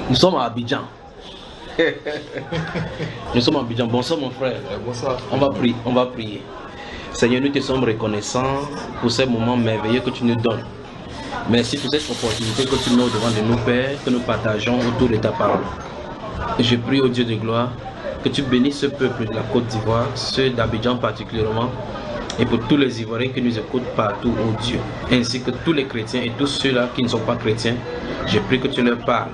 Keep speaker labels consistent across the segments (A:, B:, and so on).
A: Nous sommes à Abidjan. Nous sommes à Abidjan. Bonsoir mon frère.
B: Bonsoir.
A: On va prier. Seigneur, nous te sommes reconnaissants pour ces moments merveilleux que tu nous donnes. Merci pour cette opportunité que tu mets au devant de nous, Père, que nous partageons autour de ta parole. Et je prie au Dieu de gloire que tu bénisses ce peuple de la Côte d'Ivoire, ceux d'Abidjan particulièrement, et pour tous les Ivoiriens qui nous écoutent partout, oh Dieu, ainsi que tous les chrétiens et tous ceux-là qui ne sont pas chrétiens. Je prie que tu leur parles.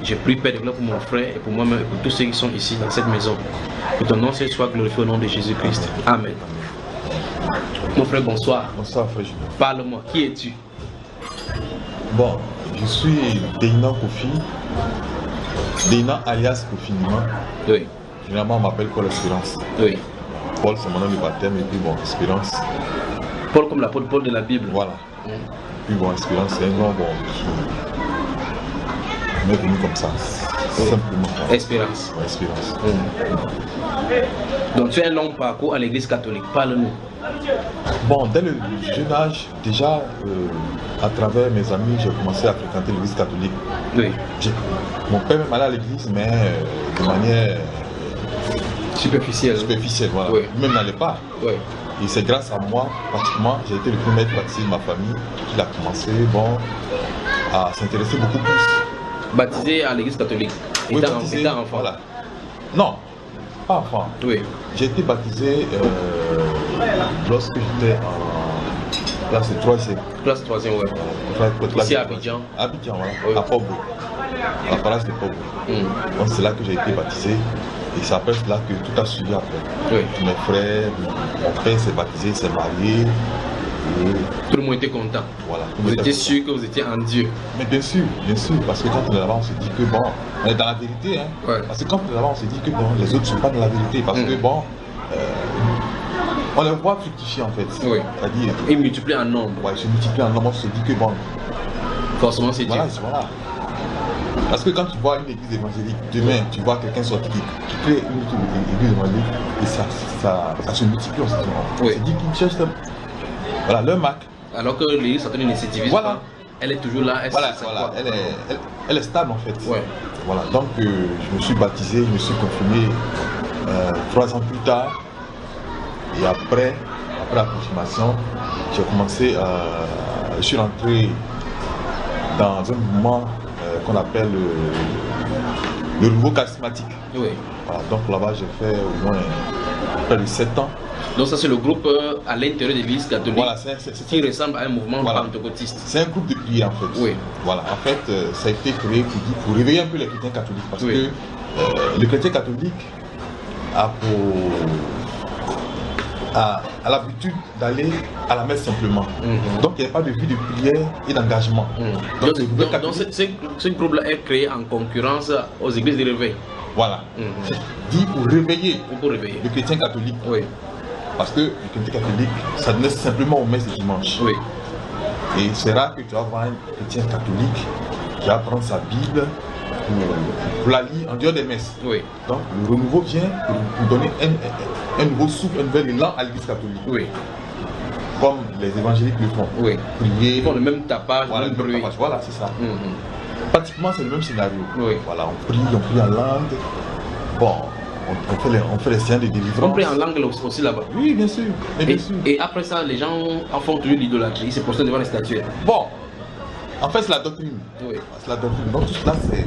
A: Je prie, Père de gloire, pour mon frère et pour moi-même et pour tous ceux qui sont ici dans cette maison. Que ton nom soit glorifié au nom de Jésus-Christ. Amen. Mon frère, bonsoir.
B: Bonsoir, frère.
A: Parle-moi, qui es-tu?
B: Bon, je suis Deina Kofi. Deina alias Kofi Nima.
A: Oui.
B: Généralement, on m'appelle Paul Espérance.
A: Oui.
B: Paul, c'est mon nom de baptême, et puis bon, Espérance.
A: Paul comme l'apôtre Paul de la Bible.
B: Voilà. Puis bon, Espérance, c'est un nom bon, qui m'est venu comme ça. Simplement.
A: Espérance.
B: Ouais, Espérance.
A: Donc tu as un long parcours à l'église catholique. Parle-nous.
B: Bon, dès le jeune âge, déjà, à travers mes amis, j'ai commencé à fréquenter l'église catholique.
A: Oui.
B: Mon père m'est allé à l'église, mais de manière
A: superficielle.
B: Superficielle, voilà.
A: Oui.
B: Lui-même n'allait pas.
A: Oui.
B: Et c'est grâce à moi, pratiquement, j'ai été le premier maître baptisé de ma famille, qu'il a commencé, bon, à s'intéresser beaucoup plus.
A: Baptisé à l'église catholique.
B: Oui,
A: Étant
B: baptisé,
A: enfant.
B: Voilà. Non, pas enfant.
A: Oui.
B: J'ai été baptisé lorsque j'étais en classe 3e.
A: Classe 3e, ouais. Ici à Abidjan.
B: Abidjan, voilà.
A: Oui.
B: À Pobo. À la paroisse de Pobo. Donc c'est là que j'ai été baptisé. Et c'est après cela que tout a suivi après.
A: Oui.
B: Tous mes frères, mon père s'est baptisé, s'est marié. Et
A: tout le monde était content.
B: Voilà.
A: Vous étiez sûr que vous étiez en Dieu.
B: Mais bien sûr, parce que quand on est là-bas, on se dit que bon, on est dans la vérité. Hein.
A: Ouais.
B: Parce que quand on est là-bas, on se dit que bon, les autres ne sont pas dans la vérité. Parce que bon, on les voit fructifier en fait.
A: Oui.
B: C'est-à-dire.
A: Ils multiplient en nombre.
B: Ouais, ils se multiplient en nombre, on se dit que bon.
A: Forcément, c'est Dieu.
B: Voilà. Parce que quand tu vois une église évangélique, demain tu vois quelqu'un sortir qui crée une autre église évangélique et ça se multiplie, on se dit,
A: oui.
B: C'est dit qu'ils cherchent voilà, leur marque.
A: Alors que l'église catholique ne se divise pas, elle est toujours là,
B: elle est stable en fait.
A: Ouais.
B: Voilà, donc je me suis baptisé, je me suis confirmé 3 ans plus tard. Et après la confirmation, j'ai commencé je suis rentré dans un mouvement qu'on appelle le renouveau charismatique.
A: Oui.
B: Voilà, donc là-bas j'ai fait au moins près de 7 ans.
A: Donc ça c'est le groupe à l'intérieur de l'église catholique,
B: voilà,
A: qui ressemble à un mouvement pentecôtiste.
B: C'est un groupe de prière en fait.
A: Oui.
B: Voilà, en fait ça a été créé pour réveiller un peu les chrétiens catholiques. Parce que le chrétien catholique a l'habitude d'aller à la messe simplement. Donc il n'y a pas de vie de prière et d'engagement.
A: Donc ce groupe-là est créé en concurrence aux églises de réveil.
B: Voilà. C'est dit pour réveiller,
A: le
B: chrétien catholique.
A: Oui.
B: Parce que le chrétien catholique s'adresse simplement aux messes de dimanche.
A: Oui.
B: Et c'est rare que tu vas voir un chrétien catholique qui va prendre sa Bible pour la lire en dehors des messes.
A: Oui.
B: Donc le renouveau vient pour donner un nouveau souffle, un nouvel élan à l'église catholique.
A: Oui.
B: Comme les évangéliques le font.
A: Oui.
B: Prier.
A: Ils font le même tapage,
B: voilà,
A: le même bruit.
B: Voilà, c'est ça. Pratiquement c'est le même scénario.
A: Oui.
B: Voilà, on prie en langue. Bon, on fait les séances de délivrance.
A: On prie en langue aussi là-bas.
B: Oui, bien sûr.
A: Et après ça, les gens en font toujours l'idolâtrie. Ils se prosternent devant les statues.
B: Bon, en fait c'est la doctrine.
A: Oui.
B: C'est la doctrine. Donc tout cela c'est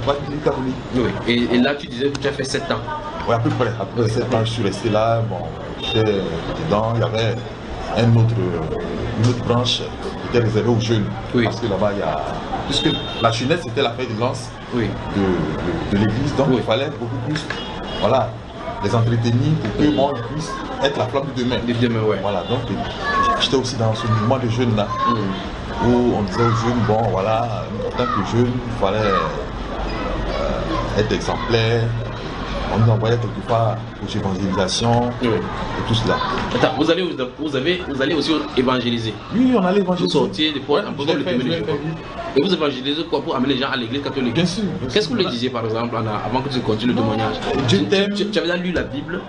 B: pas l'église catholique.
A: Oui. Et là tu disais que tu as fait 7 ans.
B: Oui, à peu près. Après 7 ans, je suis resté là. Bon, j'étais dedans. Il y avait une autre branche qui était réservée aux jeunes.
A: Oui.
B: Parce que là-bas, il y a. Puisque la jeunesse c'était la feuille de lance de l'église, donc il fallait beaucoup plus les entretenir pour que ils puissent être la flamme de demain. Voilà, donc j'étais aussi dans ce mouvement de jeunes là, où on disait aux jeunes, bon voilà, en tant que jeune, il fallait être exemplaire. On nous envoyait quelque part aux évangélisations et tout cela.
A: Attends, vous allez aussi évangéliser?
B: Oui, on allait évangéliser.
A: Vous sortiez des fois un peu comme le témoin de Jéhovah. Et vous évangélisez quoi pour amener les gens à l'église catholique?
B: Bien sûr.
A: Qu'est-ce que vous leur disiez par exemple avant que tu continues le témoignage? Tu avais lu la Bible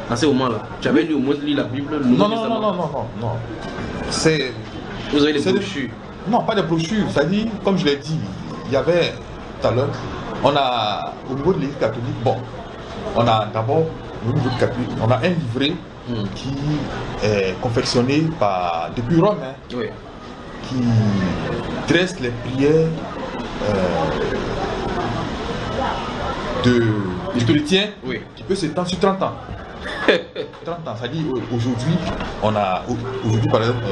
A: à ce moment-là? Tu avais lu au moins lu la Bible?
B: Non.
A: Vous avez des brochures?
B: Non, pas des brochures. C'est-à-dire, comme je l'ai dit, il y avait tout à l'heure, on a, au niveau de l'Église catholique, bon, on a d'abord, au niveau catholique, on a un livret qui est confectionné depuis Rome, hein, qui dresse les prières du chrétien qui peut s'étendre sur 30 ans. 30 ans, c'est-à-dire aujourd'hui, par exemple,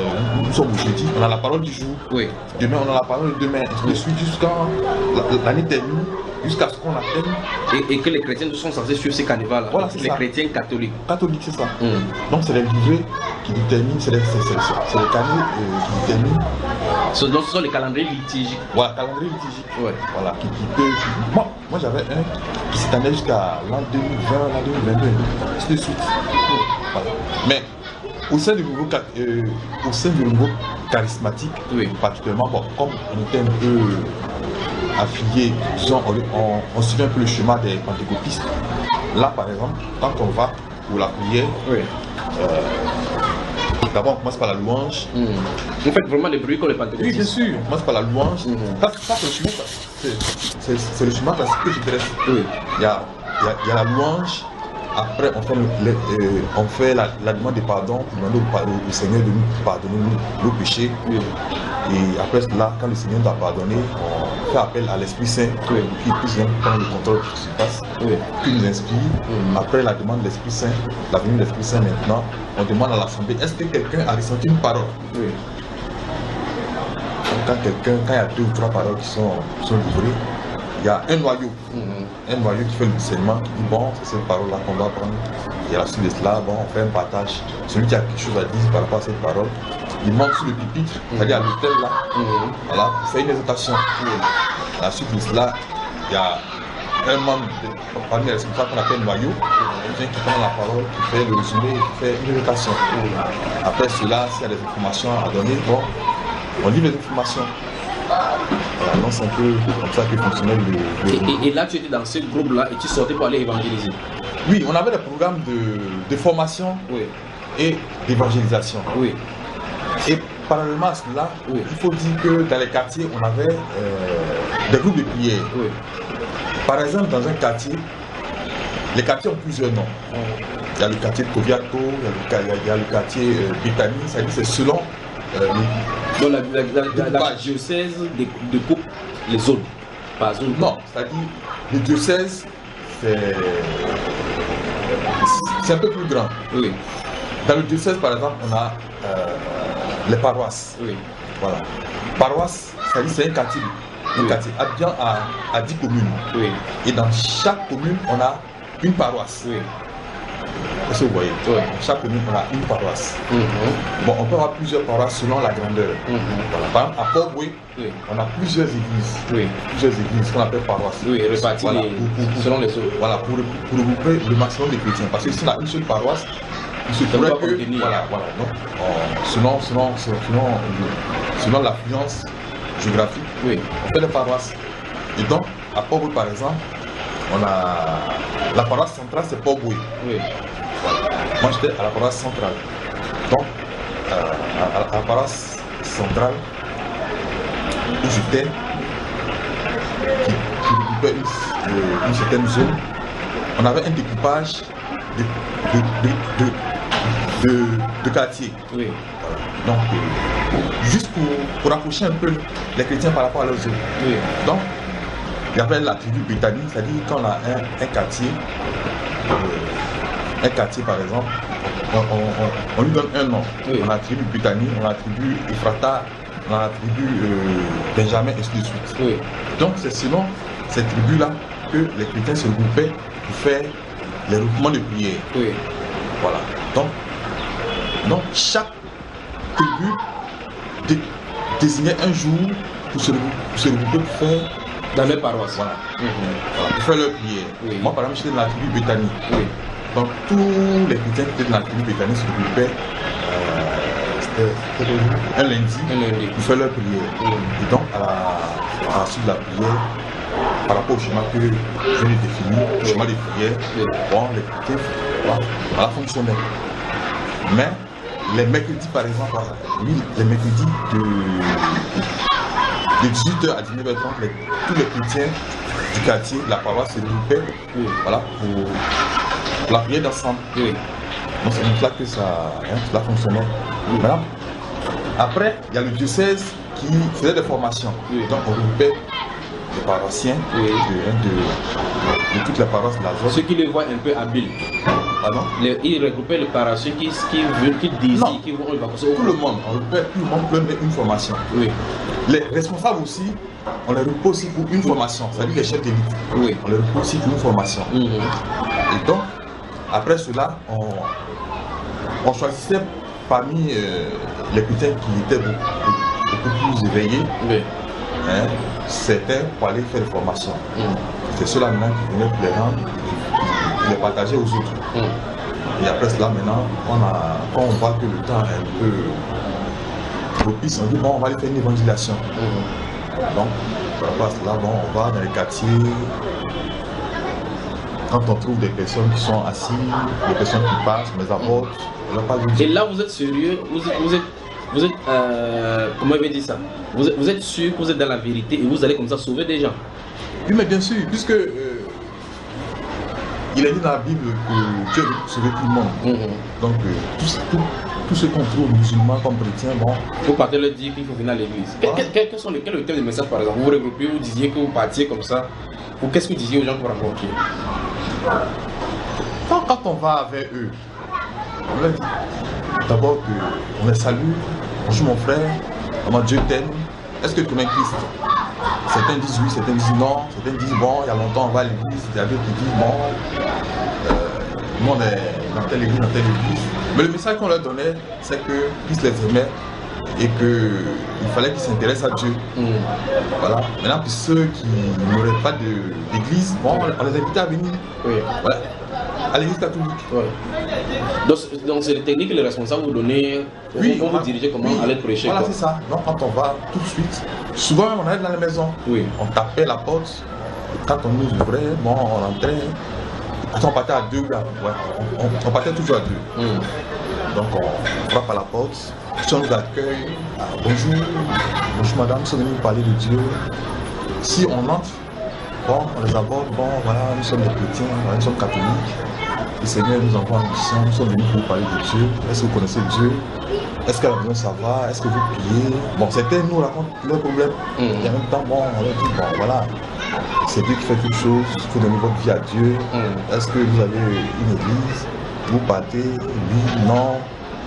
B: nous sommes aujourd'hui, on a la parole du jour, demain on a la parole de demain, et suite jusqu'à l'année termine, jusqu'à ce qu'on atteigne.
A: Et que les chrétiens sont censés suivre ces carnivals-là,
B: voilà,
A: les chrétiens catholiques.
B: Catholiques, c'est ça. Donc c'est les livrets qui déterminent, c'est les canaux qui déterminent.
A: Ce sont les calendriers liturgiques.
B: Voilà, calendrier liturgique. Voilà, qui peut. Moi j'avais un qui s'étendait jusqu'à l'an 2020, l'an 2022, ainsi de suite. Voilà. Mais au sein du nouveau charismatique, particulièrement, bon, comme on était un peu affilié, disons, on suivait un peu le chemin des pentecôtistes. Là par exemple, quand on va pour la prière, d'abord on commence par la louange.
A: Vous faites vraiment des bruits comme les pentecôtistes?
B: Oui, bien sûr, on commence par la louange. Ça c'est le chemin classique que je dresse. Il y a la louange. Après, on fait la demande de pardon pour demander au Seigneur de nous pardonner nos péchés. Et après cela, quand le Seigneur nous a pardonné, on fait appel à l'Esprit Saint qui puisse prendre le contrôle de ce qui se passe, qui nous inspire. Après la demande de l'Esprit Saint, la venue de l'Esprit Saint maintenant, on demande à l'Assemblée, est-ce que quelqu'un a ressenti une parole? Quand il y a 2 ou 3 paroles qui sont livrées, il y a un noyau qui fait le discernement, qui dit bon, c'est cette parole-là qu'on va prendre. Et à la suite de cela, bon, on fait un partage. Celui qui a quelque chose à dire par rapport à cette parole, il monte sur le pupitre, c'est-à-dire à l'hôtel là, voilà, pour faire une exhortation. À la suite de cela, il y a un membre parmi les responsables qu'on appelle noyau, qui prend la parole, qui fait le résumé, qui fait une exhortation. Après cela, s'il y a des informations à donner, bon, on lit les informations. Voilà, donc c'est un peu comme ça que fonctionnait le...
A: Et là, tu étais dans ce groupe-là et tu sortais pour aller évangéliser?
B: Oui, on avait des programmes de formation et d'évangélisation. Et parallèlement à cela, il faut dire que dans les quartiers, on avait des groupes de prière. Par exemple, dans un quartier, les quartiers ont plusieurs noms. Il y a le quartier de Koviato, il y a le quartier Britannie, c'est selon...
A: Donc la diocèse découpe les zones, par zone.
B: Non, c'est-à-dire le diocèse, c'est un peu plus grand. Dans le diocèse, par exemple, on a les paroisses. Voilà. Paroisse, c'est-à-dire c'est un quartier. Abidjan a 10 communes. Et dans chaque commune, on a une paroisse. Est-ce que vous voyez? Chaque commune, on a une paroisse. Bon, on peut avoir plusieurs paroisses selon la grandeur. Voilà. Par exemple, à Port-Boué, on a plusieurs églises. Plusieurs églises qu'on appelle paroisses.
A: Réparties selon les autres.
B: Voilà, pour regrouper le maximum de chrétiens. Parce que si on a une seule paroisse, il se pourrait que... Voilà. Donc, selon l'affluence géographique, on fait des paroisses. Et donc, à Port-Boué, par exemple, on a la paroisse centrale, c'est Port-Boué. Voilà. Moi j'étais à la paroisse centrale. Donc à la paroisse centrale où j'étais, qui occupait une certaine zone, on avait un découpage de quartier. Voilà. Donc juste pour rapprocher un peu les chrétiens par rapport à leurs zones. Donc il y avait la tribu Britannie, c'est-à-dire quand on a un quartier par exemple, on lui donne un nom. On a la tribu Britannie, on a la tribu Ephrata, on a la tribu Benjamin, et ainsi de suite. Donc c'est selon cette tribu-là que les chrétiens se regroupaient pour faire les regroupements de prière. Voilà. Donc chaque tribu désignait un jour pour se regrouper pour faire
A: dans les paroisses.
B: Voilà. Voilà, pour faire leur prière. Moi par exemple j'étais dans la tribu Britannie. Donc tous les chrétiens qui étaient dans la tribu Britannie se regroupaient un lundi pour faire leur prière. Et donc à la suite de la prière, par rapport au schéma que je viens de définir, le schéma de prière, bon, les chrétiens fonctionnaient. Mais les mercredis par exemple, les mercredis de 18h à 19h30, tous les chrétiens du quartier, la paroisse se regroupait, voilà, pour la prière d'ensemble. Donc c'est comme ça que cela fonctionnait. Voilà. Après, il y a le diocèse qui faisait des formations. Donc on regroupait les paroissiens de toutes les paroisses de la zone.
A: Ceux qui les voient un peu habiles.
B: Pardon?
A: Ils regroupaient les paroissiens qui désirent, qui vont évacuer.
B: Tout le monde, on regroupait tout le monde prenait une formation. Les responsables aussi, on les regroupe aussi pour une formation, c'est-à-dire les chefs d'élite. On les regroupe aussi pour une formation. Et donc, après cela, on choisissait parmi les putains qui étaient beaucoup plus éveillés, certains pour aller faire des formations. C'est ceux-là maintenant qui venaient pour les rendre, les partager aux autres. Et après cela, maintenant, quand on voit que le temps est un peu propice, on dit bon, on va aller faire une évangélisation. Donc, par rapport à cela, bon, on va dans les quartiers. Quand on trouve des personnes qui sont assises, des personnes qui passent, mais apôtres, on leur parle de Dieu.
A: Et là, vous êtes sérieux, vous êtes comment je vais dire ça, vous êtes sûr que vous êtes dans la vérité et vous allez comme ça sauver des gens.
B: Oui, mais bien sûr, puisque il est dit dans la Bible que Dieu veut sauver tout le monde. Donc, tout ce qu'on trouve musulmans comme chrétiens, bon.
A: Vous partez leur dire qu'il faut venir à l'église. Quel est le thème de message par exemple? Vous vous regroupez, vous disiez que vous partiez comme ça. Ou qu'est-ce que vous disiez aux gens pour rencontrer?
B: Quand on va avec eux, on leur dit d'abord qu'on les salue. Bonjour mon frère, comment Dieu t'aime. Est-ce que tu connais Christ? Certains disent oui, certains disent non, certains disent bon, il y a longtemps on va à l'église, il y a d'autres qui disent bon, nous on est dans telle église, dans telle église. Mais le message qu'on leur donnait, c'est que Christ les aimait et qu'il fallait qu'ils s'intéressent à Dieu. Voilà. Maintenant, pour ceux qui n'auraient pas d'église, bon, on les invitait à venir. Voilà. À l'église catholique.
A: Donc c'est les techniques que les responsables vous donnent pour vous diriger comment aller prêcher.
B: Voilà, c'est ça. Donc quand on va tout de suite, souvent on allait dans la maison, on tapait la porte, quand on nous ouvrait, bon, on rentrait. On partait à deux, on partait toujours à deux. Donc on frappe à la porte, si on nous accueille, bonjour madame, nous sommes venus parler de Dieu. Si on entre, bon, on les aborde, bon voilà, nous sommes des chrétiens, nous sommes catholiques. Le Seigneur nous envoie en mission, nous sommes venus pour parler de Dieu. Est-ce que vous connaissez Dieu? Est-ce qu'à la maison ça va? Est-ce que vous priez? Bon, certains nous racontent leurs problèmes. Et en même temps, bon, on leur dit, bon voilà, c'est Dieu qui fait toutes choses, il faut donner votre vie à Dieu. Est-ce que vous avez une église? Vous partez? Oui, non.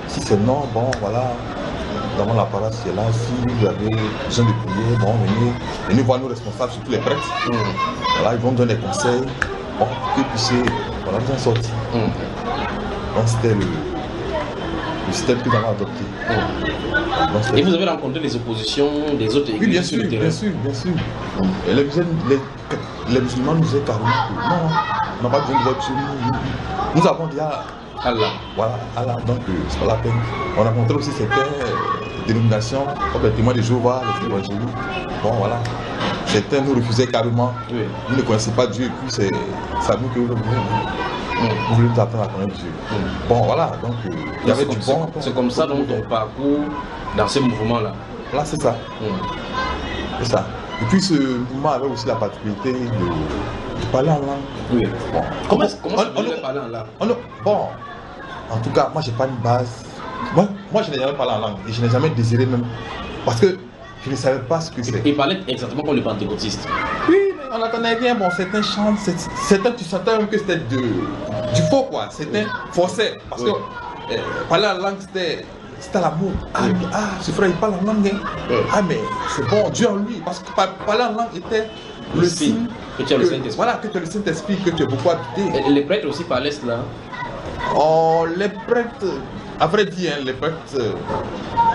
B: Si c'est non, bon voilà, nous avons la paroisse qui est là. Si vous avez besoin de prier, bon, venez voir nos responsables, surtout les prêtres. Voilà, ils vont donner des conseils. Bon, que puissiez, voilà, vous en sortir. Donc c'était le système que nous avons adopté.
A: Et vous avez rencontré les oppositions des autres églises?
B: Oui, bien sûr, bien sûr, bien sûr. Et les musulmans nous disaient carrément que non, on n'a pas besoin de voiture. Nous avons déjà Allah. Voilà, Allah, donc c'est pas la peine. On a rencontré aussi certaines dénominations, comme les témoins de Jéhovah, les évangéliques. Bon, voilà. Certains nous refusaient carrément. Vous ne connaissez pas Dieu, et puis c'est à nous que vous voulez. Vous voulez nous apprendre à connaître Dieu. Bon, voilà, donc il y avait du bon.
A: C'est comme ça donc ton parcours dans ce mouvement-là.
B: Là, c'est ça. C'est ça. Et puis ce mouvement avait aussi la particularité de parler en langue.
A: Oui. Bon. Comment on parler en langue?
B: Bon, en tout cas, moi j'ai pas une base. Moi je n'ai jamais parlé en langue et je n'ai jamais désiré même. Parce que je ne savais pas ce que c'est.
A: Il parlait exactement comme les pentecôtistes.
B: Oui, mais on entendait bien, bon, certains chantent, certains tu sentais même que c'était du faux quoi, c'était forcé. Parce que parler en langue c'était l'amour. Ce frère il parle en langue. Mais c'est bon, Dieu en lui. Parce que parler en langue était le signe
A: que tu as le Saint-Esprit.
B: Voilà, que tu as le Saint-Esprit, que tu es beaucoup habité.
A: Et les prêtres aussi parlaient cela?
B: Oh, les prêtres, à vrai dire, les prêtres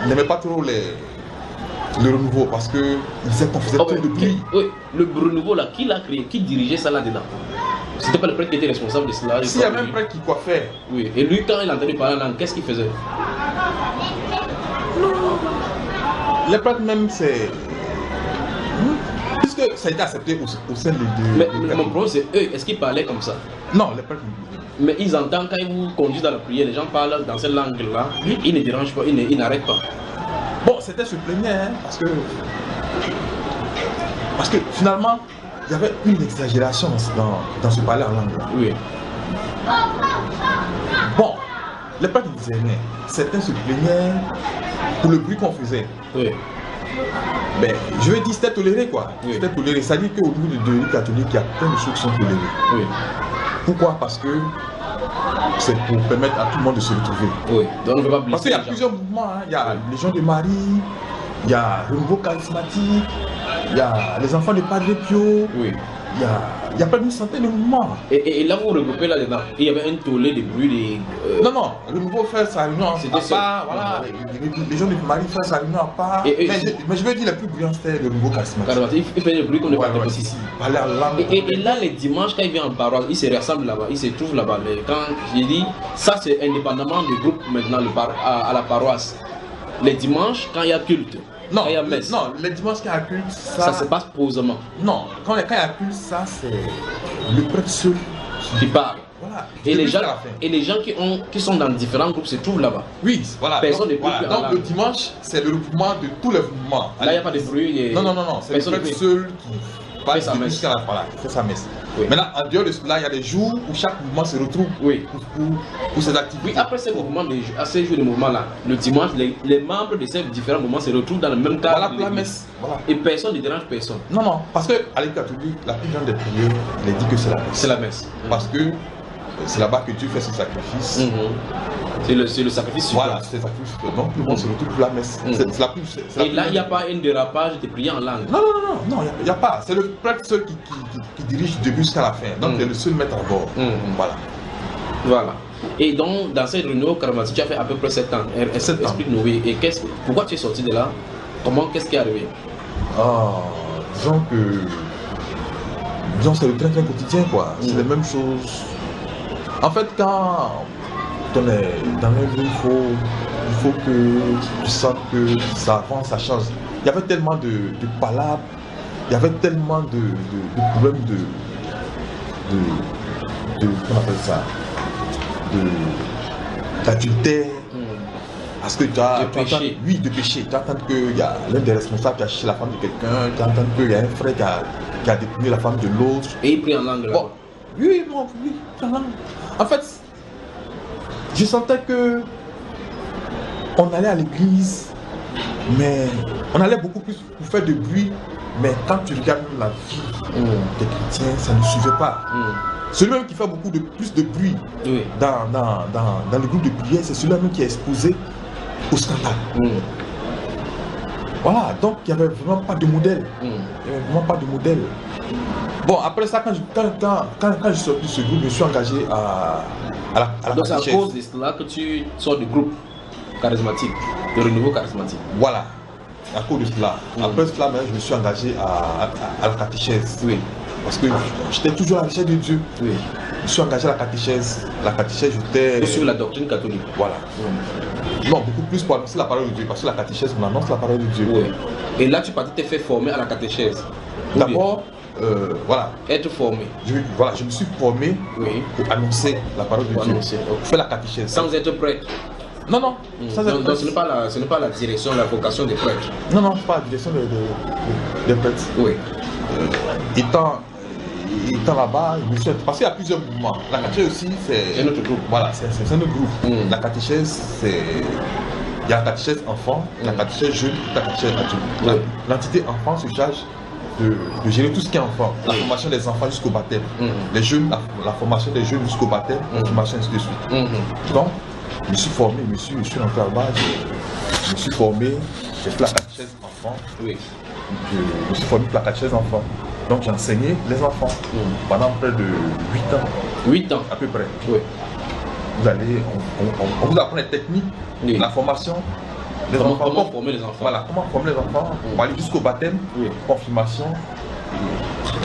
B: n'aimaient pas trop le renouveau parce qu'ils disaient qu'on faisait trop de bruit.
A: Oui, le renouveau là, qui l'a créé? Qui dirigeait ça là-dedans? C'était pas le prêtre qui était responsable de cela?
B: Si, il y avait un prêtre qui coiffait.
A: Oui, et lui, quand il entendait parler en langue, qu'est-ce qu'il faisait?
B: Les prêtres même, c'est... Puisque ça a été accepté au sein
A: Mais mon problème, c'est eux, est-ce qu'ils parlaient comme ça?
B: Non, les prêtres...
A: Mais ils entendent quand ils vous conduisent dans la prière, les gens parlent dans cette langue-là, ils ne dérangent pas, ils n'arrêtent pas.
B: Bon, c'était se plaignait, parce que finalement, il y avait une exagération dans ce parler en langue là.
A: Oui.
B: Bon, les prêtres disaient rien. Certains se plaignaient pour le bruit qu'on faisait.
A: Oui.
B: Ben, je veux dire, c'était toléré quoi.
A: Oui.
B: C'était toléré. Ça dit qu'au niveau de l'Église catholique, il y a plein de choses qui sont tolérées.
A: Oui.
B: Pourquoi? Parce que c'est pour permettre à tout le monde de se retrouver.
A: Oui. Donc, on ne peut pas
B: parce qu'il y a plusieurs mouvements. Hein. Il y a les gens de Marie, il y a le nouveau charismatique, il y a les enfants de Padre Pio.
A: Oui.
B: Il y a pas d'une centaine de mouvements.
A: Et là, vous regroupez là-dedans. Il y avait un tollé de bruit.
B: Non, non, le nouveau frère, sa réunion à part. Voilà. Les gens de Marie font sa réunion à part. Mais je veux dire, le plus bruyant, c'était le nouveau charismatique.
A: Il fait des bruits qu'on ne parle pas
B: ici. Et
A: là, les dimanches, quand il vient en paroisse, il se rassemble là-bas, il se trouve là-bas. Quand j'ai dit, ça c'est indépendamment du groupe maintenant à la paroisse. Les dimanches, quand il y a culte.
B: Non, les dimanches quand il y a culte,
A: ça se passe posément.
B: Non, quand il y a culte, ça c'est le prêtre seul
A: qui parle.
B: Voilà.
A: Et les gens qui sont dans différents groupes se trouvent là-bas.
B: Oui, voilà.
A: Personne ne peut
B: plus. Donc le dimanche, c'est le regroupement de tous les mouvements.
A: Là, il n'y a pas de bruit.
B: Non, c'est le prêtre seul qui fait sa messe. Voilà, fait sa messe. Oui. Maintenant, en dehors de cela, il y a des jours où chaque mouvement se retrouve pour ses activités.
A: Oui, après ces jours de mouvement-là, le dimanche, les membres de ces différents mouvements se retrouvent dans le même cadre.
B: Voilà pour la messe. Voilà.
A: Et personne ne dérange personne.
B: Non, parce qu'à l'Église catholique, la plus grande des prières, elle dit que c'est la messe.
A: C'est la messe.
B: Parce que c'est là-bas que Dieu fait son sacrifice.
A: C'est le sacrifice.
B: Voilà, c'est le sacrifice. Donc tout le monde se retrouve pour la messe. C'est la plus.
A: Et là, il n'y a pas un dérapage de prières en langue.
B: Non, il n'y a pas. C'est le prêtre seul qui dirige du début jusqu'à la fin. Donc il est le seul maître à bord.
A: Voilà. Et donc, dans cette réunion charismatique, tu as fait à peu près 7 ans. Explique-nous, et pourquoi tu es sorti de là? Qu'est-ce qui est arrivé?
B: Disons c'est le train-train quotidien quoi. C'est les mêmes choses. En fait, quand on est dans la vie, il faut que tu sens que ça avance, ça change. Il y avait tellement de palabres, il y avait tellement de problèmes comment on appelle ça, d'adultère. Parce que tu entends, oui, de péché. Tu entends qu'il y a l'un des responsables qui a cherché la femme de quelqu'un, tu entends qu'il y a un frère qui a dépouillé la femme de l'autre.
A: Et il prie en langue là.
B: Bon, oui, en langue. En fait, je sentais que on allait à l'église, mais on allait beaucoup plus pour faire de bruit. Mais quand tu regardes la vie des chrétiens, ça ne suivait pas. Celui-même qui fait plus de bruit dans le groupe de prière, c'est celui-même qui est exposé au scandale. Voilà, donc il n'y avait vraiment pas de modèle. Il n'y avait vraiment pas de modèle. Bon, après ça, quand je suis sorti de ce groupe, je me suis engagé à la
A: donc c'est à cause de cela que tu sors du groupe charismatique, de renouveau charismatique.
B: Voilà, à cause de cela. Après cela, je me suis engagé à la catéchèse.
A: Oui.
B: Parce que j'étais toujours à la recherche de Dieu.
A: Oui.
B: Je suis engagé à la catéchèse. La catéchèse, j'étais...
A: Sur la doctrine catholique.
B: Voilà. Non, beaucoup plus pour annoncer la parole de Dieu. Parce que la catéchèse, on annonce la parole de Dieu.
A: Oui. Et là, tu t'es fait former à la catéchèse.
B: D'abord, voilà.
A: Être formé.
B: Je me suis formé pour annoncer la parole de Dieu. Pour faire la catéchèse.
A: Sans être prêtre.
B: Non.
A: Donc ce n'est pas la direction, la vocation des prêtres.
B: Non, c'est pas la direction des prêtres.
A: Oui.
B: Étant là-bas, parce qu'il y a plusieurs mouvements. La catéchèse aussi, c'est
A: un autre groupe.
B: Voilà, c'est un autre groupe. La catéchèse, c'est... Il y a la catéchèse enfant, la catéchèse jeune, la catéchèse adulte. L'entité enfant se charge de gérer tout ce qui est enfant. La formation des enfants jusqu'au baptême. Les jeunes, la formation des jeunes jusqu'au baptême, la formation ainsi de suite. Donc, je me suis formé, je suis rentré là-bas, je me suis formé, j'ai fait la catéchèse enfant.
A: Oui.
B: Je me suis formé pour la catéchèse enfant. Donc j'ai enseigné les enfants pendant près de 8 ans.
A: 8 ans
B: à peu près.
A: Oui.
B: Vous allez, on vous apprend les techniques, la formation.
A: Comment former les enfants.
B: Voilà, comment former les enfants pour aller jusqu'au baptême, confirmation.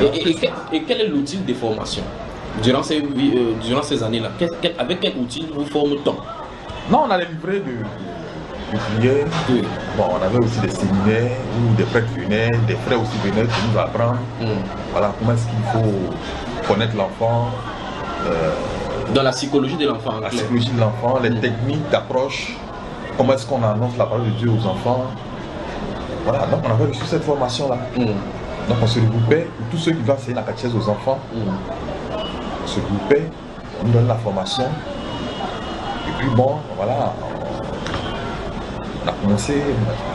A: Et quel est l'outil de formation durant ces années-là? Avec quel outil vous formez-t-on?
B: Non, on a les livrets de prière. Bon, on avait aussi des séminaires où des prêtres venaient, des frères aussi venaient pour nous apprendre. Voilà, comment est-ce qu'il faut connaître l'enfant.
A: Dans la psychologie de l'enfant.
B: La psychologie de l'enfant, les techniques d'approche, comment est-ce qu'on annonce la parole de Dieu aux enfants. Voilà, donc on avait reçu cette formation-là. Donc on se regroupait, tous ceux qui doivent enseigner la catéchèse aux enfants, on se regroupait, on nous donne la formation. Et puis bon, voilà, on a commencé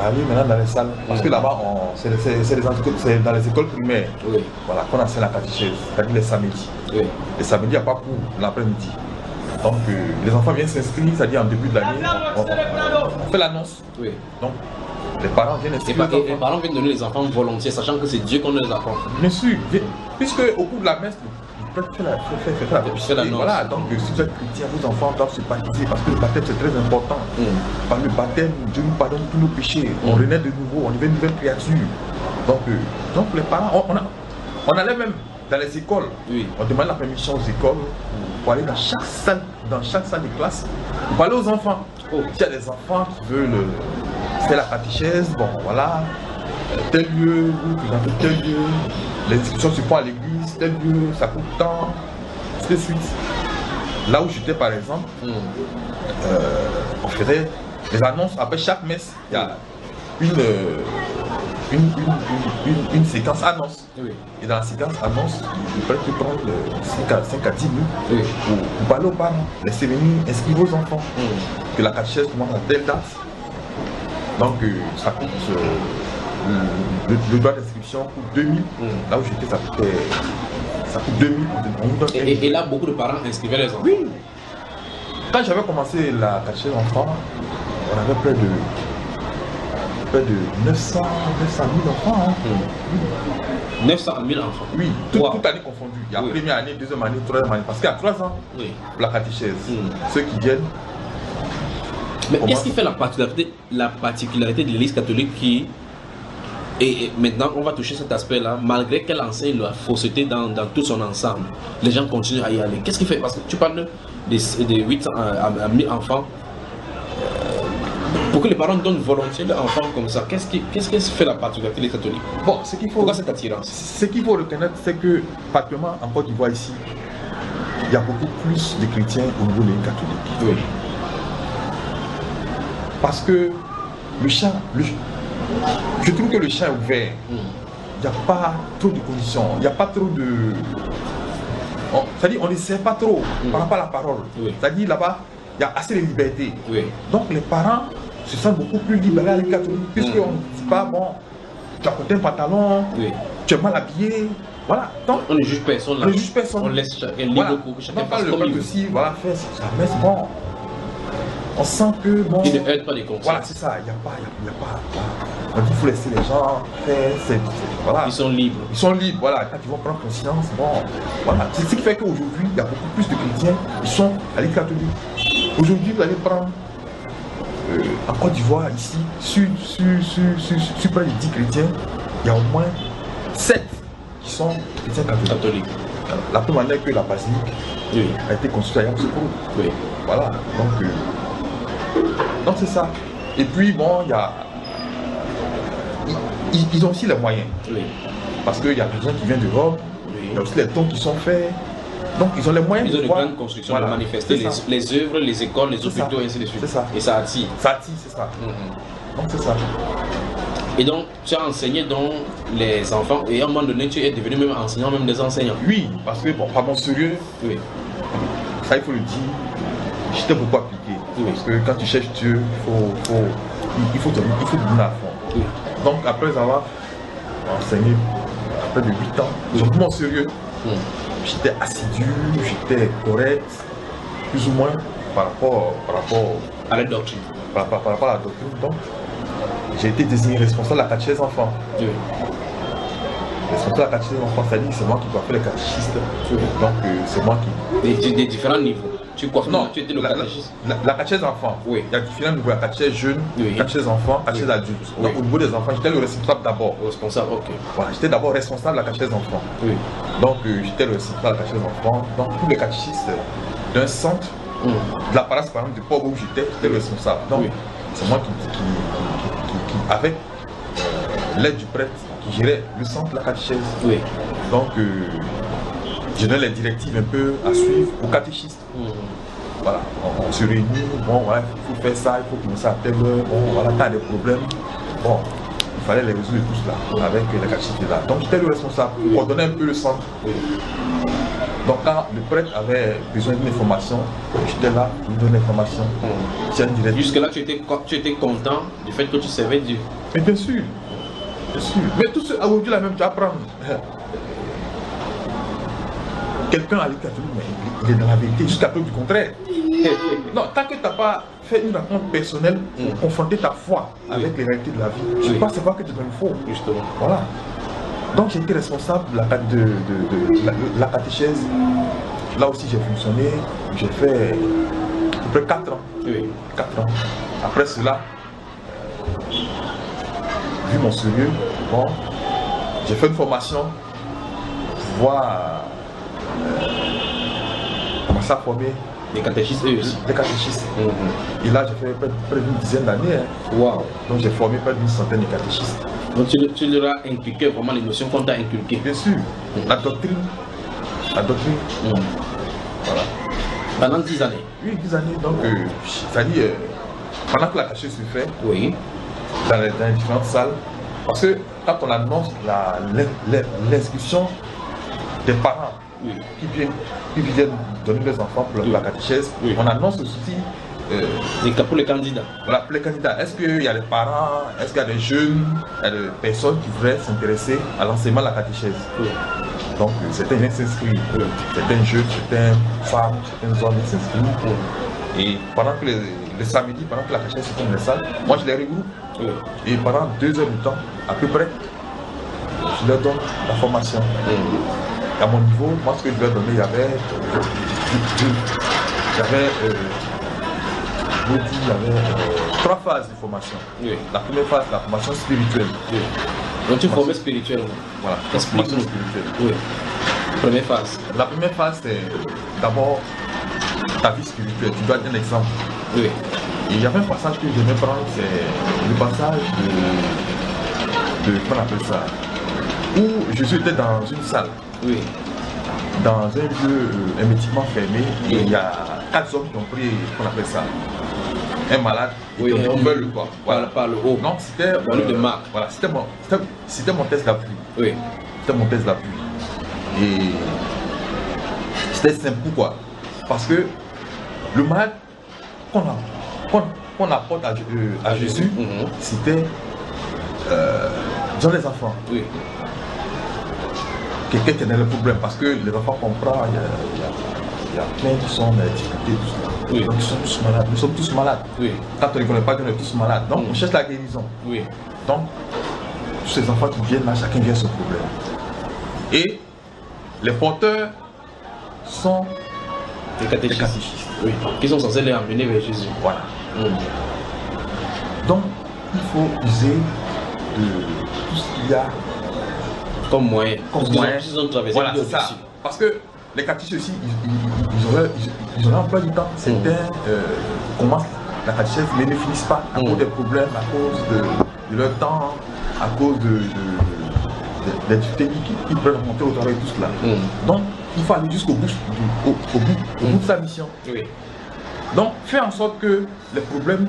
B: à aller maintenant dans les salles. Parce que là-bas, c'est dans les écoles primaires, voilà, qu'on enseigne la catéchèse, c'est-à-dire les samedis. Les samedis, il n'y a pas cours l'après-midi. Donc les enfants viennent s'inscrire, c'est-à-dire en début de l'année, on fait l'annonce. Donc les parents viennent inscrire.
A: Les parents viennent donner les enfants volontiers, sachant que c'est Dieu qu'on les apprend.
B: Bien sûr, puisque au cours de la messe, le prêtre fait la voilà, donc si vous êtes chrétien, vos enfants doivent se baptiser parce que le baptême c'est très important. Par le baptême, Dieu nous pardonne tous nos péchés. On renaît de nouveau, on devient une nouvelle créature. Donc les parents, on allait même dans les écoles. On demande la permission aux écoles pour aller dans chaque salle de classe, pour parler aux enfants. S'il y a des enfants qui veulent faire la catéchèse, bon voilà, tel lieu, vous présentez tel lieu, les inscriptions se font à l'église, tel lieu, ça coûte tant, ainsi de suite. Là où j'étais par exemple, on faisait les annonces après chaque messe, il y a une séquence annonce. Et dans la séquence annonce, il faut prendre 5 à 10 minutes pour parler aux parents, laisser venir inscrire vos enfants, que la catéchèse commence à telle date. Donc ça coûte, le droit d'inscription coûte 2000, là où j'étais ça coûte 2000.
A: Et là beaucoup de parents inscrivaient les enfants.
B: Oui. Quand j'avais commencé la catéchèse enfants, on avait près de 900 000 enfants.
A: 900 000 enfants.
B: Oui, toute année confondue. Il y a première année, deuxième année, troisième année. Parce qu'il y a 3 ans pour la catéchèse. Ceux qui viennent.
A: Mais qu'est-ce qui fait la particularité de l'Église catholique qui. Et maintenant, on va toucher cet aspect-là, malgré qu'elle enseigne la fausseté dans tout son ensemble, les gens continuent à y aller. Qu'est-ce qui fait? Parce que tu parles de 800 à 1000 enfants. Pour que les parents donnent volontiers leurs enfants comme ça, qu'est-ce qui fait la particularité des catholiques?
B: Bon,
A: pourquoi cette attirance?
B: Ce qu'il faut reconnaître, c'est que, particulièrement en Côte d'Ivoire ici, il y a beaucoup plus de chrétiens au niveau des catholiques. Parce que le champ, je trouve que le champ est ouvert. Il n'y a pas trop de conditions, il n'y a pas trop de... C'est-à-dire on ne sait pas trop par rapport à la parole. C'est-à-dire là-bas, il y a assez de liberté. Donc les parents se sentent beaucoup plus libérés à les catholiques, puisqu'on ne dit pas, bon, tu as porté un pantalon, tu es mal habillé. Voilà. Donc,
A: on ne juge personne là.
B: On ne juge personne.
A: On laisse chacun libre pour que chacun fasse comme il veut.
B: Aussi, voilà, faire sa messe, bon. On sent que bon.
A: Il ne heurte pas les consciences.
B: Voilà, c'est ça. Il n'y a pas. On dit qu'il faut laisser les gens faire. Voilà.
A: Ils sont libres.
B: Ils sont libres, voilà. Quand ils vont prendre conscience, bon. Voilà. C'est ce qui fait qu'aujourd'hui, il y a beaucoup plus de chrétiens qui sont à l'Église catholique. Aujourd'hui, vous allez prendre en Côte d'Ivoire, ici, sur près de 10 chrétiens, il y a au moins 7 qui sont chrétiens catholiques. La même manière que la basilique a été construite à Yamoussoukro. Voilà. Donc c'est ça. Et puis bon, il y a... Ils ont aussi les moyens. Parce qu'il y a des gens qui viennent de Rome, il y a aussi les dons qui sont faits. Donc ils ont les moyens
A: de grandes constructions, de manifester les œuvres, les écoles, les hôpitaux, et ainsi de suite.
B: C'est ça.
A: Et ça attire.
B: Ça attire, c'est ça. Donc c'est ça.
A: Et donc tu as enseigné donc les enfants et à un moment donné tu es devenu même enseignant, même des enseignants.
B: Oui, parce que bon, par mon sérieux, ça il faut le dire, j'étais beaucoup appliqué. Parce que quand tu cherches Dieu, il faut donner à fond. Donc après avoir enseigné près de 8 ans, j'ai pris mon sérieux. J'étais assidu, j'étais correct, plus ou moins par rapport
A: à la doctrine.
B: Par rapport à la doctrine. Donc, j'ai été désigné responsable de la catéchèse enfants. Responsable de la catéchèse enfants, c'est-à-dire que c'est moi qui dois faire les catéchistes. Donc, c'est moi qui...
A: Des différents niveaux.
B: Non,
A: tu étais le catéchiste.
B: La catéchèse enfant, il y a différents niveaux. La catéchèse jeune, catéchèse enfant, catéchèse adulte. Donc, au niveau des enfants, j'étais le responsable d'abord.
A: Responsable, ok.
B: Voilà, j'étais d'abord responsable de la catéchèse enfant. Donc, j'étais le responsable de la catéchèse enfant. Donc, tous les catéchistes d'un centre, de la paroisse par exemple, du port où j'étais le responsable. Donc, c'est moi qui avec l'aide du prêtre, qui gérait le centre de la catéchèse. Donc, je donne les directives un peu à suivre aux catéchistes. Voilà, on se réunit, bon voilà, il faut faire ça, il faut commencer à telle heure, bon voilà, t'as des problèmes, bon, il fallait les résoudre tout cela avec la catéchisme là. Donc j'étais le responsable, coordonnais un peu le centre. Donc quand le prêtre avait besoin d'une information, j'étais là pour lui donner l'information.
A: Jusque-là, tu étais content du fait que tu servais Dieu.
B: Mais bien sûr. Bien sûr. Mais tout ce aujourd'hui là même tu apprends. Quelqu'un a dit mais il est dans la vérité jusqu'à preuve du contraire. Non, tant que tu n'as pas fait une rencontre personnelle pour confronter ta foi avec les réalités de la vie, je ne pense pas que tu es dans le faux.
A: Justement.
B: Voilà. Donc j'ai été responsable de la catéchèse. Là aussi j'ai fonctionné, j'ai fait à peu près 4 ans.
A: Oui.
B: 4 ans. Après cela, vu mon sérieux, bon, j'ai fait une formation pour pouvoir commencer à former
A: des catéchistes eux aussi.
B: Des catéchistes. Et là j'ai fait près d'une dizaine d'années.
A: Wow.
B: Donc j'ai formé près d'une centaine de catéchistes.
A: Donc tu leur as inculqué vraiment les notions qu'on t'a inculquées.
B: Bien sûr. La doctrine. La doctrine. Voilà.
A: Pendant 10 années.
B: Oui, 10 années. Donc, c'est-à-dire, pendant que la catéchèse se fait,
A: oui,
B: dans les différentes salles, parce que quand on annonce l'inscription des parents qui viennent donner leurs enfants pour la catéchèse, on annonce aussi
A: pour les candidats.
B: Voilà, pour les candidats. Est-ce qu'il y a des parents, est-ce qu'il y a des jeunes, il y a des personnes qui voudraient s'intéresser à l'enseignement de la catéchèse? Donc certains viennent s'inscrire, certains jeunes, certaines femmes, certains hommes s'inscrivent. Et pendant que les samedis, pendant que la catéchèse se fait dans les salles, moi je les regroupe. Et pendant 2 heures de temps, à peu près, je leur donne la formation. À mon niveau, moi ce que je leur donnais, il y avait il y avait 3 phases de formation. La première phase, la formation spirituelle.
A: Donc tu formais spirituellement.
B: Voilà, la formation spirituelle.
A: Oui. Première phase. La
B: première phase, c'est d'abord ta vie spirituelle. Tu dois être un exemple.
A: Oui.
B: Et il y avait un passage que j'aimais prendre, c'est le passage de comment on appelle ça, où Jésus était dans une salle.
A: Oui.
B: Dans un lieu hermétiquement fermé, et il y a 4 hommes qui ont pris, qu'on appelle ça, un malade,
A: oui,
B: on veut le quoi.
A: Voilà. Par le haut.
B: Non, c'était
A: de Marc.
B: Voilà, c'était mon test d'appui.
A: Oui.
B: C'était mon test d'appui. Et c'était simple, pourquoi? Parce que le malade qu'on apporte à Jésus, c'était dans les enfants.
A: Oui.
B: Quelqu'un qui a le problème, parce que les enfants comprennent, il y a plein qui sont dans les difficultés, tout ça.
A: Oui.
B: Donc ils sont tous malades, nous sommes tous malades.
A: Oui.
B: Quand on ne connaît pas qu'on est tous malades, donc on cherche la guérison.
A: Oui.
B: Donc, tous ces enfants qui viennent là, chacun vient son problème. Et les porteurs sont
A: des catéchistes. Oui. Qui sont censés les emmener vers Jésus.
B: Voilà. Donc, il faut user de tout ce qu'il y a
A: comme moyen.
B: Voilà, c'est ça. Parce que les catéchistes aussi, ils ont un emploi du temps. Certains commencent la catéchèse mais ne finissent pas à cause des problèmes, à cause de leur temps, à cause des difficultés qui peuvent monter au travail, tout cela. Donc, il faut aller jusqu'au bout, au bout de sa mission.
A: Oui.
B: Donc, faire en sorte que les problèmes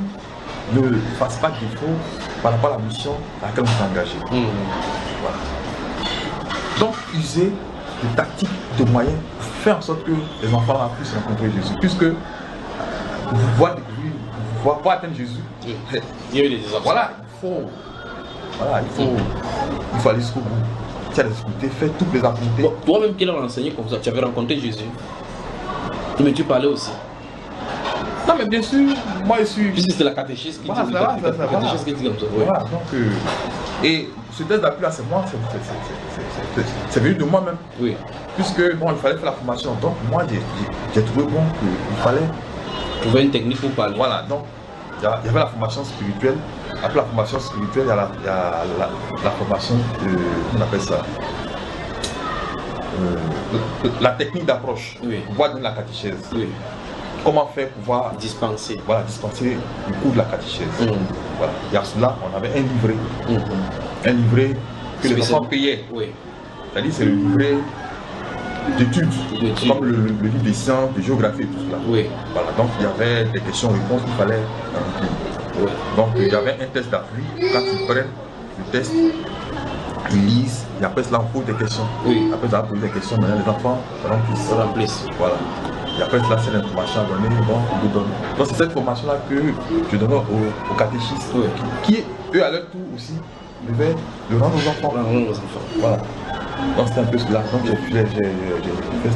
B: ne fassent pas défaut par rapport à la mission à laquelle on s'est engagé. Voilà. Donc, user de tactiques, de moyens pour faire en sorte que les enfants puissent rencontrer Jésus. Puisque pouvoir atteindre Jésus,
A: il y a eu des exemples.
B: Voilà, il faut aller jusqu'au bout. Tu as des difficultés, fais toutes les affronter.
A: Bon, toi-même qui l'as enseigné comme ça, tu avais rencontré Jésus. Mais tu parlais aussi.
B: Non mais bien sûr, moi je suis...
A: Puisque c'était la catéchiste qui dit comme ça.
B: Voilà, donc... Et ce test d'appui là, c'est moi, c'est venu de moi-même.
A: Oui.
B: Puisque bon, il fallait faire la formation, donc moi j'ai trouvé bon qu'il fallait
A: trouver une technique pour parler.
B: Voilà, donc il y avait la formation spirituelle. Après la formation spirituelle, il y a la formation, on appelle ça, la technique d'approche.
A: Oui.
B: Pour pouvoir donner la catéchèse.
A: Oui.
B: Comment faire pour pouvoir
A: dispenser.
B: Voilà, dispenser le cours de la catéchèse. Voilà. Et à cela, on avait un livret. Un livret que les enfants payaient.
A: Oui.
B: C'est-à-dire c'est le livret d'études, comme le livre des sciences, de géographie et tout cela.
A: Oui.
B: Voilà. Donc il y avait des questions-réponses qu'il fallait remplir. Oui. Donc il y avait un test d'appui. Quand ils prennent, le test, ils lisent, et après cela, on pose des questions.
A: Oui.
B: Après ça, on pose des questions, maintenant les enfants remplissent. Voilà. Et après cela, c'est l'information à donner, bon, on vous donne. Donc c'est cette formation-là que je donne aux catéchistes, qui, eux, à leur tour aussi, devaient le rendre aux enfants. Voilà. Donc c'est un peu cela. Donc j'ai fait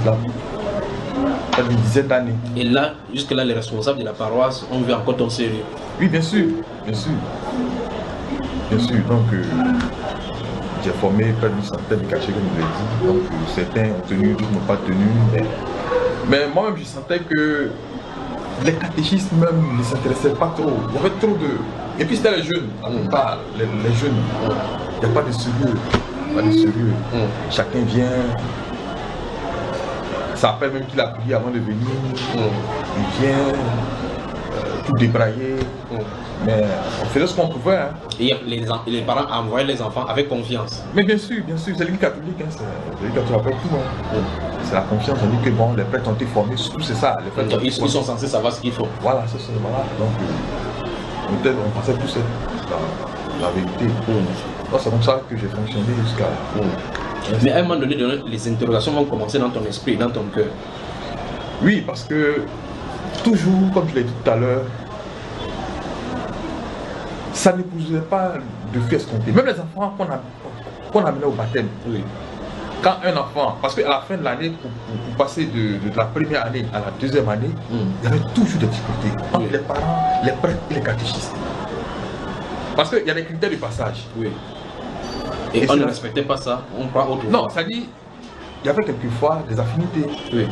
B: cela pendant une dizaine d'années.
A: Et là, jusque-là, les responsables de la paroisse ont vu encore ton sérieux.
B: Oui, bien sûr, bien sûr. Bien sûr, donc j'ai formé près d'une centaine de cachets, comme je l'ai dit. Donc certains ont tenu, d'autres n'ont pas tenu. Mais moi-même, je sentais que les catéchistes même ne s'intéressaient pas trop. Il y avait trop de... Et puis c'était les jeunes, la plupart, les jeunes. Il n'y a pas de sérieux. Pas de sérieux. Chacun vient... Ça appelle même qu'il a prié avant de venir. Il vient tout débrailler. Mais on faisait ce qu'on pouvait. Hein.
A: Et les parents envoyaient les enfants avec confiance.
B: Mais bien sûr, c'est l'église catholique. Hein, c'est l'église catholique après tout. Hein. C'est la confiance. On dit que bon, les prêtres ont été formés, surtout c'est ça. Les prêtres
A: ils sont censés savoir ce qu'il faut.
B: Voilà, c'est ça. Voilà. Donc, peut-être on pensait plus la vérité. Donc, c'est comme ça que j'ai fonctionné jusqu'à...
A: Mais à un moment donné, les interrogations vont commencer dans ton esprit, dans ton cœur.
B: Oui, parce que toujours, comme je l'ai dit tout à l'heure, ça ne posait pas de fait escompté. Même les enfants qu'on amenait au baptême. Oui. Quand un enfant, parce qu'à la fin de l'année, pour passer de la première année à la deuxième année, il y avait toujours des difficultés entre les parents, les prêtres et les catéchistes. Parce qu'il y a des critères de passage. Oui.
A: Et on ne respectait pas ça, on prend autre chose.
B: Non, ça dit, il y avait quelquefois des affinités. Oui.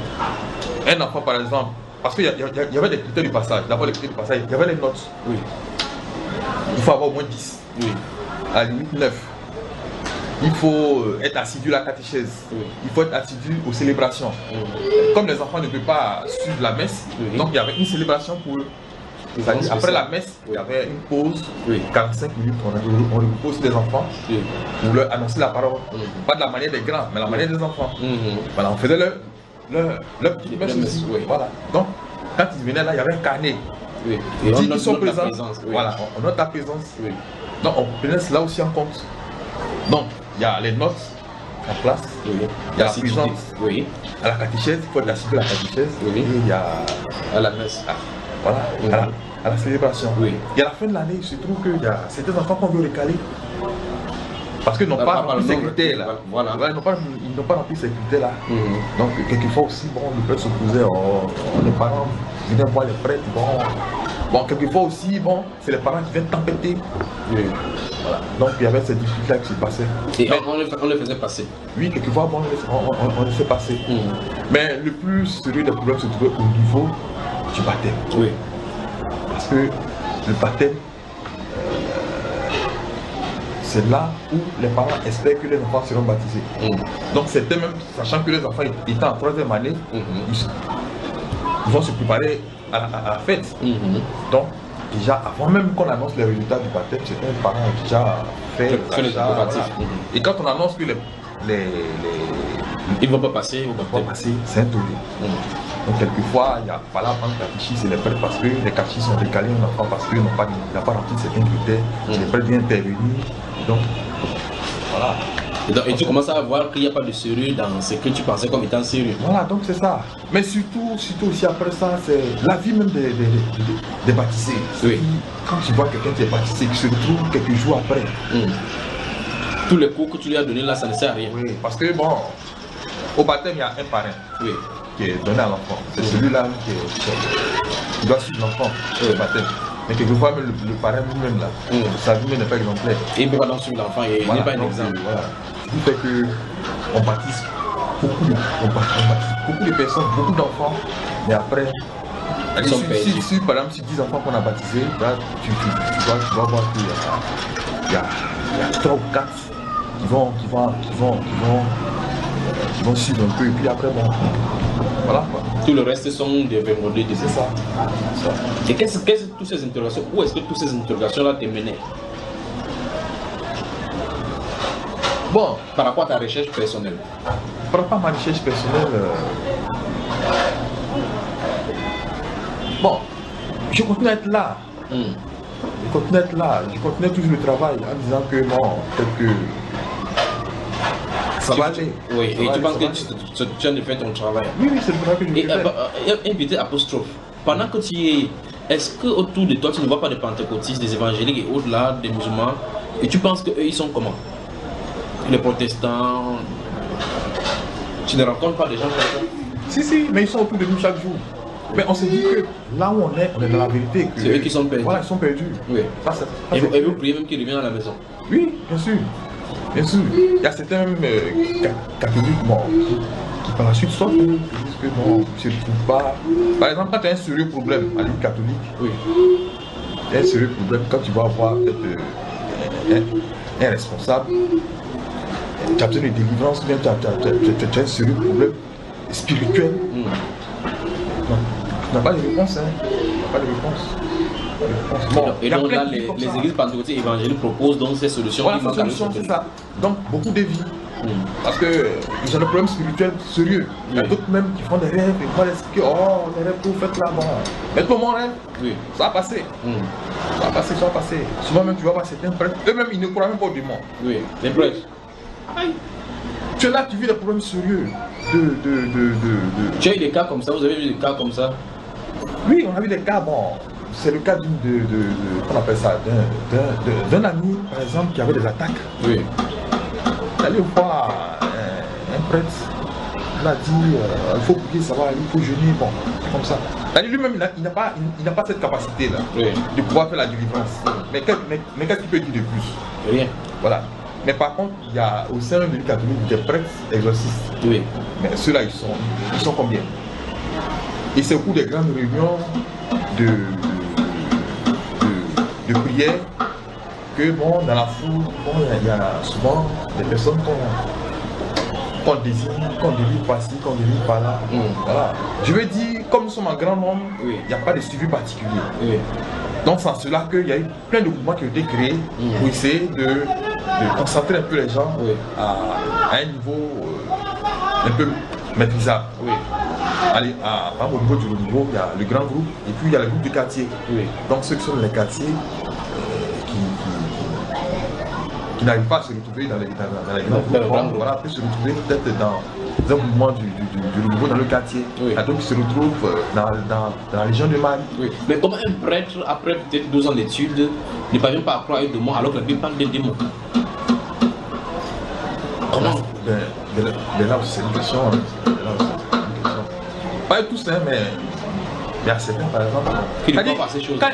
B: Un enfant par exemple, parce qu'il y avait des critères du passage. D'abord les critères du passage, il y avait les notes. Oui. Il faut avoir au moins 10. Oui. À la limite 9. Il faut être assidu à la catéchèse. Oui. Il faut être assidu aux célébrations. Oui. Comme les enfants ne peuvent pas suivre la messe, oui. Donc il y avait une célébration pour eux. Après la messe, il y avait une pause, 45 minutes, on repose les enfants pour leur annoncer la parole. Pas de la manière des grands, mais la manière des enfants. Voilà, on faisait leur petite messe aussi. Voilà. Donc, quand ils venaient là, il y avait un carnet. Et on note sont présents. Voilà, on note la présence. Donc, on prenait cela aussi en compte. Donc, il y a les notes en place, il y a la présence à la catéchèse, il faut être assis à la catéchèse, et il y a
A: à la messe.
B: Voilà, à la célébration. Oui. Et à la fin de l'année, il se trouve qu'il y a certains enfants qu'on veut recaler. Parce qu'ils n'ont pas rempli ces critères-là. Voilà. Ils n'ont pas rempli ces critères-là. Donc, quelquefois aussi, bon, le père s'opposait, les parents venaient voir les prêtres. Bon, quelquefois aussi, bon, c'est les parents qui viennent tempêter. Oui. Voilà. Donc, il y avait ces difficultés-là qui se passaient.
A: Et on les faisait passer.
B: Oui, quelquefois, bon, on les fait passer. Mais le plus sérieux des problèmes se trouvait au niveau du baptême. Oui. Parce que le baptême, c'est là où les parents espèrent que les enfants seront baptisés. Donc c'était même, sachant que les enfants étaient en troisième année, ils vont se préparer à la fête. Donc déjà, avant même qu'on annonce les résultats du baptême, certains parents ont déjà fait les préparatifs. Voilà. Et quand on annonce que
A: ils ne vont pas passer,
B: c'est un tour. Donc quelquefois, il y a pas là prendre catéchistes et les prêtres parce que les catéchistes ont décalé un enfant parce qu'il n'a pas rempli certains critères. Les prêtres viennent intervenir. Donc voilà.
A: Et tu commences à voir qu'il n'y a pas de sérieux dans ce que tu pensais comme étant sérieux.
B: Voilà, donc c'est ça. Mais surtout aussi après ça, c'est la vie même des baptisés. Oui. Quand tu vois quelqu'un qui est baptisé, qui se retrouve quelques jours après.
A: Tous les cours que tu lui as donnés là, ça ne sert à rien.
B: Oui, parce que bon, au baptême, il y a un parrain. Oui. Qui est donné à l'enfant. C'est celui-là qui doit suivre l'enfant au baptême. Mais quelquefois, le parrain lui-même, là, sa vie n'est pas exemplaire.
A: Et il ne peut pas donc suivre l'enfant, il n'est pas un exemple.
B: Voilà. Ce qui fait qu'on baptise beaucoup de personnes, beaucoup d'enfants, mais après, si par exemple, si 10 enfants qu'on a baptisés, là, tu vas voir qu'il y a 3 ou 4 qui vont suivre un peu, et puis après, bon, voilà quoi.
A: Tout le reste sont des vermodés.
B: C'est ça.
A: Et qu'est-ce que toutes ces interrogations, où est-ce que toutes ces interrogations-là te menaient?
B: Bon,
A: par rapport à ta recherche personnelle.
B: Par rapport à ma recherche personnelle, bon, je continue à être là. je continuais là, je continuais toujours le travail en disant que non, peut-être que ça va aller.
A: Oui, et tu penses que tu as de faire ton travail.
B: Oui, c'est le travail que je fais.
A: Et invité apostrophe, pendant que tu es, est-ce qu'autour de toi tu ne vois pas des pentecôtistes, des évangéliques et au-delà des musulmans, et tu penses qu'eux ils sont comment? Les protestants, tu ne rencontres pas des gens comme ça?
B: Si, mais ils sont autour de nous chaque jour. Mais on s'est dit que là où on est dans la vérité.
A: C'est eux qui sont perdus.
B: Voilà, ils sont perdus.
A: Oui. Et vous priez même qu'ils reviennent à la maison?
B: Oui, bien sûr. Bien sûr. Il y a certains catholiques qui par la suite sortent, qui disent que non, ils ne se retrouvent pas. Par exemple, quand tu as un sérieux problème à l'Église catholique,
A: oui.
B: Tu as un sérieux problème quand tu vas avoir un responsable, tu as besoin de délivrance, bien tu as un sérieux problème spirituel. Non, tu n'as pas de réponse, hein. Tu n'as pas de réponse.
A: Bon, et donc là, les églises pentecôtistes évangéliques proposent donc ces solutions.
B: Voilà, ces solutions, c'est ça. Donc, beaucoup de vies. Parce qu'ils ont des problèmes spirituels sérieux. Il y a d'autres même qui font des rêves et vont expliquer, oh, les rêves que vous faites là, bon. Mais pour mon rêve, ça va passer. Ça va passer, ça va passer. Souvent même, tu vas voir certains prêtres, eux-mêmes, ils ne croient même pas au démon.
A: Oui, les prêtres.
B: Tu es là, tu vis des problèmes sérieux.
A: Tu as eu des cas comme ça, vous avez vu des cas comme ça?
B: Oui, on a vu des cas, bon. C'est le cas qu'on appelle ça, d'un ami, par exemple, qui avait des attaques.
A: Oui.
B: Il allait voir un prêtre, il a dit, il faut prier, ça va, il faut jeûner, bon, comme ça. Lui-même, il n'a pas cette capacité-là, de pouvoir faire la délivrance. Mais qu'est-ce qu'il peut dire de plus?
A: Rien.
B: Voilà. Mais par contre, il y a au sein de l'Église catholique des prêtres exorcistes.
A: Oui.
B: Mais ceux-là, ils sont combien? Et c'est au cours des grandes réunions de prière que bon, dans la foule, bon, il y a souvent des personnes qu'on désigne, qu'on délivre par-ci, qu'on délivre par-là. Voilà. Je veux dire, comme nous sommes un grand nombre, il n'y a pas de suivi particulier. Donc c'est en cela qu'il y a eu plein de mouvements qui ont été créés pour essayer de concentrer un peu les gens à un niveau un peu maîtrisable. Allez, au niveau du niveau, il y a le grand groupe et puis il y a le groupe du quartier. Donc ceux qui sont dans les quartiers qui n'arrivent pas à se retrouver dans les grands groupes, voilà, peuvent se retrouver peut-être dans un mouvement du niveau dans le quartier. Et donc ils se retrouvent dans la région de Mali.
A: Mais comment un prêtre, après peut-être 12 ans d'études, ne parvient pas à croire aux démons alors que la Bible parle des démons? Comment?
B: Mais là aussi c'est une question. Pas tous, hein, mais il y a certains par exemple.
A: Qui ne croient pas ces choses.
B: Quand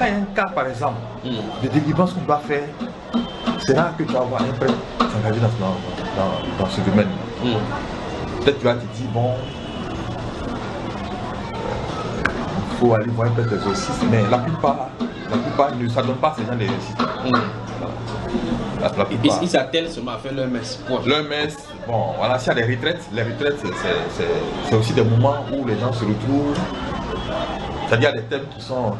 B: il y a un cas par exemple de délivrance qu'on doit faire, c'est là que tu vas avoir un prêtre s'engager dans ce domaine. Peut-être tu vas te dire, bon, il faut aller voir un prêtre exorciste, mais la plupart ne s'adonnent pas à ces gens d'exorcistes.
A: Ils s'attellent seulement à faire leur messe.
B: Leur messe, bon, voilà, s'il y a des retraites, les retraites, c'est aussi des moments où les gens se retrouvent. C'est-à-dire des thèmes qui sont
A: en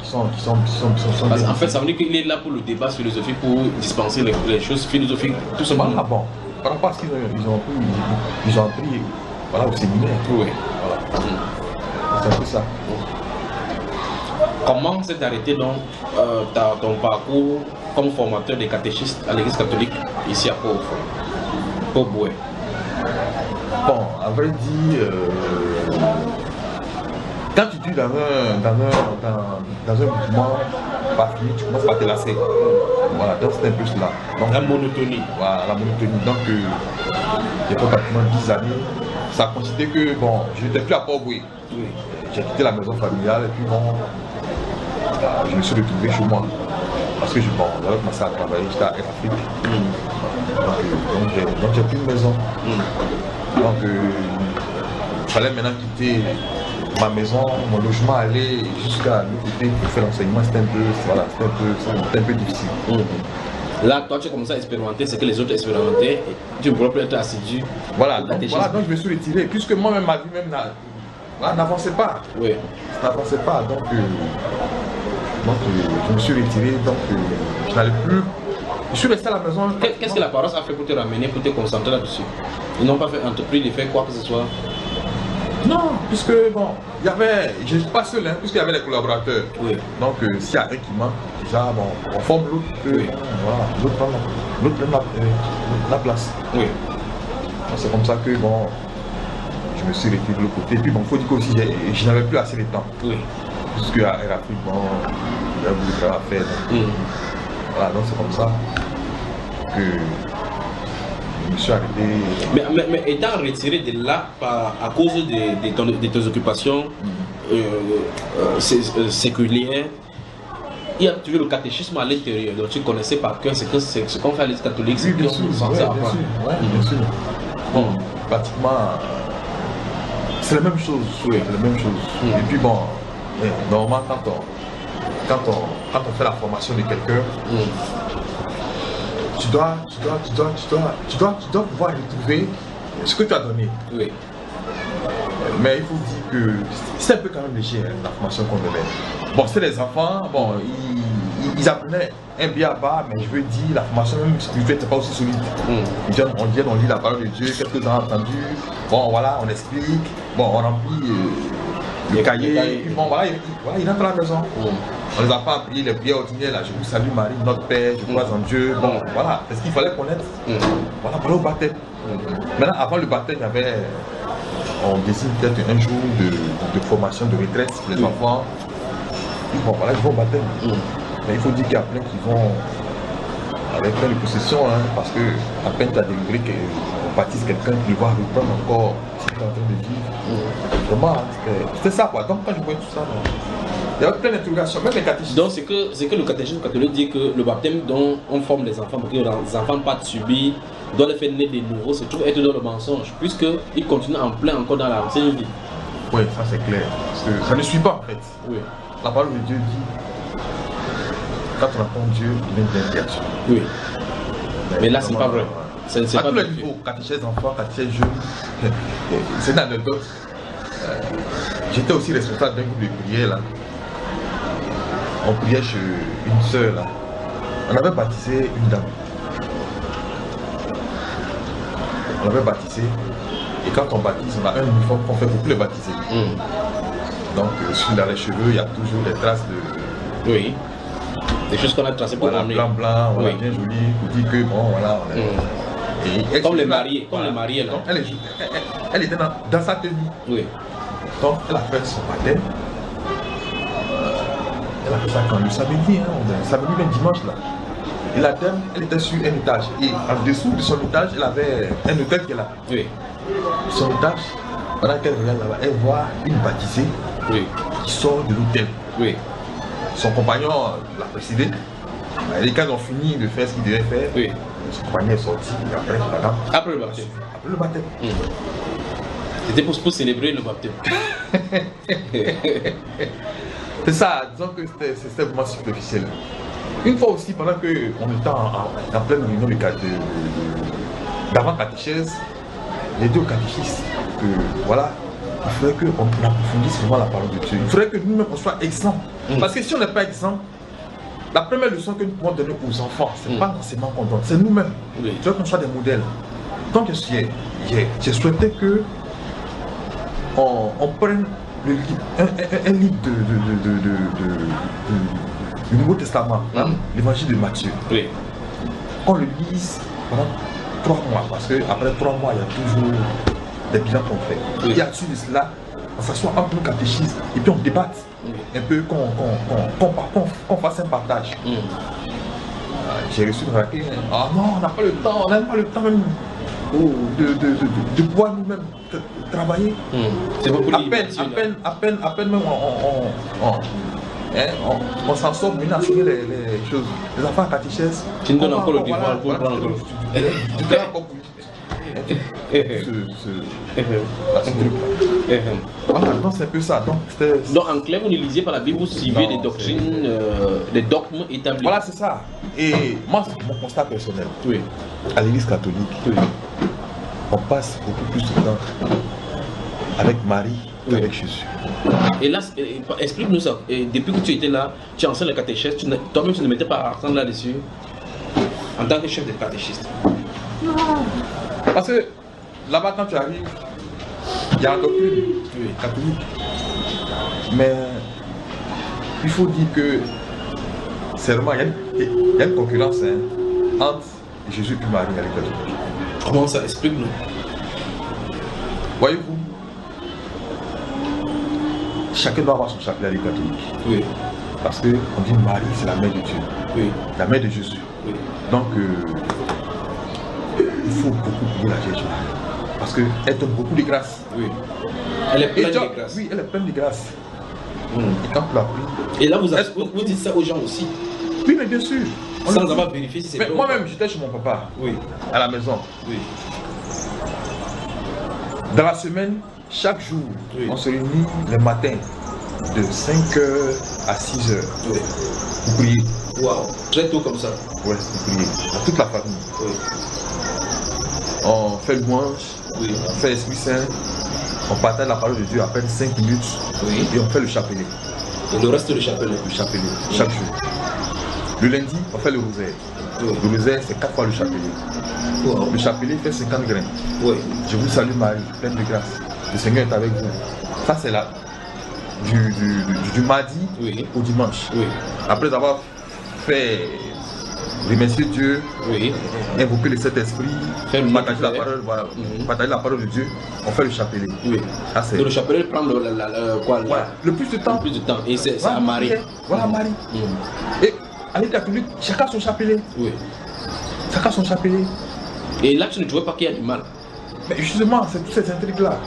A: fait, ça veut dire qu'il est là pour le débat philosophique, pour dispenser les choses philosophiques, tout simplement.
B: Ah bon, par rapport à ce qu'ils ont appris voilà, au séminaire.
A: Voilà.
B: C'est un peu ça.
A: Comment c'est d'arrêter donc ton parcours comme formateur des catéchistes à l'église catholique ici à Port-Boué?
B: Bon, à vrai dire, quand tu dis dans un mouvement pas fini, tu commences par te lasser. Voilà, donc c'est un peu cela. Donc,
A: la monotonie.
B: Voilà, la monotonie. Donc, j'ai fait pratiquement 10 années. Ça a considéré que, bon, je n'étais plus à Port-Boué. J'ai quitté la maison familiale et puis bon, je me suis retrouvé chez moi. Parce que j'avais commencé à travailler, j'étais à Air Afrique. Donc j'ai plus une maison. Donc il fallait maintenant quitter ma maison, mon logement, aller jusqu'à l'autre côté pour faire l'enseignement. C'était un peu difficile.
A: Là, toi, tu as commencé à expérimenter ce que les autres expérimentaient. Tu pourrais peut être assidu.
B: Voilà, donc je me suis retiré. Puisque moi-même, ma vie même n'avançait pas.
A: Oui.
B: Ça n'avançait pas. Donc, je me suis retiré. Donc, je n'allais plus. Je suis resté à la maison.
A: Qu'est-ce que la paroisse a fait pour te ramener, pour te concentrer là-dessus? Ils n'ont pas fait entreprise de faire quoi que ce soit?
B: Non, puisque bon, il y avait, je ne suis pas seul, hein, puisqu'il y avait les collaborateurs.
A: Oui.
B: Donc s'il y a un qui manque, déjà bon, on forme l'autre,
A: oui.
B: Voilà, l'autre prend la place.
A: Oui.
B: C'est comme ça que bon, je me suis retiré de l'autre côté. Et puis bon, il faut dire qu'aussi, je n'avais plus assez de temps.
A: Oui.
B: Puisque à Air Afrique, bon, il y a beaucoup de travail à faire. Donc, voilà, donc c'est comme ça que je me suis arrêté.
A: Mais étant retiré de là à cause de tes occupations séculières, il y a toujours le catéchisme à l'intérieur, donc tu connaissais par cœur ce qu'on fait à l'Église catholique.
B: Oui, bien sûr, bien sûr. Bon, pratiquement, c'est la même chose. Oui. C'est la même chose. Et puis bon, normalement, quand on fait la formation de quelqu'un, tu dois pouvoir retrouver ce que tu as donné.
A: Oui.
B: Mais il faut dire que c'est un peu quand même léger, hein, la formation qu'on donnait. Bon, c'est les enfants, bon, ils apprenaient un bien à bas, mais je veux dire, la formation même spirituelle, c'est pas aussi solide. On vient, on lit la parole de Dieu, quelques uns entendus, bon voilà, on explique, bon, on remplit le cahier, et puis bon, voilà, il rentre à la maison. On les a pas appris les prières ordinaires, là, je vous salue Marie, notre Père, je crois en Dieu, bon, voilà, parce qu'il fallait connaître, voilà au baptême. Maintenant, avant le baptême, il y avait, on décide peut-être un jour de formation de retraite pour les enfants. Puis bon, voilà, ils vont au baptême. Mais il faut dire qu'il y a plein qui vont avec plein de possessions, hein, parce que à peine tu as délivré qu'on baptise quelqu'un qui va reprendre encore ce qu'il est en train de vivre. Vraiment, c'était ça quoi. Donc quand je voyais tout ça, il y avait plein d'interrogations, même les catéchistes.
A: Donc c'est que le catéchisme catholique dit que le baptême dont on forme les enfants pour que les enfants ne pas subir, doit les faire naître de nouveau, se trouve être dans le mensonge, puisqu'ils continuent en plein encore dans l'ancienne vie.
B: Oui, ça c'est clair. Parce que ça ne suit pas en fait.
A: Oui.
B: La parole de Dieu dit, quand on apprend Dieu, il vient de création.
A: Oui. Mais là, c'est pas vrai.
B: À tous les niveaux, catéchèse enfants, catéchèse jeunes. C'est une anecdote. J'étais aussi responsable d'un groupe de prière là. On priait chez une sœur là. On avait baptisé une dame. On l'avait baptisé. Et quand on baptise, on a un uniforme qu'on fait pour tous les baptisés. Donc, dans les cheveux, il y a toujours des traces de.
A: Oui. Des choses qu'on a tracées pour
B: voilà, blanc, voilà, bien joli, pour dire que bon, voilà. Et
A: comme les mariés, comme les mariés là.
B: Donc, elle était dans sa tenue.
A: Oui.
B: Donc, elle a fait son baptême. Elle a fait ça quand le samedi, hein, samedi même dimanche là. Et la dame, elle était sur un étage. Et en dessous de son étage, elle avait un hôtel qui est là.
A: Oui.
B: Son étage, pendant qu'elle regarde là-bas, elle voit une baptisée qui sort de l'hôtel.
A: Oui.
B: Son compagnon l'a précédé. Et quand ils ont fini de faire ce qu'ils devaient faire, son compagnon est sorti. Et après, la dame.
A: Après le baptême.
B: Après le baptême.
A: C'était pour célébrer le baptême.
B: C'est ça, disons que c'était vraiment superficiel. Une fois aussi, pendant qu'on était en pleine réunion d'avant catéchèse, j'ai dit au catéchistes que voilà, il faudrait qu'on approfondisse vraiment la parole de Dieu. Il faudrait que nous-mêmes on soit exempts. Parce que si on n'est pas exempt, la première leçon que nous pouvons donner aux enfants, ce n'est pas l'enseignement qu'on donne, c'est nous-mêmes. Il faudrait qu'on soit des modèles. Donc j'ai souhaité que on prenne un livre du Nouveau Testament, l'évangile de Matthieu. Qu'on le lise pendant 3 mois, parce qu'après 3 mois, il y a toujours des bilans qu'on fait. Et à-dessus de cela, on s'assoit entre nos catéchistes et puis on débatte un peu, qu'on fasse un partage. J'ai reçu une raquette, ah non, on n'a pas le temps, on n'a pas le temps même de pouvoir nous-mêmes travailler.
A: C'est pas pour
B: à peine même on s'en sort maintenant à suivre les choses. Les enfants à catéchèse.
A: Tu nous donnes encore le devoir pour prendre le
B: voilà, donc c'est un peu ça.
A: Donc en clair, vous ne lisiez pas la Bible, vous suivez des doctrines, des dogmes établis.
B: Voilà, c'est ça. Et moi, c'est mon constat personnel. À l'église catholique, on passe beaucoup plus de temps avec Marie qu'avec Jésus.
A: Et là, explique-nous ça. Et depuis que tu étais là, tu enseignes le catéchèse, toi-même tu ne mettais pas accent là-dessus en tant que chef de catéchiste.
B: Non. Parce que là-bas, quand tu arrives, Il y a la doctrine catholique. Mais il faut dire que c'est vraiment, il y a une concurrence entre Jésus et Marie à l'église catholique.
A: Comment ça? Explique-nous.
B: Voyez-vous, chacun doit avoir son chapelet à l'église catholique.
A: Oui.
B: Parce qu'on dit Marie, c'est la mère de Dieu.
A: Oui.
B: La mère de Jésus.
A: Oui.
B: Donc, il faut beaucoup prier la Vierge Marie. Parce qu'elle donne beaucoup de grâce.
A: Oui. Elle est pleine de grâce.
B: Oui, elle est pleine de grâce. Et quand tu la pries.
A: Et là, vous dites ça aux gens aussi?
B: Oui, mais bien sûr.
A: Sans avoir vérifié si c'est vrai.
B: Moi-même, j'étais chez mon papa.
A: Oui.
B: À la maison.
A: Oui.
B: Dans la semaine, chaque jour, on se réunit le matin de 5h à 6h pour prier.
A: Waouh, très tôt comme ça.
B: Ouais, pour prier. Dans toute la famille.
A: Oui.
B: On fait le louange, on fait l'Esprit Saint, on partage la parole de Dieu à peine 5 minutes et on fait le chapelet.
A: Et le reste, le chapelet?
B: Le chapelet, chaque jour. Le lundi, on fait le rosaire. Le rosaire, c'est 4 fois le chapelet. Wow. Le chapelet fait 50 grains. Oui. Je vous salue Marie, pleine de grâce. Le Seigneur est avec vous. Ça, c'est là. Du mardi au dimanche. Oui. Après avoir fait remercier Dieu, invoquer le Saint-Esprit, partager la parole, partager la parole de Dieu, on fait le chapelet. Oui. Ça, donc
A: le chapelet prend quoi,
B: le plus de temps.
A: Le plus de temps. Et c'est à Marie.
B: Voilà Marie. Et à l'église catholique, chacun son chapelet. Oui. Chacun son chapelet.
A: Et là, tu ne trouvais pas qu'il y a du mal?
B: Mais justement, c'est tous ces intrigues-là.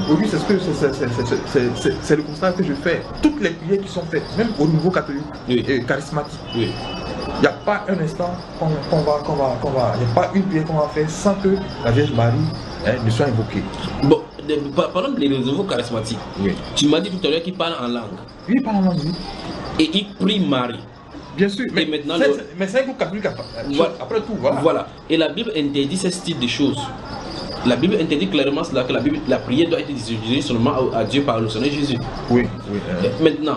B: Aujourd'hui, c'est le constat que je fais. Toutes les prières qui sont faites, même au niveau catholique et charismatique, il n'y a pas un instant il n'y a pas une prière qu'on va faire sans que la Vierge Marie ne soit invoquée.
A: Bon, parlons des niveaux charismatiques. Tu m'as dit tout à l'heure qu'il parle en langue.
B: Oui, il parle en langue, oui.
A: Et il prie Marie.
B: Bien sûr, mais c'est un groupe catholique après tout.
A: Voilà. Et la Bible interdit ce style de choses. La Bible interdit clairement cela, que la prière doit être dirigée seulement à Dieu par le Seigneur Jésus. Oui, oui. Maintenant,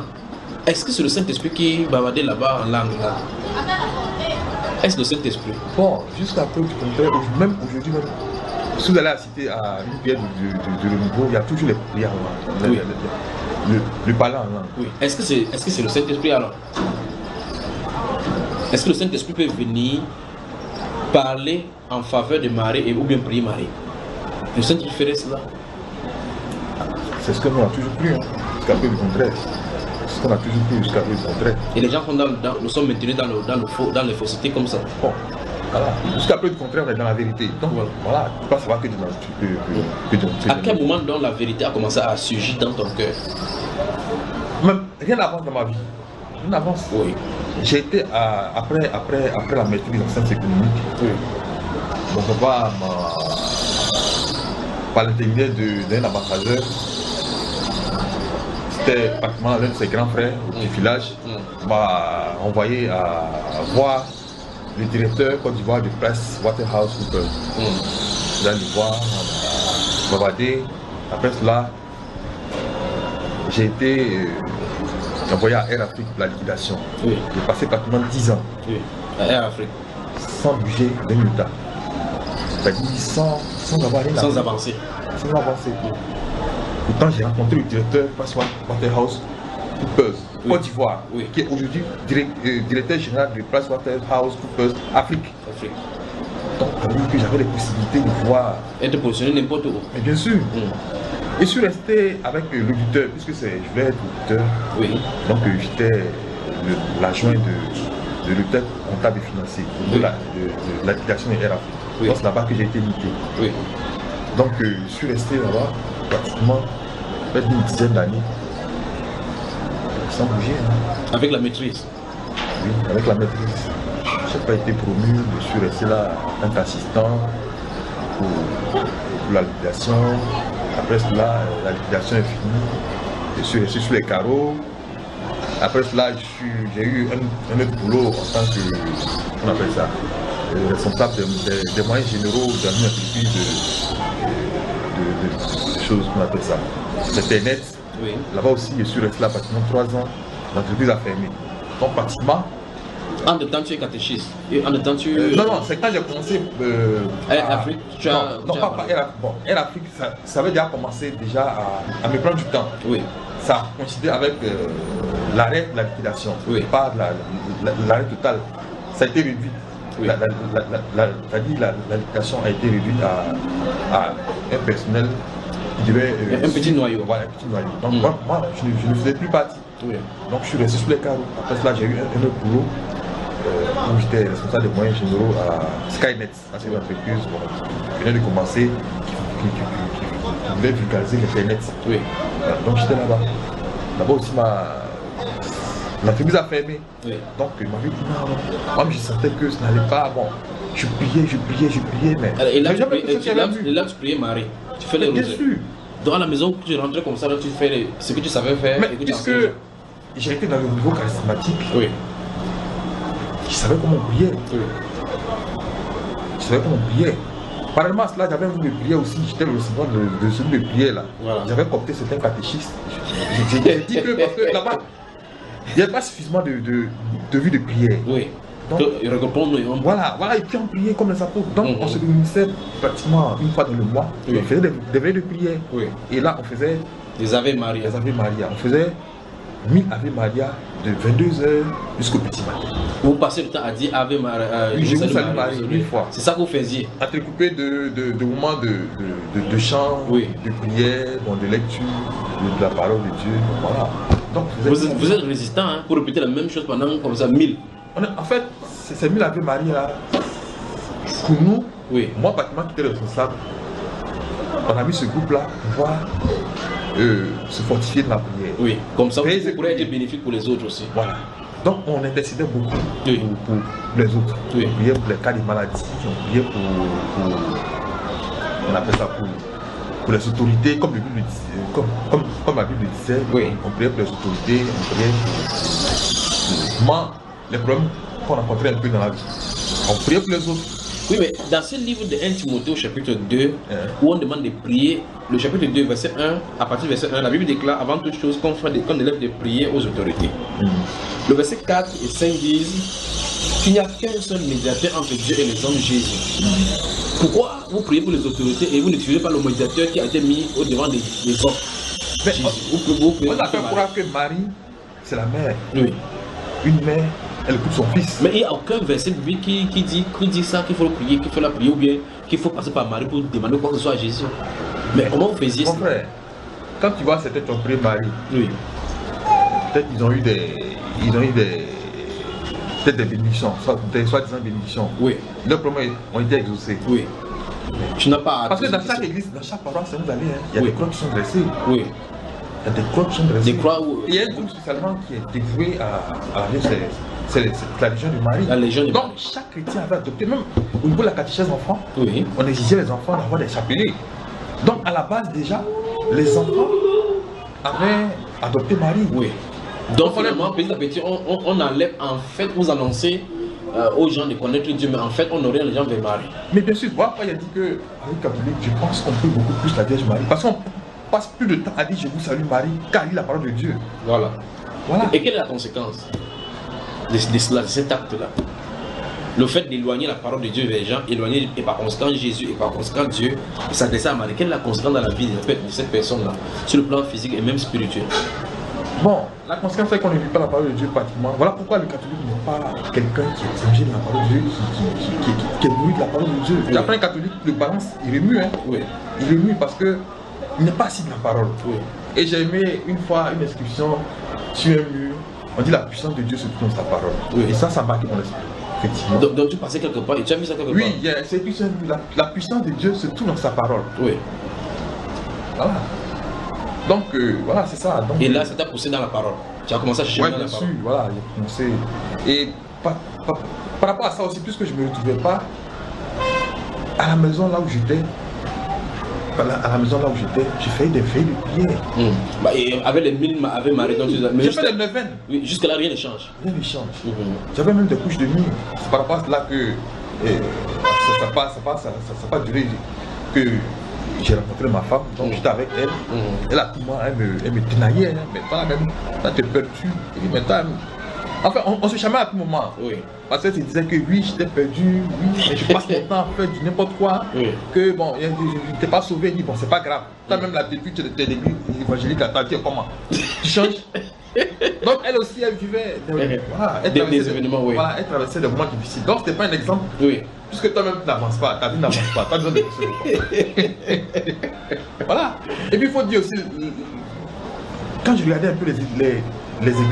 A: est-ce que c'est le Saint-Esprit qui bavardait là-bas en langue là? Est-ce le Saint-Esprit?
B: Bon, jusqu'à peu du contraire, même aujourd'hui même, si vous allez assister à une prière de renouveau, il y a toujours les prières en langue. Oui. Le parler en langue.
A: Oui. Est-ce que c'est le Saint-Esprit alors? Est-ce que le Saint-Esprit peut venir parler en faveur de Marie ou bien prier Marie? Le Saint-Esprit ferait cela?
B: C'est ce que nous avons toujours cru, jusqu'à peu du contraire. C'est ce qu'on a toujours cru jusqu'à peu du contraire.
A: Et les gens nous sommes maintenus dans les faussetés comme ça.
B: Bon, voilà. Jusqu'à peu du contraire, on est dans la vérité. Donc voilà, tu ne peux pas savoir que
A: à quel moment donc la vérité a commencé à surgir dans ton cœur?
B: Même rien n'avance dans ma vie. Rien n'avance. Oui. J'ai été après la maîtrise en sciences économiques. Oui. Mon papa par l'intermédiaire d'un ambassadeur, c'était pratiquement l'un de ses grands frères du village, m'a envoyé à voir le directeur Côte d'Ivoire de PricewaterhouseCoopers. J'allais le voir, on a bavardé. Après cela, j'ai été envoyé à Air Afrique pour la liquidation. Oui. J'ai passé pratiquement 10 ans
A: à Air Afrique
B: sans bouger d'un minute. C'est-à-dire sans avoir rien
A: sans avancer.
B: Sans avancer. Pourtant, j'ai rencontré le directeur PricewaterhouseCoopers Côte d'Ivoire, qui est aujourd'hui directeur général de PricewaterhouseCoopers Afrique. Donc, ça veut dire que j'avais les possibilités de pouvoir
A: être positionné n'importe où.
B: Mais bien sûr. Et je suis resté avec l'auditeur, puisque je voulais être auditeur. Oui. Donc, j'étais l'adjoint de l'auditeur comptable et financier de la liquidation de Air Afrique. Oui. C'est là-bas que j'ai été muté. Oui. Donc, je suis resté là-bas pratiquement près d'une dizaine d'années, sans bouger.
A: Avec la maîtrise?
B: Oui, avec la maîtrise. Je n'ai pas été promu, je suis resté là en tant qu'assistant pour la liquidation. Après cela, la liquidation est finie. Je suis resté sur les carreaux. Après cela, j'ai eu un autre boulot en tant que, on appelle ça, responsable des moyens généraux dans une entreprise de choses, qu'on appelle ça. C'était net. Oui. Là-bas aussi, je suis resté là pratiquement 3 ans. L'entreprise a fermé. Donc pratiquement,
A: En temps, tu es catéchiste. Et en temps, tu...
B: non, c'est quand j'ai commencé...
A: Afrique,
B: pas Air Afrique. Bon, Air Afrique, ça avait déjà commencé à me prendre du temps.
A: Oui.
B: Ça a coïncidé avec l'arrêt de la liquidation.
A: Oui.
B: Pas l'arrêt total. Ça a été réduit.
A: Oui.
B: La liquidation a été réduite à un personnel qui devait...
A: un petit noyau.
B: Voilà, un petit noyau. Donc moi, je ne faisais plus partie.
A: Oui.
B: Donc je suis resté sous les carreaux. Après cela, j'ai eu un autre boulot où j'étais responsable des moyens généraux à Skynet. C'est une entreprise qui venait de commencer, qui voulait vulgariser l'Internet.
A: Oui.
B: Voilà, donc j'étais là-bas. Là-bas aussi, l'entreprise a fermé.
A: Oui.
B: Donc il m'avait dit non. Moi, je sentais que ça n'allait pas. Bon, je priais, mais...
A: Et là, tu priais Marie. Tu fais les
B: bien
A: rosaires.
B: sûr.
A: Dans la maison, tu rentrais comme ça, là, tu fais ce que tu savais faire.
B: Mais puisque j'ai été dans le niveau charismatique,
A: oui.
B: Je savais comment on priait.
A: Oui.
B: Je savais comment on priait. Parallèlement à cela, j'avais un groupe de prière aussi. J'étais le receveur de ce groupe de prière là. Voilà. J'avais coopté certains catéchistes. J'ai dit que parce que là-bas, il n'y avait pas suffisamment de vues de prière.
A: Oui.
B: Donc, voilà, et puis on priait comme les apôtres. Donc on se réunissait pratiquement une fois dans le mois. Oui. On faisait des veilles de prière. Oui. Et là, on faisait
A: des Ave Maria.
B: Des Ave Maria. On faisait 1000 Ave Maria de 22h jusqu'au petit matin.
A: Vous passez le temps à dire Ave Maria.
B: Oui, je vous salue Marie une fois.
A: C'est ça que vous faisiez.
B: Entrecoupé de moments de chant, oui. De prière, de lecture, de la parole de Dieu. Voilà. Donc,
A: vous êtes résistant hein, pour répéter la même chose pendant comme ça 1000.
B: En fait, ces 1000 Ave Maria là, pour nous,
A: oui.
B: Moi, pratiquement qui était responsable, on a mis ce groupe là pour pouvoir se fortifier de la prière.
A: Oui, comme ça, vous pourrez être bénéfique pour les autres aussi.
B: Voilà. Donc on intercédait beaucoup
A: oui.
B: pour les autres.
A: Oui.
B: On priait pour les cas de maladie, on priait on appelle ça pour les autorités, comme, comme la Bible disait, oui. On priait pour les autorités, on priait pour les problèmes qu'on rencontrait un peu dans la vie. On priait pour les autres.
A: Oui, mais dans ce livre de 1 Timothée au chapitre 2, où on demande de prier, le chapitre 2, verset 1, à partir du verset 1, la Bible déclare avant toute chose qu'on élève de prier aux autorités. Le verset 4 et 5 disent qu'il n'y a qu'un seul médiateur entre Dieu et les hommes, Jésus. Pourquoi vous priez pour les autorités et vous n'utilisez pas le médiateur qui a été mis au devant des hommes?
B: Mais on a fait croire que Marie, c'est la mère.
A: Oui.
B: Une mère, elle écoute son fils.
A: Mais il n'y a aucun verset biblique qui dit ça, qu'il faut prier, qu'il faut la prier ou bien qu'il faut passer par Marie pour demander quoi que ce soit à Jésus. Mais comment vous faisiez ça?
B: Mon frère, quand tu vois certains qui ont prié Marie,
A: oui.
B: Peut-être qu'ils ont eu peut-être des bénédictions, soi-disant bénédictions.
A: Oui.
B: Leurs problèmes ont été exaucés.
A: Oui. Tu n'as pas.
B: Parce que dans chaque église, dans chaque paroisse, vous allez, il y a des croix qui sont dressées.
A: Oui.
B: Il y a des croix qui sont dressées.
A: Des croix où...
B: Il y a un groupe spécialement qui est dévoué à la Vierge, c'est la Légion de Marie.
A: La Légion de Marie.
B: Donc chaque chrétien avait adopté, même au niveau de la catéchèse enfants,
A: oui. On
B: exigeait les enfants d'avoir des chapelets. Donc à la base déjà, les enfants avaient adopté Marie.
A: Oui. Donc finalement, petit à petit, on enlève, en fait, vous annoncez aux gens de connaître Dieu, mais en fait, on oriente les gens vers Marie.
B: Mais bien sûr, voilà pourquoi il a dit que, avec catholique, je pense qu'on prie beaucoup plus la Vierge Marie. Parce qu'on passe plus de temps à dire je vous salue Marie, car il lit la parole de Dieu.
A: Voilà.
B: Voilà.
A: Et quelle est la conséquence de cela, de cet acte-là? Le fait d'éloigner la parole de Dieu vers les gens, éloigner et par conséquent Jésus et par conséquent Dieu, s'adresser à Marie. Quelle est la conséquence dans la vie de cette personne-là, sur le plan physique et même spirituel?
B: Bon, la conséquence c'est qu'on ne lit pas la parole de Dieu pratiquement. Voilà pourquoi le catholique n'est pas quelqu'un qui est plongé dans la parole de Dieu, qui est nourri de la parole de Dieu. Oui. Après un catholique, le balance, il remue. Hein. Oui. Il remue parce qu'il n'est pas assis de la parole. Oui. Et j'ai aimé une fois une inscription sur un mur, on dit la puissance de Dieu se trouve dans sa parole. Oui. Et ça marque mon esprit. Effectivement.
A: Donc tu passais quelque part et tu as vu ça quelque part?
B: Oui, c'est écrit sur un mur, la puissance de Dieu se trouve dans sa parole.
A: Oui.
B: Voilà. Donc voilà, c'est ça. Donc,
A: et là, ça t'a poussé dans la parole. Tu as commencé à chercher dans la parole.
B: Oui, voilà, j'ai commencé. Et par rapport à ça aussi, puisque je ne me retrouvais pas à la maison là où j'étais, j'ai fait des veilles de prière.
A: Bah, et avec les 1000 Ave Maria, donc
B: j'ai fait des neuvaines.
A: Oui, jusque là, rien ne change.
B: Rien ne change. J'avais même des couches de nuit. C'est par rapport à cela que ça n'a pas duré que j'ai rencontré ma femme, donc j'étais avec elle. Elle a tout moi, elle me tenaillait, mais toi même, ça te perturbe. Elle dit, mais toi, Enfin, on se chamait à tout moment.
A: Oui.
B: Parce que tu disais que oui, j'étais perdu, oui, mais je passe mon temps à faire du n'importe quoi. Oui. Que bon, je ne t'ai pas sauvé. Il dit, bon, c'est pas grave. Toi même l'habitude de tes débuts évangéliques, attends, comment tu changes. Donc elle aussi, elle vivait voilà,
A: des événements, oui.
B: Voilà, elle traversait des moments difficiles. Donc c'était pas un exemple.
A: Oui.
B: Puisque toi-même tu n'avances pas, ta vie n'avance pas, pas besoin de voilà. Et puis il faut dire aussi, quand je regardais un peu les églises évangéliques,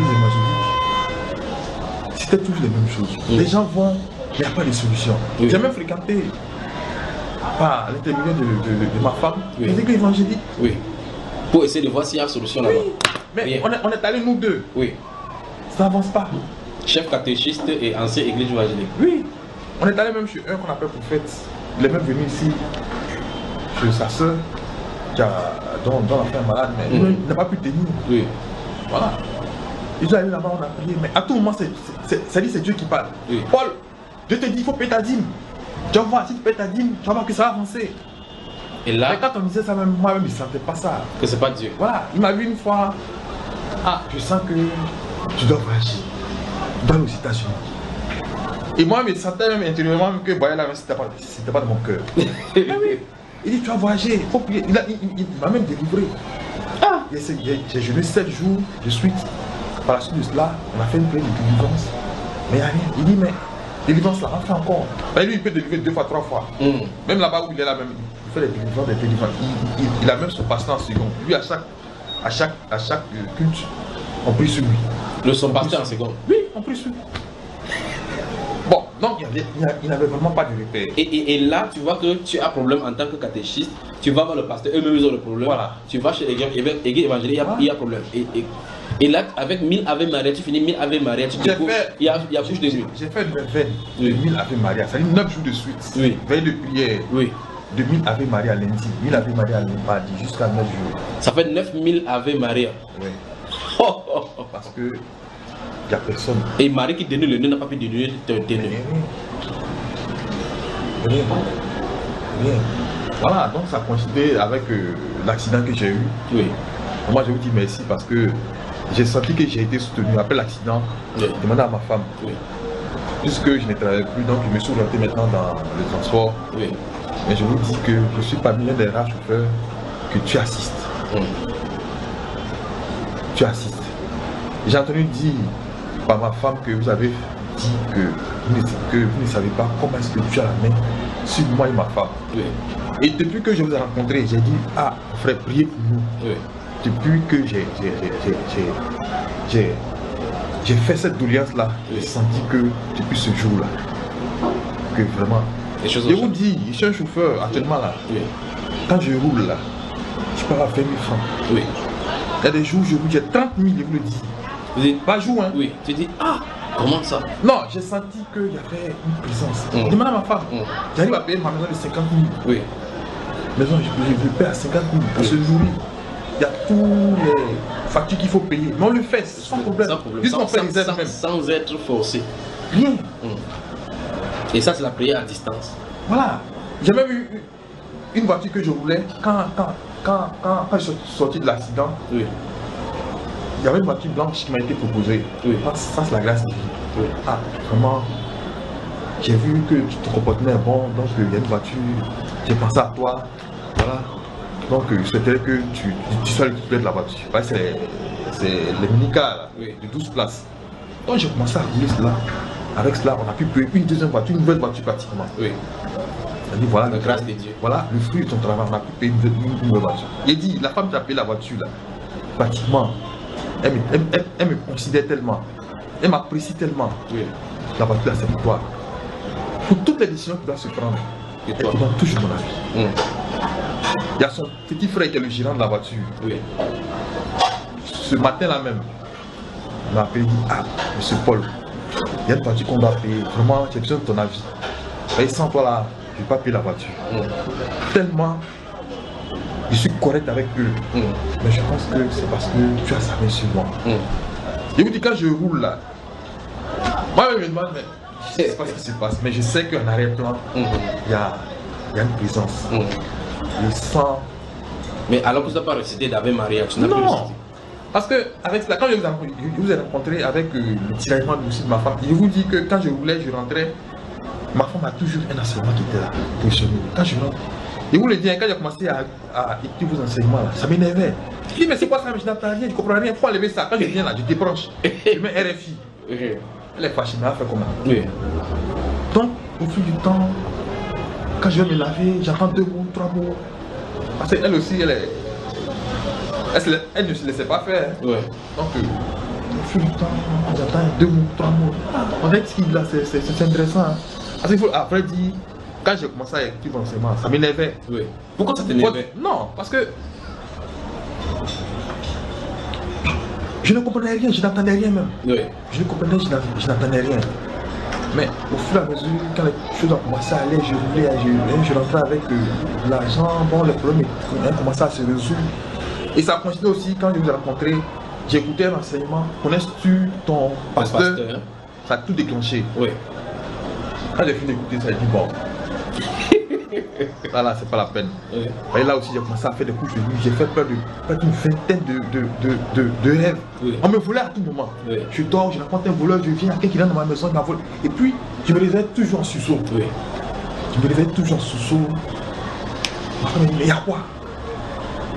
B: c'était toujours les mêmes choses. Oui. Les gens vont, il n'y a pas de solution. Oui. J'ai même fréquenté, par l'intermédiaire de ma femme, oui. Les églises évangéliques.
A: Oui. Pour essayer de voir s'il y a une solution là-bas.
B: Oui. Mais on est allés nous deux.
A: Oui.
B: Ça n'avance pas.
A: Chef catéchiste et ancien église évangélique.
B: Oui. On est allé même chez un qu'on appelle prophète. Il est même venu ici, chez sa soeur, dont la femme est malade, mais il n'a pas pu tenir. Oui. Voilà. Ils sont allés là-bas, on a prié, mais à tout moment, c'est Dieu qui parle. Oui. Paul, Dieu te dit, il faut payer ta dîme. Tu vas voir, si tu payes ta dîme, tu vas voir que ça va avancer.
A: Et là,
B: mais quand on disait ça, même moi-même, je ne sentais pas ça.
A: Que c'est pas Dieu.
B: Voilà, il m'a vu une fois, ah, je sens que tu dois voyager dans les États-Unis. Et moi, je me sentais même intérieurement que voyager là, c'était pas de mon cœur. Ah oui. Il dit, tu vas voyager, il faut prier. Il m'a même délivré. Ah. J'ai jeûné 7 jours de suite. Par la suite de cela, on a fait une prière de délivrance. Mais il n'y a rien. Il dit, mais délivrance là, on fait encore. Et lui, il peut délivrer 2 fois, 3 fois. Même là-bas où il est là, même, il fait des délivrances, il a même son pasteur en seconde. Lui, à chaque culte, on prie sur lui.
A: Son pasteur en seconde?
B: Oui, on prie sur lui. Bon, donc il n'avait vraiment pas de repère.
A: Et là, tu vois que tu as problème en tant que catéchiste, tu vas voir le pasteur, eux-mêmes ils ont le problème. Voilà. Tu vas chez l'église évangélique, il y a problème. Et là, avec 1000 Ave Maria, tu finis 1000 Ave Maria, tu te couches, il y a couche de nuit.
B: J'ai fait une veille de 1000 Ave Maria, ça dit 9 jours de suite. Oui. Veille de prière. Oui. De 1000 Ave Maria lundi, 1000 Ave Maria mardi, jusqu'à 9 jours.
A: Ça fait 9000 Ave Maria.
B: Oui. Parce que il n'y a personne.
A: Et Marie qui dénue le nez n'a pas pu dénouer le nez.
B: Rien. Voilà, donc ça coïncidait avec l'accident que j'ai eu. Oui. Moi je vous dis merci parce que j'ai senti que j'ai été soutenu après l'accident. Oui. Demandé à ma femme. Oui. Puisque je ne travaillais plus, donc je me suis orienté maintenant dans le transport. Oui. Mais je vous dis que je suis parmi l'un des rares chauffeurs que tu assistes. Oui. Tu assistes. J'ai entendu dire par ma femme que vous avez dit que vous ne savez pas comment est-ce que tu as la main sur moi et ma femme. Oui. Et depuis que je vous ai rencontré, j'ai dit, ah frère, priez pour nous. Oui. Depuis que j'ai fait cette doléance-là, oui. J'ai senti que depuis ce jour-là, que vraiment, je vous dis, je suis un chauffeur actuellement là. Oui. Quand je roule là, je peux avoir 20 000 francs. Oui. Il y a des jours où je roule, j'ai 30 000, je vous le dis. Vous dites pas jour, hein? Oui.
A: Tu dis, ah, comment ça?
B: Non, j'ai senti qu'il y avait une présence. Demande à ma femme. J'arrive à payer ma maison de 50 000. Oui. Maison, je paye à 50 000 pour se nourrir. Il y a tous les factures qu'il faut payer. Mais on le fait sans problème. Sans problème.
A: Sans être forcé.
B: Rien.
A: Et ça, c'est la prière à distance.
B: Voilà. J'ai même eu une voiture que je voulais quand je suis sorti de l'accident. Oui. Il y avait une voiture blanche qui m'a été proposée. Oui. Ça, c'est la grâce de Dieu. Oui. Ah, vraiment, j'ai vu que ton comportement est bon, donc il y a une voiture, j'ai pensé à toi. Voilà. Donc je souhaiterais que tu sois le titulaire de la voiture. C'est les mini-cars oui. De 12 places. Donc j'ai commencé à rouler cela. Avec cela, on a pu payer une deuxième voiture, une nouvelle voiture pratiquement. Oui. Il a dit voilà,
A: la grâce de Dieu.
B: Voilà, le fruit de ton travail, on a pu payer une nouvelle voiture. Il dit, la femme qui a payé la voiture là, pratiquement. Elle me considère tellement, elle m'apprécie tellement. Oui. La voiture, c'est pour toi. Pour toutes les décisions qu'il doit se prendre, elle te donne toujours mon avis. Il y a son petit frère qui est le gérant de la voiture. Oui. Ce matin-là même, il m'a appelé et dit, ah, monsieur Paul, il y a une voiture qu'on doit payer. Vraiment, j'ai besoin de ton avis. Et sans toi là, je ne vais pas payer la voiture. Tellement. Je suis correct avec eux, mais je pense que c'est parce que tu as sa main sur moi. Je vous dis, quand je roule là, moi je me demande, mais je ne sais pas ce qui se passe, mais je sais qu'en arrière-plan, il y a une présence. Je sens.
A: Mais alors que tu n'as pas récité d'Ave Maria, tu n'as pas récité.
B: Parce que avec cela, quand je vous ai rencontré avec le tiraillement aussi de ma femme, je vous dis que quand je voulais, je rentrais, ma femme a toujours un enseignement qui était là, positionné. Quand je rentre, et vous le dites, quand j'ai commencé à écouter vos enseignements, là, ça m'énervait. Je dis, mais c'est quoi ça? Je n'entends rien, je ne comprends rien. Il faut enlever ça. Quand je viens là, je débranche. Je mets RFI. Elle est fâchée, mais elle fait comment? Oui. Donc, au fil du temps, quand je vais me laver, j'entends 2 mots, 3 mots. Parce qu'elle aussi, elle ne se laissait pas faire. Ouais. Donc, au fil du temps, j'entends 2 mots, 3 mots. On dirait que ce qu'il a, c'est intéressant. Hein. Parce qu'il faut après dire, quand j'ai commencé à écouter mon enseignement, ça m'énervait. Oui.
A: Pourquoi ça t'énervait?
B: Non, parce que je ne comprenais rien, je n'entendais rien même. Oui. Je ne comprenais, je n'entendais rien. Mais au fur et à mesure, quand les choses ont commencé à aller, je rentrais avec l'argent, bon, les problèmes ont commencé à se résoudre. Et ça a continué aussi quand je vous ai rencontré. J'écoutais l'enseignement, connais-tu ton pasteur? Ça a tout déclenché. Oui. Quand j'ai fini d'écouter ça, j'ai dit bon. Là, c'est pas la peine. Oui. Et là aussi, j'ai commencé à faire des couches de nuit. J'ai fait peur d'une vingtaine de rêves. Oui. On me volait à tout moment. Oui. Je dors, je rencontre un voleur, je viens à quelqu'un qui rentre dans ma maison, il m'a volé. Et puis, je me réveille toujours en sursaut. Oui. Je me réveille toujours en sursaut. Ma femme me dit, mais il y a quoi?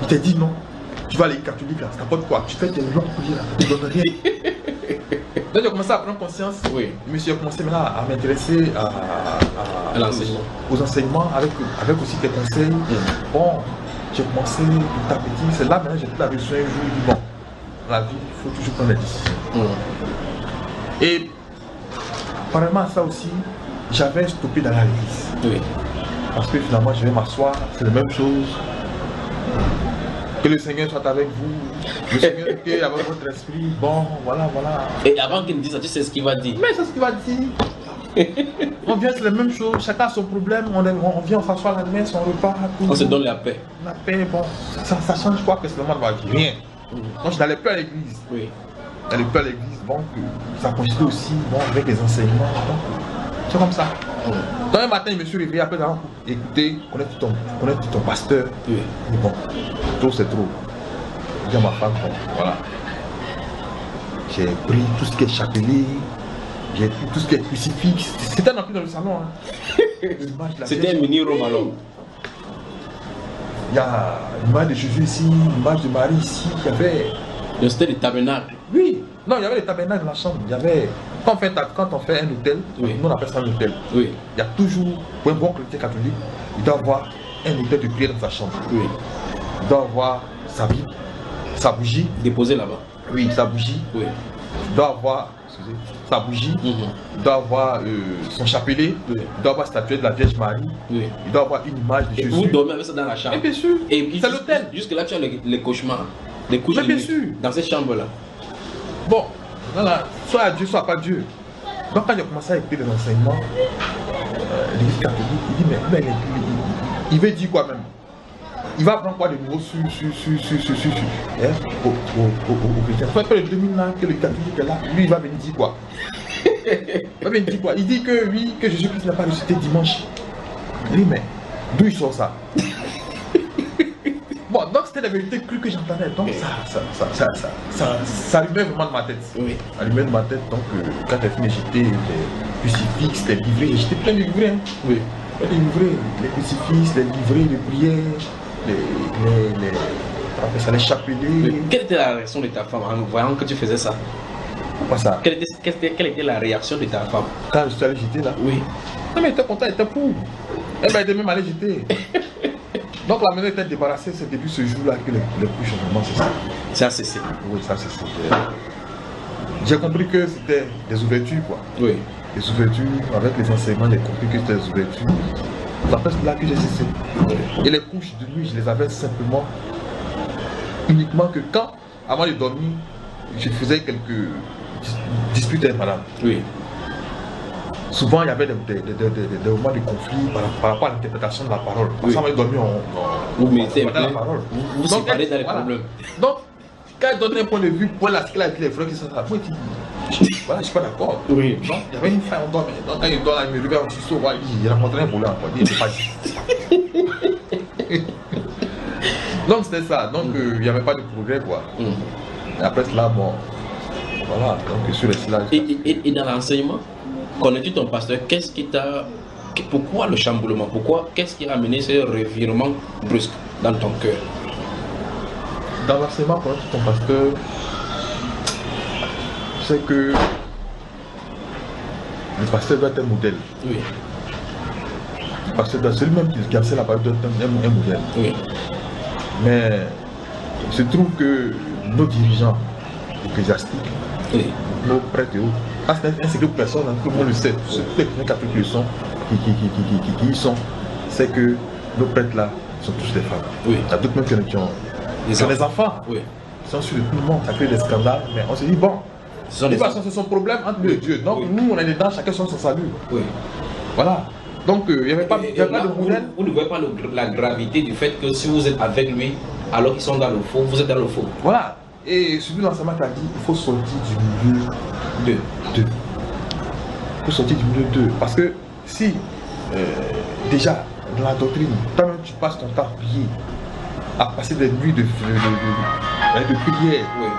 B: Il t'a dit non. Tu vas aller catholique là, ça t'apporte quoi? Tu fais tes longues prières là, tu ne donnes rien. Donc j'ai commencé à prendre conscience. Oui. Je me suis commencé maintenant à m'intéresser aux enseignements avec aussi des conseils. Bon, j'ai commencé petit à petit. C'est là maintenant j'ai pris la leçon un jour. Je dis bon, la vie, il faut toujours prendre des décisions. Et parallèlement à ça aussi, j'avais stoppé d'aller à l'église. Oui. Parce que finalement je vais m'asseoir, c'est la même chose. Que le Seigneur soit avec vous, le Seigneur est avec votre esprit, bon, voilà.
A: Et avant qu'il me dise ça, tu sais ce qu'il va dire.
B: Mais c'est ce qu'il va dire. On vient, c'est la même chose, chacun a son problème, on vient, on s'assoit à la messe, on repart.
A: On se donne la paix.
B: La paix, bon, ça change quoi que seulement de ma vie? Rien. Donc je n'allais plus à l'église. Oui. Je n'allais plus à l'église, donc ça continue aussi, bon, avec les enseignements, donc c'est comme ça. Donc un matin, je me suis réveillé après d'avoir écouté, connaître ton pasteur. Oui. Et bon, trop c'est trop. Je dis à ma femme, bon, voilà. J'ai pris tout ce qui est chapelet, j'ai pris tout ce qui est crucifix. C'était non plus dans le salon. Hein.
A: C'était un mini Rome alors.
B: Il y a l'image de Jésus ici, l'image de Marie ici, il y avait.
A: C'était des tabernacles.
B: Oui, non, il y avait des tabernacles dans la chambre. Il y avait. Quand on fait un hôtel, oui. Nous on appelle ça un hôtel. Oui. Il y a toujours, pour un bon chrétien catholique, il doit avoir un hôtel de prière dans sa chambre. Oui. Il doit avoir sa Bible, sa bougie.
A: Déposée là-bas.
B: Oui, sa bougie. Oui. Il doit avoir sa bougie. Il doit avoir son chapelet. Oui. Il doit avoir la statuette de la Vierge Marie. Oui. Il doit avoir une image de Jésus.
A: Vous dormez avec ça dans la chambre.
B: Et bien sûr.
A: Et c'est l'hôtel. Jusque là, tu as les cauchemars. Les couches de
B: bien sûr.
A: Dans cette chambre-là.
B: Bon. Voilà, soit à Dieu, soit pas Dieu. Donc quand j'ai commencé à écouter les enseignements, l'église catholique, il dit mais il veut dire quoi même? Il va prendre quoi de nouveau sur au chrétien. Ça fait le 2000 ans que le catholique est là, lui il va venir dire quoi? Il va venir dire quoi? Il dit que oui, que Jésus-Christ n'a pas ressuscité dimanche. Oui mais d'où il sort ça? Bon, donc c'était la vérité crue que j'entendais, donc ça allumait vraiment de ma tête. Oui. Ça allumait de ma tête, donc quand j'ai fini, j'étais les crucifix, les livrets, j'étais plein de livrets. Hein. Oui. Les livrets, les crucifix, les livrets de prière, les chapelets. Mais
A: quelle était la réaction de ta femme en voyant que tu faisais ça?
B: Quoi ça?
A: Quelle était la réaction de ta femme?
B: Quand je suis allé jeter là? Oui. Non mais elle était contente, elle était pour. Elle m'a aidé même à aller jeter. Donc la maison était débarrassée, c'est depuis ce jour-là que les couches ont vraiment cessé.
A: Ça a cessé?
B: Oui, ça a cessé. J'ai compris que c'était des ouvertures quoi. Oui. Des ouvertures, avec les enseignements, j'ai compris que c'était des ouvertures. C'est après cela que j'ai cessé. Oui. Et les couches de nuit, je les avais simplement, uniquement que quand, avant de dormir, je faisais quelques disputes avec madame. Oui. Souvent, il y avait des moments de conflit par rapport à l'interprétation de la parole. Parce qu'on va dormir, on mettait la parole.
A: Vous séparez dans les problèmes.
B: Donc, quand elle donne un point de vue, pour la sclave avec les frères qui sont là, moi, je dis, voilà, je suis pas d'accord. Oui. Donc, il y avait une femme, on dort, mais quand il dort, il me réveille en dessous, il rencontrait un voleur encore, il n'était pas dit. Donc, c'était ça. Donc, il n'y avait pas de progrès, quoi. Et après cela, bon, voilà, donc je suis resté là.
A: Et dans l'enseignement, connais-tu ton pasteur? Qu'est-ce qui t'a... Pourquoi le chamboulement? Pourquoi? Qu'est-ce qui a amené ce revirement brusque dans ton cœur?
B: Dans l'enseignement, connais-tu ton pasteur? C'est que le pasteur doit être un modèle.
A: Oui.
B: Le pasteur doit être lui-même qui a la parole doit être un modèle.
A: Oui.
B: Mais il se trouve que nos dirigeants ecclésiastiques, oui, nos prêtres et autres, c'est un secret pour personne, hein, tout le monde le sait, tous les catholiques qui y sont, c'est que nos prêtres là sont tous des femmes.
A: Oui.
B: Il y a d'autres même qui ont des enfants. Oui. Ils sont sur tout le monde, ça fait des scandales, mais on se dit bon, c'est son problème entre lui et Dieu. Donc oui, nous on est dedans, chacun son salut. Oui. Voilà. Donc il n'y avait pas, de modèle.
A: Vous ne voyez pas la gravité du fait que si vous êtes avec lui, alors qu'ils sont dans le faux, vous êtes dans le faux.
B: Voilà. Et celui l'enseignement qui a dit il faut sortir du milieu d'eux. Il faut sortir du milieu d'eux. Parce que si déjà dans la doctrine, toi-même tu passes ton temps à prier, à passer des nuits de prière, oui.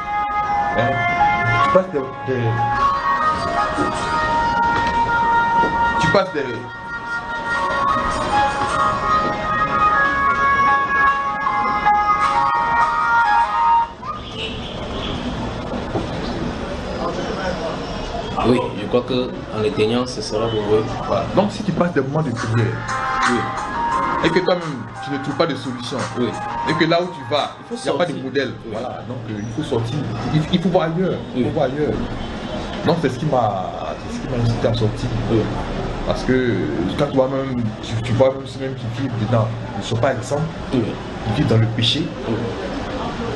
B: Tu passes des
A: oui, je crois qu'en l'éteignant, ce sera pour vous.
B: Voilà. Donc si tu passes des moments de prière, oui, et que toi-même tu ne trouves pas de solution, oui, et que là où tu vas, il n'y a pas de modèle, oui, voilà, donc il faut sortir, il faut voir ailleurs, oui, il faut voir ailleurs. Donc c'est ce qui m'a incité à sortir. Oui. Parce que quand toi-même, tu vois même ceux-mêmes qui vivent dedans, ils ne sont pas exemples, oui, ils vivent dans le péché, oui,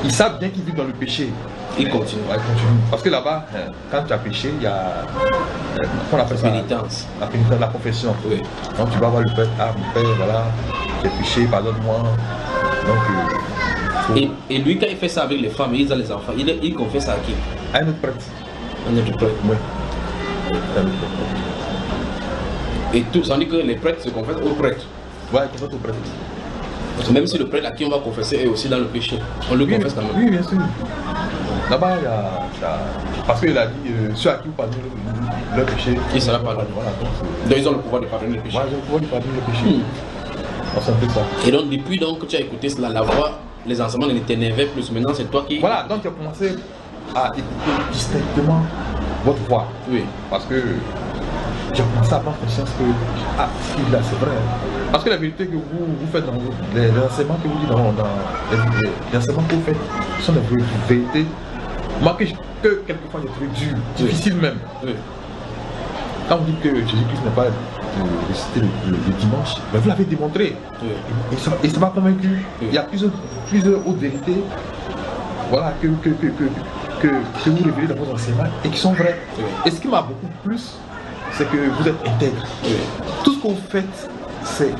B: ils savent bien qu'ils vivent dans le péché.
A: Ils continuent.
B: Ouais, continue. Parce que là-bas, quand tu as péché, il y a qu'on appelle ça,
A: pénitence.
B: La pénitence, la confession. Oui. Donc tu vas voir le père, ah mon père, voilà, j'ai péché, pardonne-moi. Donc
A: et lui, quand il fait ça avec les femmes, ils ont les enfants, il confesse à qui?
B: À un autre prêtre.
A: Un autre prêtre.
B: Oui.
A: Et tout, ça dit que les prêtres se confessent aux prêtres.
B: Ouais, ils confessent aux prêtres.
A: Même si le prêtre à qui on va confesser est aussi dans le péché, on le confesse quand même.
B: Oui, bien sûr. Là-bas, il y a... Parce qu'il a dit, ceux à qui vous pardonnez leur péché,
A: il sera pardonné.
B: Voilà,
A: donc ils ont le pouvoir de pardonner le péché.
B: Ouais, ils ont le pouvoir de pardonner le péché. C'est un peu ça.
A: Et donc, depuis que tu as écouté cela, la voix, les enseignements ne t'énervaient plus. Maintenant, c'est toi qui...
B: Voilà, donc tu as commencé à écouter distinctement votre voix. Oui. Parce que j'ai commencé à prendre conscience que, ah, là, c'est vrai. Parce que la vérité que vous faites dans les enseignements que vous dites les enseignements que vous faites sont des vérités. Moi, que quelquefois j'ai trouvé dur, difficile même. Oui. Quand vous dites que Jésus-Christ n'est pas récité le dimanche, mais vous l'avez démontré. Oui. Et ça m'a convaincu. Oui. Il y a plusieurs autres vérités, voilà, que vous révélez dans vos enseignements et qui sont vraies. Oui. Et ce qui m'a beaucoup plus, c'est que vous êtes intègre. Oui. Tout ce que vous faites, c'est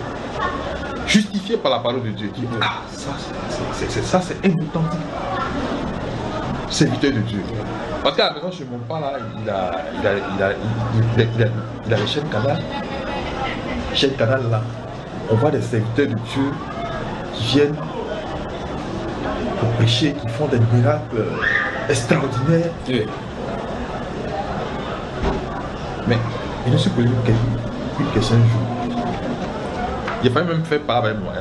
B: justifié par la parole de Dieu. Qui dit, ah, ça c'est un authentique serviteur de Dieu. Parce qu'à la maison, je ne montre pas là, il a les chaînes canal. Chaîne canal là, on voit des serviteurs de Dieu qui viennent pour prêcher, qui font des miracles extraordinaires. Oui. Mais je me suis posé une question un jour. Il a fallu même faire part avec moi,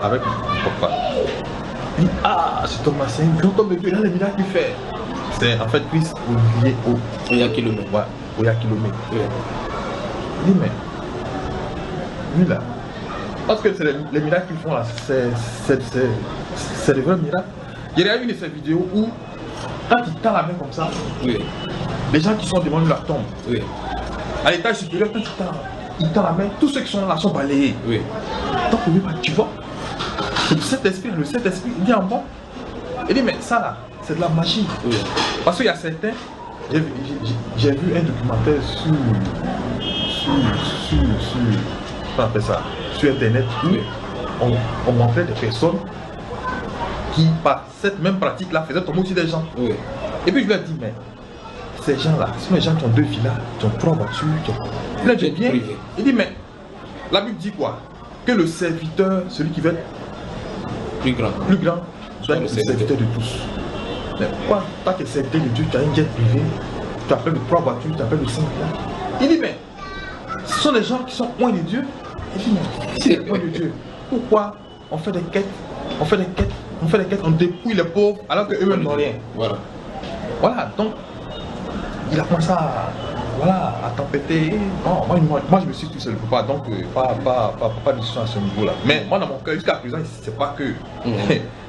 B: avec mon papa. Il dit, ah, ce Thomas, c'est un grand homme de Dieu, il a les miracles qu'il fait. C'est en fait Christ lié au
A: Yakilomé.
B: Ouais, au Yakilomé. Oui. Il dit, mais lui là, parce que les miracles qu'ils font là, c'est des vrais miracles. Il y a eu une de ces vidéos où, quand il tend la main comme ça, oui, les gens qui sont devant lui la tombent. Oui. À l'étage supérieur, quand il tend la main, tous ceux qui sont là sont balayés. Oui. Donc, tu vois, le Saint-Esprit, il vient en bas. Il dit, mais ça là, c'est de la magie. Oui. Parce qu'il y a certains, j'ai vu un documentaire on appelle ça, sur internet, où oui, on montrait des personnes qui, par cette même pratique-là, faisaient tomber aussi des gens. Oui. Et puis je lui ai dit, mais ces gens-là, ce sont les gens qui ont 2 villas, qui ont 3 voitures, il a dit bien. Il dit, mais la Bible dit quoi? Que le serviteur, celui qui veut être plus grand, soit le serviteur de tous. Mais pourquoi toi qui es serviteur de Dieu, tu as une jet privée, tu appelles de 3 voitures, tu appelles de 5 là. Il dit, mais ce sont les gens qui sont loin de Dieu. Il dit, mais c'est loin de Dieu. Pourquoi on fait des quêtes, on dépouille les pauvres alors qu'eux-mêmes n'ont rien. Voilà, donc il a commencé à tempêter. Bon, moi je me suis tout seul, pas, donc pas de discussion à ce niveau-là. Mais moi dans mon cœur, jusqu'à présent, c'est pas que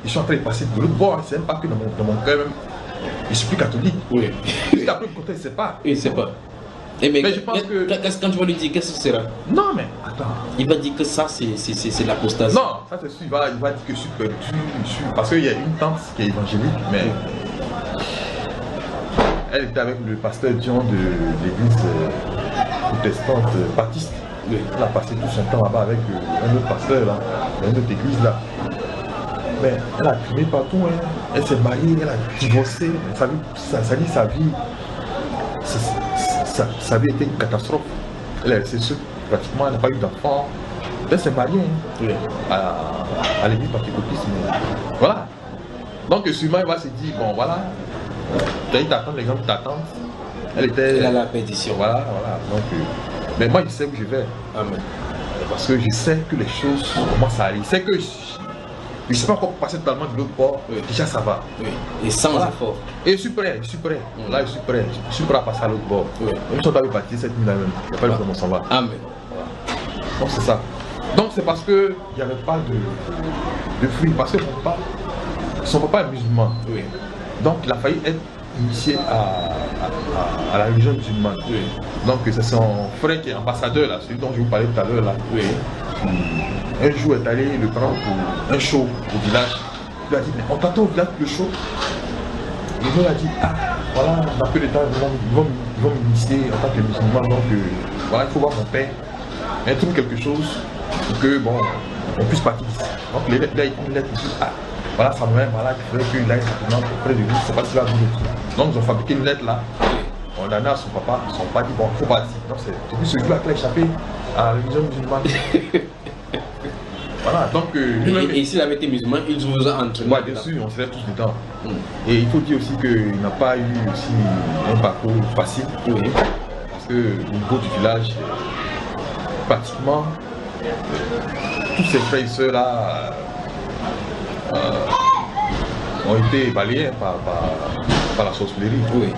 B: je suis en train de passer de l'autre bord, c'est même pas que dans mon cœur même, je suis plus catholique. Oui. Jusqu'à peu côté, il sait pas.
A: Il sait pas. Mais je pense que quand tu vas lui dire, qu'est-ce que ce sera?
B: Non, mais attends.
A: Il va dire que ça, c'est l'apostasie.
B: Non, ça c'est sûr. Il va dire que je suis perdu. Parce qu'il y a une tante qui est évangélique, mais elle était avec le pasteur Dion de l'église protestante baptiste. Oui. Elle a passé tout son temps là-bas avec un autre pasteur, là, dans une autre église là. Mais elle a crié partout, hein. Elle s'est mariée, elle a divorcé. Ça dit sa vie. Sa vie était une catastrophe. Elle est restée seule, pratiquement, elle n'a pas eu d'enfant. Elle s'est mariée à l'église pentecôtiste. Voilà. Donc sûrement il va se dire, bon voilà, tu as eu t'attendre, les gens qui t'attendent. Elle
A: a la pétition.
B: Voilà. Donc, mais moi je sais où je vais. Amen. Parce que je sais que les choses commencent à aller. C'est que je ne sais pas encore passer totalement de l'autre bord, déjà ça va. Oui. Et sans effort. Et je suis prêt. Là je suis prêt à passer à l'autre bord. Oui. Même si on doit me baptiser cette nuit-là même, il n'y a pas de comment ça va. Amen. Voilà. Donc c'est ça. Donc c'est parce qu'il n'y avait pas de fruits, parce que son papa est musulman. Oui. Donc il a failli être initié à la religion musulmane. Oui. Donc c'est son frère qui est ambassadeur là, celui dont je vous parlais tout à l'heure là. Oui. Un jour est allé le prendre pour un show au village. Il lui a dit, mais on t'attend au village pour le show. Le gars a dit, ah voilà, dans peu de temps ils vont m'initier en tant que musulman, donc voilà, il faut voir mon père. Il trouve quelque chose pour que bon, on puisse partir d'ici. Donc là il prend une lettre, il dit, ah voilà sa mère, voilà, il faudrait qu'il aille simplement auprès de lui, c'est pas si là vous. Donc ils ont fabriqué une lettre là. On l'a donné à son papa dit bon, il faut partir. Donc c'est depuis ce jour-là qu'il a échappé à la religion musulmane. Voilà, donc
A: et s'il avait été musulman, il vous a entraîné.
B: Oui, bien sûr, on serait tous dedans. Et il faut dire aussi qu'il n'a pas eu aussi un parcours facile. Oui. Parce que au niveau du village, pratiquement tous ses frères et sœurs là ont été balayés par la sorcellerie. Oui.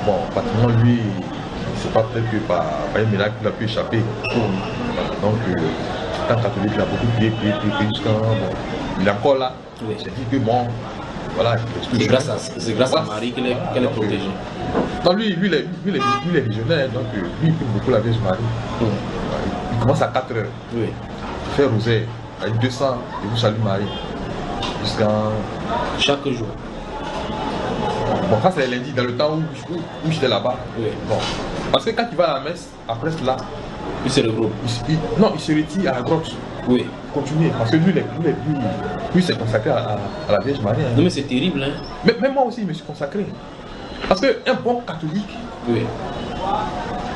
B: Bon, pratiquement lui, c'est pas peut-être que par un miracle qu'il a pu échapper. Donc, tant catholique, il a beaucoup prié jusqu'à il est encore là. Oui. Il s'est dit que bon, voilà.
A: C'est grâce à Marie qu'elle est protégée.
B: Non, lui, il est visionnaire, donc lui, il prie beaucoup la Vierge Marie. Il commence à 4 heures. Oui. Il fait rosaire avec 200 et vous salue Marie. Jusqu'à
A: chaque jour.
B: Bon, ça c'est lundi, dans le temps où j'étais là-bas. Oui. Bon. Parce que quand il va à la messe, après cela,
A: il se regroupe.
B: Non, il se retire à la grotte. Oui. Continuer. Parce que lui s'est consacré à la Vierge Marie. Hein.
A: Non, mais c'est terrible. Hein.
B: Mais même moi aussi, je me suis consacré. Parce qu'un bon catholique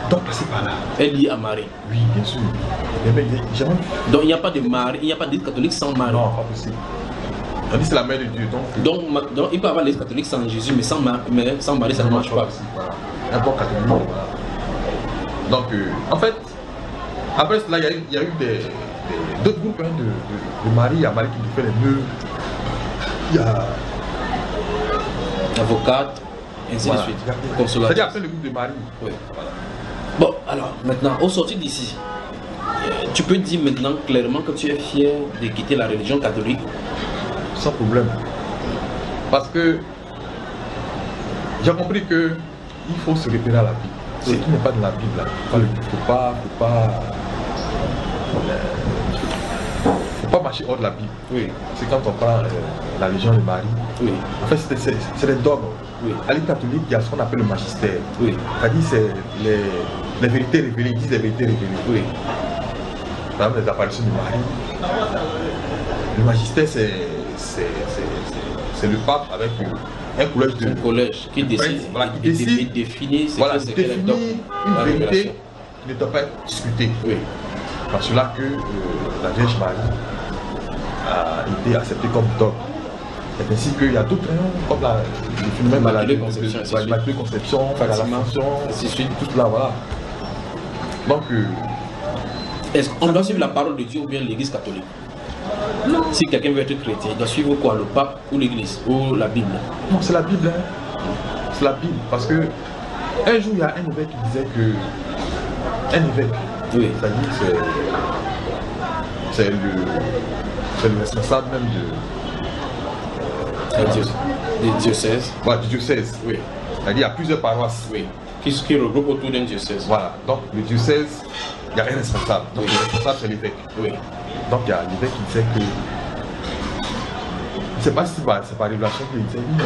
B: doit passer par là.
A: Elle lie à Marie.
B: Oui, bien sûr. Mais jamais...
A: Donc il n'y a pas de Marie, il n'y a pas d'église catholique sans Marie.
B: Non, pas possible. On dit c'est la mère de Dieu.
A: Donc il peut y avoir l'église catholique sans Jésus, mais sans Marie, ça ne marche pas.
B: Voilà. Un bon catholique. Voilà. Donc, en fait, après cela, il y a eu d'autres groupes de Marie. Il y a Marie qui fait les nœuds. Il y a
A: avocate, ainsi de suite.
B: C'est-à-dire après le groupe de Marie.
A: Oui. Voilà. Bon, alors maintenant, au sortir d'ici, tu peux dire maintenant clairement que tu es fier de quitter la religion catholique?
B: Sans problème. Parce que j'ai compris que il faut se référer à la Bible. Ce qui n'est pas dans la Bible, là. Faut pas marcher hors de la Bible. Oui. C'est quand on parle la religion de Marie. Oui. En fait, c'est des dogmes. Oui. À l'Église catholique, il y a ce qu'on appelle le magistère. Oui. C'est-à-dire c'est les vérités révélées, ils disent les vérités révélées. Oui. Par exemple, les apparitions de Marie. Le magistère, c'est le pape avec un collège
A: qui décide,
B: voilà,
A: qui définit
B: une vérité qui ne doit pas être discutée. Oui. Par cela que la Vierge Marie a été acceptée comme dogme. C'est ainsi qu'il y a d'autres, comme le phénomène de l'Immaculée Conception, l'Ascension, tout cela, voilà. Donc,
A: est-ce qu'on doit suivre la parole de Dieu ou bien l'Église catholique? Non. Si quelqu'un veut être chrétien, il doit suivre quoi? Le pape ou l'Église ou la Bible?
B: Non, c'est la Bible. C'est la Bible. Parce que un jour, il y a un évêque qui disait que. Un évêque.
A: Oui.
B: C'est-à-dire c'est le responsable même
A: des diocèses.
B: Voilà, du diocèse.
A: Oui.
B: C'est-à-dire qu'il y a plusieurs paroisses.
A: Oui. Qui regroupe autour d'un diocèse.
B: Voilà. Donc le diocèse, il n'y a rien de responsable. Donc le responsable, c'est l'évêque.
A: Oui.
B: Donc il y a l'évêque qui disait que. Je ne sais pas si c'est par révélation qu'il disait, mais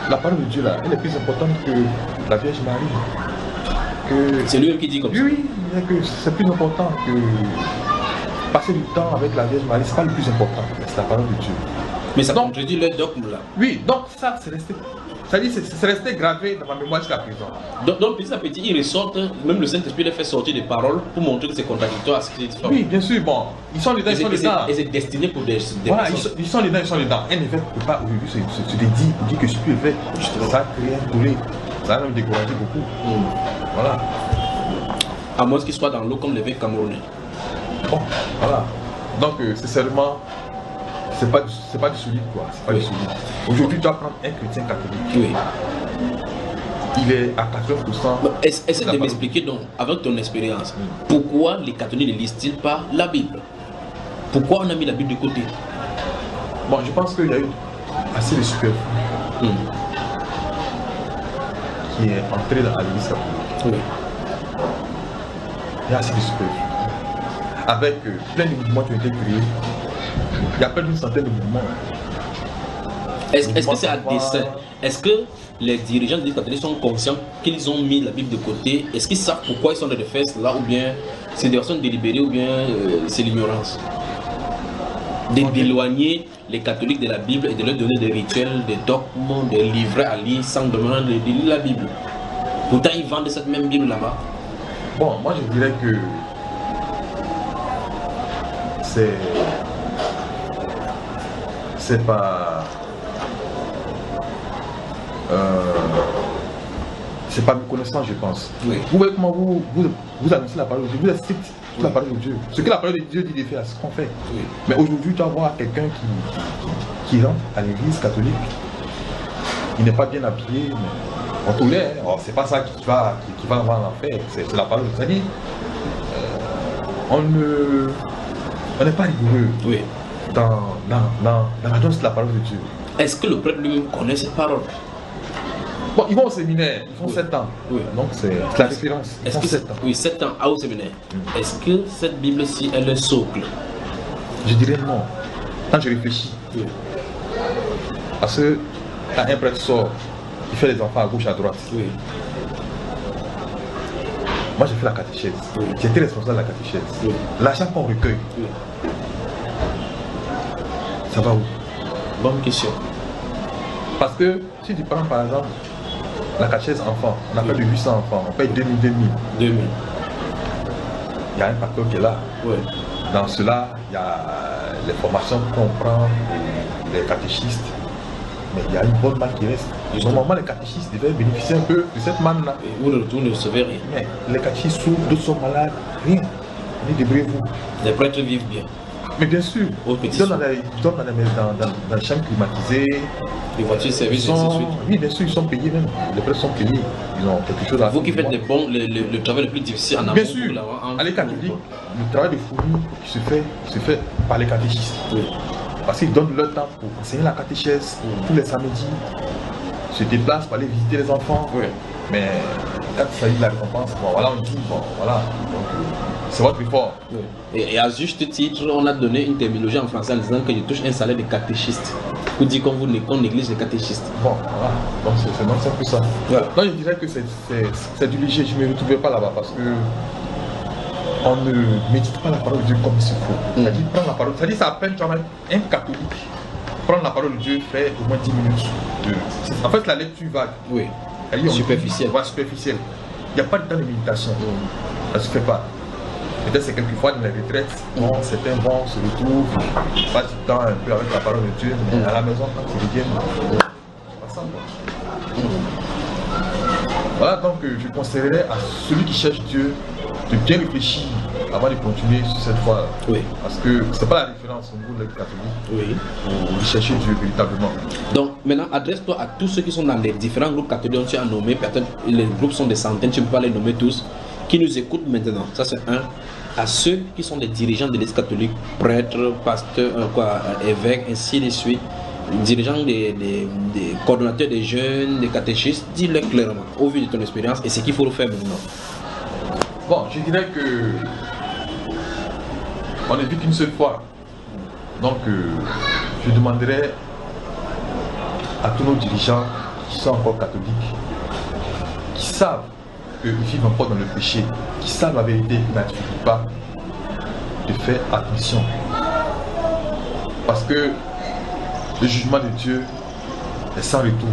B: la parole de Dieu là, elle est plus importante que la Vierge Marie.
A: C'est lui-même qui dit comme ça.
B: Oui, il dit que c'est plus important que passer du temps avec la Vierge Marie, c'est pas le plus important, c'est la parole de Dieu.
A: Mais ça contredit le dogme là.
B: Oui, donc ça c'est resté. C'est-à-dire c'est resté gravé dans ma mémoire jusqu'à présent.
A: Donc petit à petit, il ressortent, même le Saint-Esprit les fait sortir des paroles pour montrer que c'est contradictoire à ce qui est différent.
B: Oui, bien sûr, bon, ils sont dedans, ils sont dedans.
A: Et c'est destiné pour des
B: voilà, ils sont dedans, ils sont dedans. Un évêque ne peut pas aujourd'hui se dédier pour dire que je suis évêque. Ça crée un tollé, ça va même décourager beaucoup. Voilà.
A: À moins qu'il soit dans l'eau comme l'évêque camerounais.
B: Bon, voilà. Donc, c'est seulement. C'est pas du solide, quoi. C'est pas du solide. Aujourd'hui, tu dois prendre un chrétien catholique.
A: Oui.
B: Il est à 80%.
A: Essaie de m'expliquer donc, avec ton expérience, pourquoi les catholiques ne lisent-ils pas la Bible? Pourquoi on a mis la Bible de côté?
B: Bon, je pense qu'il y a eu assez de superflu qui est entré dans l'église catholique.
A: Oui.
B: Il y a assez de superflu. Avec plein de mouvements qui ont été créés. Il y a près d'une centaine de mouvements.
A: Est-ce que c'est à dessein? Est-ce que les dirigeants de l'Église catholique sont conscients qu'ils ont mis la Bible de côté? Est-ce qu'ils savent pourquoi ils sont en train de faire cela? Ou bien c'est des personnes délibérées? Ou bien c'est l'ignorance? D'éloigner les catholiques de la Bible et de leur donner des rituels, des dogmes, des livrets à lire sans demander de lire la Bible. Pourtant ils vendent cette même Bible là-bas.
B: Bon, moi je dirais que c'est pas c'est pas méconnaissant, je pense.
A: Oui.
B: Vous voyez comment vous annoncez la parole de Dieu, vous acceptez toute la parole de Dieu. Ce que la parole de Dieu dit de faire, c'est ce qu'on fait.
A: Oui.
B: Mais aujourd'hui, tu vas voir quelqu'un qui rentre à l'église catholique, il n'est pas bien habillé, mais on tourne, c'est pas ça qui va avoir l'enfer, c'est la parole. C'est-à-dire, on n'est pas rigoureux.
A: Oui.
B: Dans l'annonce de la parole de Dieu.
A: Est-ce que le prêtre lui-même connaît cette parole?
B: Bon, ils vont au séminaire, ils font 7 ans.
A: Oui.
B: Donc c'est la référence. Ils font 7 ans.
A: Oui, 7 ans au séminaire. Est-ce que cette Bible-ci, elle est socle?
B: Je dirais non. Quand je réfléchis.
A: Oui.
B: Parce que quand un prêtre sort, il fait les enfants à gauche, à droite.
A: Oui.
B: Moi j'ai fait la catéchèse. Oui. J'étais responsable de la catéchèse.
A: Oui.
B: L'argent qu'on recueille.
A: Oui.
B: Ça va où?
A: Bonne question.
B: Parce que si tu prends par exemple la catéchèse enfant, on a fait de 800 enfants, on paye 2000.
A: 2000.
B: Il y a un facteur qui est là.
A: Oui.
B: Dans cela, il y a les formations qu'on prend, les catéchistes. Mais il y a une bonne manne qui reste. Normalement, les catéchistes devaient bénéficier un peu de cette manne-là.
A: Et vous ne recevez rien.
B: Mais les catéchistes souffrent, d'autres sont malades, rien. Débrouillez-vous.
A: Les prêtres vivent bien.
B: Mais bien sûr, ils donnent dans les chambres climatisées.
A: Les voitures services, ainsi de suite.
B: Oui, bien sûr, ils sont payés même. Les prêtres sont payés. Ils ont quelque chose à faire.
A: Vous qui faites le travail le plus difficile en amont.
B: Bien sûr, à les catholiques, le travail de fourmi qui se fait par les catéchistes.
A: Oui.
B: Parce qu'ils donnent leur temps pour enseigner la catéchèse tous les samedis, se déplacent pour aller visiter les enfants.
A: Oui.
B: Mais quand il s'agit de la récompense, bon, voilà, on dit, bon, voilà. C'est votre effort.
A: Oui. Et à juste titre, on a donné une terminologie en français en disant que je touche un salaire de catéchiste. Pour dire qu'on néglige les catéchistes.
B: Bon, voilà. Donc c'est un peu ça. Ouais. Donc je dirais que c'est du léger. Je ne me retrouvais pas là-bas parce que on ne médite pas la parole de Dieu comme il se faut. C'est-à-dire prendre la parole. C'est-à-dire ça à peine tu as un catholique. Prendre la parole de Dieu fait au moins 10 minutes. En fait la lecture vague.
A: Oui. Superficielle.
B: Voilà, superficielle. Il n'y a pas de temps de méditation. Ça ne se fait pas. Peut-être c'est quelquefois dans les retraites, certains vont se retrouvent, passent du temps un peu avec la parole de Dieu, mais à la maison, quand ils reviennent, c'est pas ça. Voilà, donc je conseillerais à celui qui cherche Dieu de bien réfléchir avant de continuer sur cette voie. Oui. Parce que c'est pas la référence au niveau de l'Église catholique. Oui. Pour chercher Dieu véritablement.
A: Donc maintenant, adresse-toi à tous ceux qui sont dans les différents groupes catholiques, tu as nommé, peut-être les groupes sont des centaines, tu ne peux pas les nommer tous, qui nous écoutent maintenant. Ça c'est un. À ceux qui sont des dirigeants de l'Église catholique, prêtres, pasteurs, évêques, ainsi de suite, dirigeants des coordonnateurs des jeunes, des catéchistes, dis-le clairement, au vu de ton expérience, et ce qu'il faut faire maintenant.
B: Bon, je dirais que on ne vit qu'une seule fois. Donc, je demanderais à tous nos dirigeants qui sont encore catholiques, qui savent qu'ils vivent encore dans le péché, qui savent la vérité, qui n'acceptent pas, de faire attention. Parce que le jugement de Dieu est sans retour.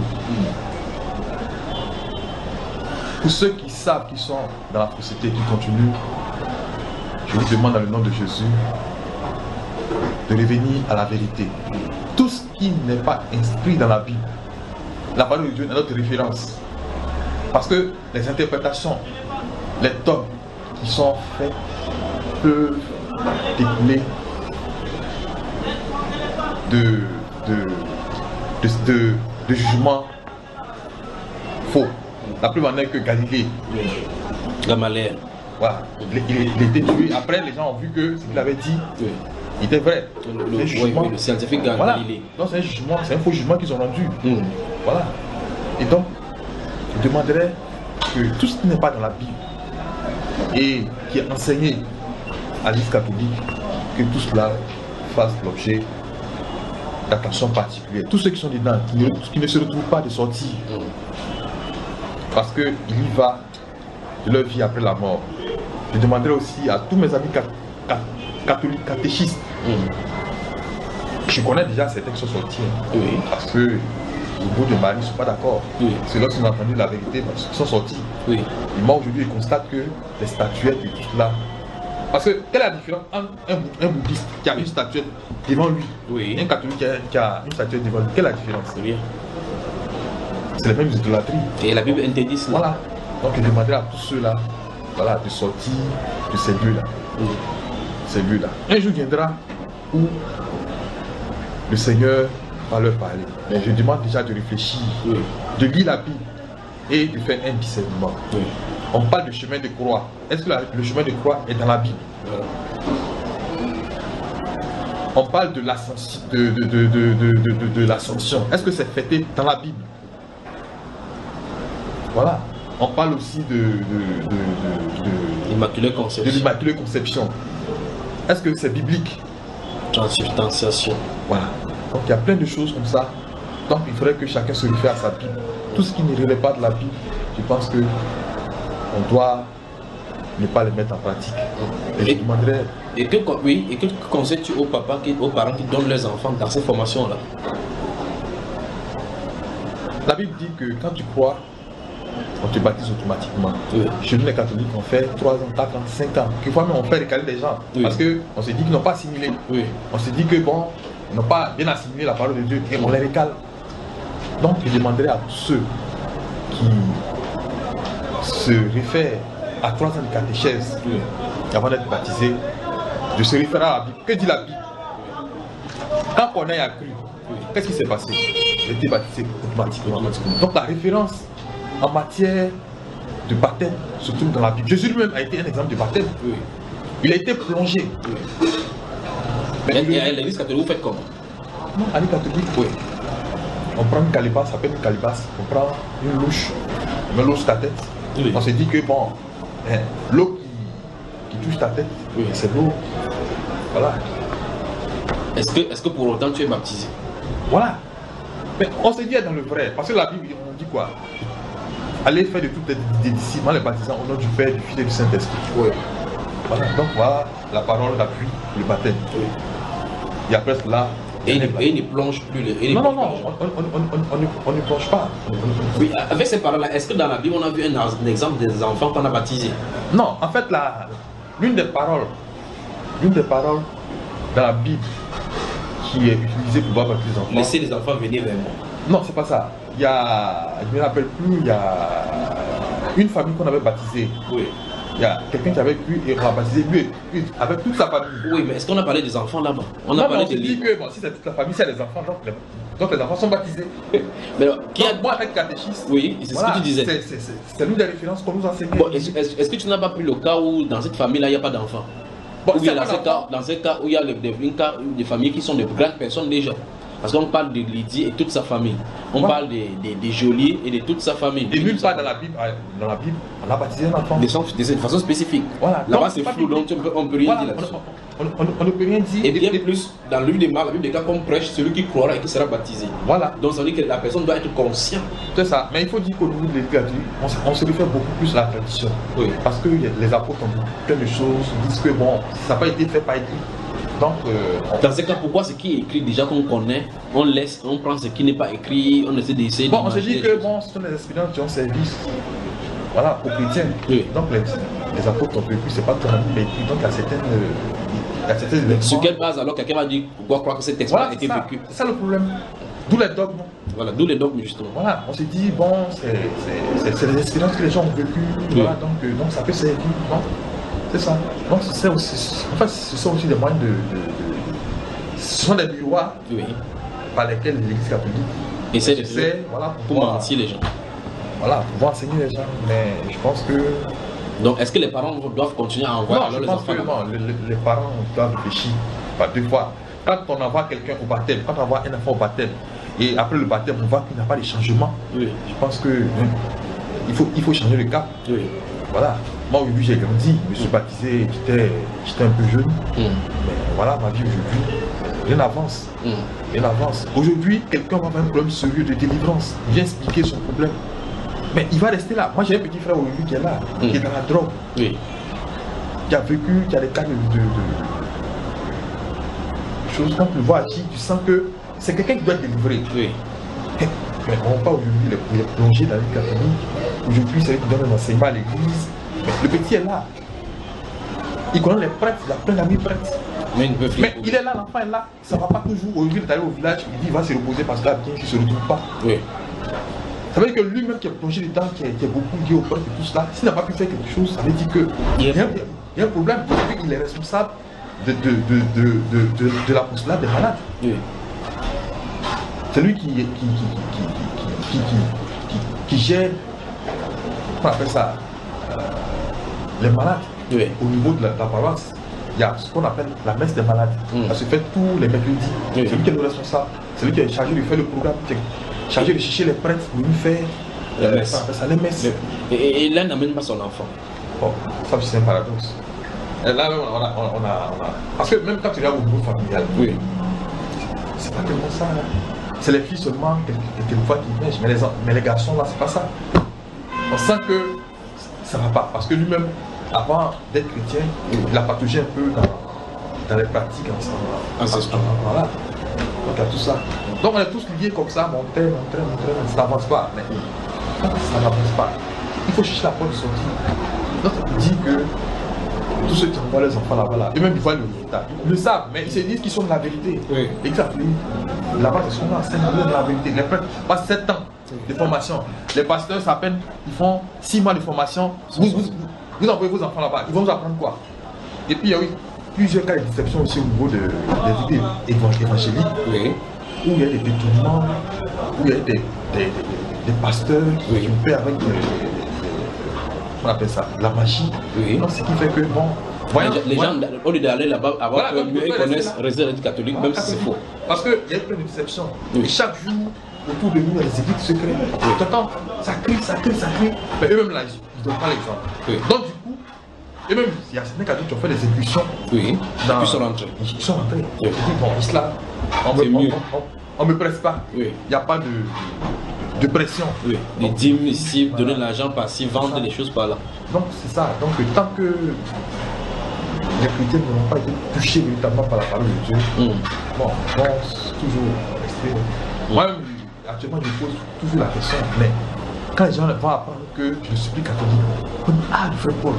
B: Pour ceux qui savent qu'ils sont dans la fausseté, qui continuent, je vous demande dans le nom de Jésus de revenir à la vérité. Tout ce qui n'est pas inscrit dans la Bible, la parole de Dieu est notre référence. Parce que les interprétations, les dogmes qui sont faits peuvent découler de jugements faux. La plus manière que Galilée.
A: Gamaliel.
B: Voilà. Il était tué. Après, les gens ont vu que ce qu'il avait dit, il était vrai.
A: Le scientifique Galilée.
B: Voilà. Donc c'est un jugement, c'est un faux jugement qu'ils ont rendu. Voilà. Et donc, je demanderais que tout ce qui n'est pas dans la Bible et qui est enseigné à l'Église catholique, que tout cela fasse l'objet d'attention particulière. Tous ceux qui sont dedans, qui ne se retrouvent pas de sortie, parce qu'il y va de leur vie après la mort. Je demanderai aussi à tous mes amis catholiques, catéchistes. Je connais déjà certains qui sont sortis, parce que au bout de Marie, ils ne sont pas d'accord. C'est lorsqu'ils ont entendu la vérité, ils sont sortis. Et moi aujourd'hui, je constate que les statuettes et tout cela. Parce que quelle est la différence entre un bouddhiste qui a une statuette devant lui et un catholique qui a une statuette devant lui? Quelle est la différence? C'est les mêmes idolâtries.
A: Et la Bible interdit cela.
B: Voilà. Donc je demanderai à tous ceux-là, voilà, de sortir de ces lieux-là. Ces lieux-là. Un jour viendra où le Seigneur va leur parler. Mais je demande déjà de réfléchir, de lire la Bible et de faire un discernement. On parle de chemin de croix. Est-ce que le chemin de croix est dans la Bible? On parle de l'ascension. Est-ce que c'est fêté dans la Bible? Voilà. On parle aussi de
A: l'Immaculée Conception.
B: De l'Immaculée Conception. Est-ce que c'est biblique?
A: Transubstantiation.
B: Voilà. Donc il y a plein de choses comme ça. Donc il faudrait que chacun se réfère à sa Bible. Tout ce qui ne relève pas de la Bible, je pense que on doit ne pas les mettre en pratique. Et je demanderais...
A: Et quel conseil-tu aux parents qui donnent leurs enfants dans ces formations-là?
B: La Bible dit que quand tu crois, on te baptise automatiquement. Chez nous les catholiques, on fait 3 ans, 4 ans, 5 ans. Quelquefois même on fait récaler des gens. Parce qu'on se dit qu'ils n'ont pas assimilé. On se dit que bon, ils n'ont pas bien assimilé la parole de Dieu et on les récale. Donc je demanderais à tous ceux qui se réfèrent à 3 ans de catéchèse avant d'être baptisés, de se référer à la Bible. Que dit la Bible? Quand Corneille a cru, qu'est-ce qui s'est passé? Il a été baptisé automatiquement. Donc la référence en matière de baptême se trouve dans la Bible. Jésus lui-même a été un exemple de baptême. Il a été plongé.
A: Mais à l'église catholique, vous faites comment?
B: Non, à l'église catholique, on prend une calebasse, ça s'appelle une calebasse, on prend une louche, on met l'eau sur ta tête. On se dit que bon, l'eau qui touche ta tête, c'est l'eau. Voilà.
A: Est-ce que pour autant tu es baptisé?
B: Voilà. Mais on se dit dans le vrai, parce que la Bible, on dit quoi? Allez faire de toutes les disciples, les baptisants au nom du Père, du Fils et du Saint-Esprit. Voilà, donc voilà la parole d'appui, le baptême. Et après cela,
A: et il ne plonge plus.
B: Non, on ne plonge pas.
A: Oui, avec ces paroles-là, est-ce que dans la Bible on a vu un exemple des enfants qu'on a baptisés?
B: Non, en fait, l'une des paroles dans la Bible qui est utilisée pour voir les enfants.
A: Laissez les enfants venir vers moi.
B: Non, c'est pas ça. Il y a, je ne me rappelle plus, il y a une famille qu'on avait baptisée.
A: Oui.
B: Il y a quelqu'un qui avait cru et on l'a baptisé lui avec toute sa famille.
A: Oui, mais est-ce qu'on a parlé des enfants là-bas?
B: On a parlé de lui. Que bon, si c'est toute la famille, c'est les enfants, donc les enfants sont baptisés.
A: Mais alors,
B: moi, avec catéchisme,
A: oui, c'est ce que tu disais.
B: C'est l'une des références qu'on nous enseignait.
A: Bon, est-ce que tu n'as pas pris le cas où dans cette famille-là, il n'y a pas d'enfants? Bon, ou bien dans ce cas où il y a des familles qui sont de grandes personnes déjà. Parce qu'on parle de Lydie et toute sa famille. On parle des geôliers et de toute sa famille.
B: Et nulle part dans la Bible, on a baptisé un enfant.
A: De façon spécifique. Voilà. Là-bas, c'est flou, donc on ne peut rien dire là-dessus.
B: On ne peut rien dire.
A: Et bien plus, dans le livre des Marc, la Bible des cas qu'on prêche, celui qui croira et qui sera baptisé.
B: Voilà.
A: Donc ça veut dire que la personne doit être consciente.
B: C'est ça. Mais il faut dire qu'au niveau de l'Église, on se réfère beaucoup plus à la tradition. Oui. Parce que les apôtres ont dit plein de choses, disent que bon, ça n'a pas été fait par écrit. Donc,
A: dans ce cas, pourquoi ce qui est écrit déjà qu'on connaît, on laisse, on prend ce qui n'est pas écrit, on essaie d'essayer.
B: Bon, on se dit que bon, ce sont des expériences qui ont servi, voilà, aux chrétiens. Oui. Donc les apôtres ont vécu, c'est pas tout le monde vécu. Donc il y a certaines événements.
A: Sur quelle base alors quelqu'un va dire pourquoi croire que cette expérience a été vécue?
B: C'est ça le problème. D'où les dogmes.
A: Voilà, d'où les dogmes justement.
B: Voilà, on s'est dit bon, c'est des expériences que les gens ont vécues. Oui. Voilà, donc ça peut servir. C'est ça. Donc c'est aussi, en fait, ce sont aussi des moyens ce sont des miroirs par lesquels l'Église catholique
A: essaie de faire pour mentir les gens.
B: Voilà, pour enseigner les gens. Mais je pense que...
A: Donc est-ce que les parents doivent continuer à envoyer alors les enfants?
B: Non, les parents doivent réfléchir par deux fois. Quand on envoie quelqu'un au baptême, quand on envoie un enfant au baptême, et après le baptême, on voit qu'il n'y a pas de changement. Oui. Je pense que il faut changer le cap. Oui. Voilà. Moi aujourd'hui j'ai grandi, je me suis baptisé, j'étais un peu jeune. Mais voilà ma vie aujourd'hui, rien n'avance. Rien n'avance. Aujourd'hui, quelqu'un va avoir un problème sérieux de délivrance. Il vient expliquer son problème. Mais il va rester là. Moi j'ai un petit frère aujourd'hui qui est là, qui est dans la drogue. Oui. Qui a vécu, qui a des cas de choses. Quand tu le vois agir, tu sens que c'est quelqu'un qui doit être délivré. Oui. Mais on va pas aujourd'hui les plonger dans une catholique. Aujourd'hui, c'est lui qui donne un enseignement à l'église. Mais le petit est là. Il connaît les prêtres, il a plein d'amis prêtres. Mais il est là, l'enfant est là. Ça ne va pas toujours. Aujourd'hui, il est allé au village, il dit il va se reposer parce que là, bien, il ne se retrouve pas. Oui. Ça veut dire que lui-même qui a plongé dedans, qui est beaucoup lié au prêtre et tout cela, s'il n'a pas pu faire quelque chose, ça veut dire qu'il y a un problème. Il est responsable de l'apostolat des malades. Oui. C'est lui qui gère, on appelle ça, les malades. Oui. Au niveau de la paroisse, il y a ce qu'on appelle la messe des malades. Ça se fait tous les mercredis. Oui. C'est lui qui est le responsable. C'est lui qui est chargé de faire le programme, qui est chargé de chercher les prêtres pour lui faire les messes.
A: Et là, il n'amène pas son enfant.
B: Bon, ça c'est un paradoxe. Et là, on a... Parce que même quand tu regardes au niveau familial, oui. C'est pas tellement ça. Là. C'est les filles seulement, quelquefois qui neigent, mais les garçons là, c'est pas ça. On sent que ça va pas, parce que lui-même, avant d'être chrétien, il a patogé un peu dans les pratiques ensemble. Voilà. Donc il y a tout ça. Donc on est tous liés comme ça, monter, ça n'avance pas. Mais ça n'avance pas. Il faut chercher la porte de sortie. Donc on dit que tous ceux qui envoient les enfants là-bas, eux-mêmes ils voient le résultat. Ils le savent, mais ils se disent qu'ils sont de la vérité. Oui. Exactement. Là-bas, ils sont là, de la vérité. Les prêtres passent 7 ans de formation. Les pasteurs, ça peine, ils font 6 mois de formation. Vous envoyez vos enfants là-bas, ils vont vous apprendre quoi? Et puis il y a eu plusieurs cas de déception aussi au niveau des idées évangéliques, oui. Où il y a des détournements, où il y a des pasteurs qui ont fait avec on appelle ça la magie. Oui. Donc, ce qui fait que bon.
A: Les gens, au lieu d'aller là-bas, avoir peur, ils connaissent réserve catholique, même si c'est faux.
B: Parce qu'il y a plein de déceptions. Oui. Et chaque jour, autour de nous, il y a des églises secrètes. Oui. T'entends, ça crie. Mais eux-mêmes là, ils ne donnent pas l'exemple. Oui. Donc du coup, eux-mêmes, il y a certains catholiques qui ont fait des impulsions. Oui. Ils sont rentrés. Ils sont rentrés. Oui. Ils disent, bon, islam, on ne me presse pas. Oui. Il n'y a pas de pression. Oui.
A: Les dîmes ici, donner de l'argent par-ci, vendre des choses par là. Donc
B: c'est ça. Donc tant que les chrétiens n'ont pas été touchés véritablement par la parole de Dieu, bon, on pense toujours rester. Moi, actuellement, je pose toujours la question, mais quand les gens vont apprendre que je suis catholique, ah, le frère Paul,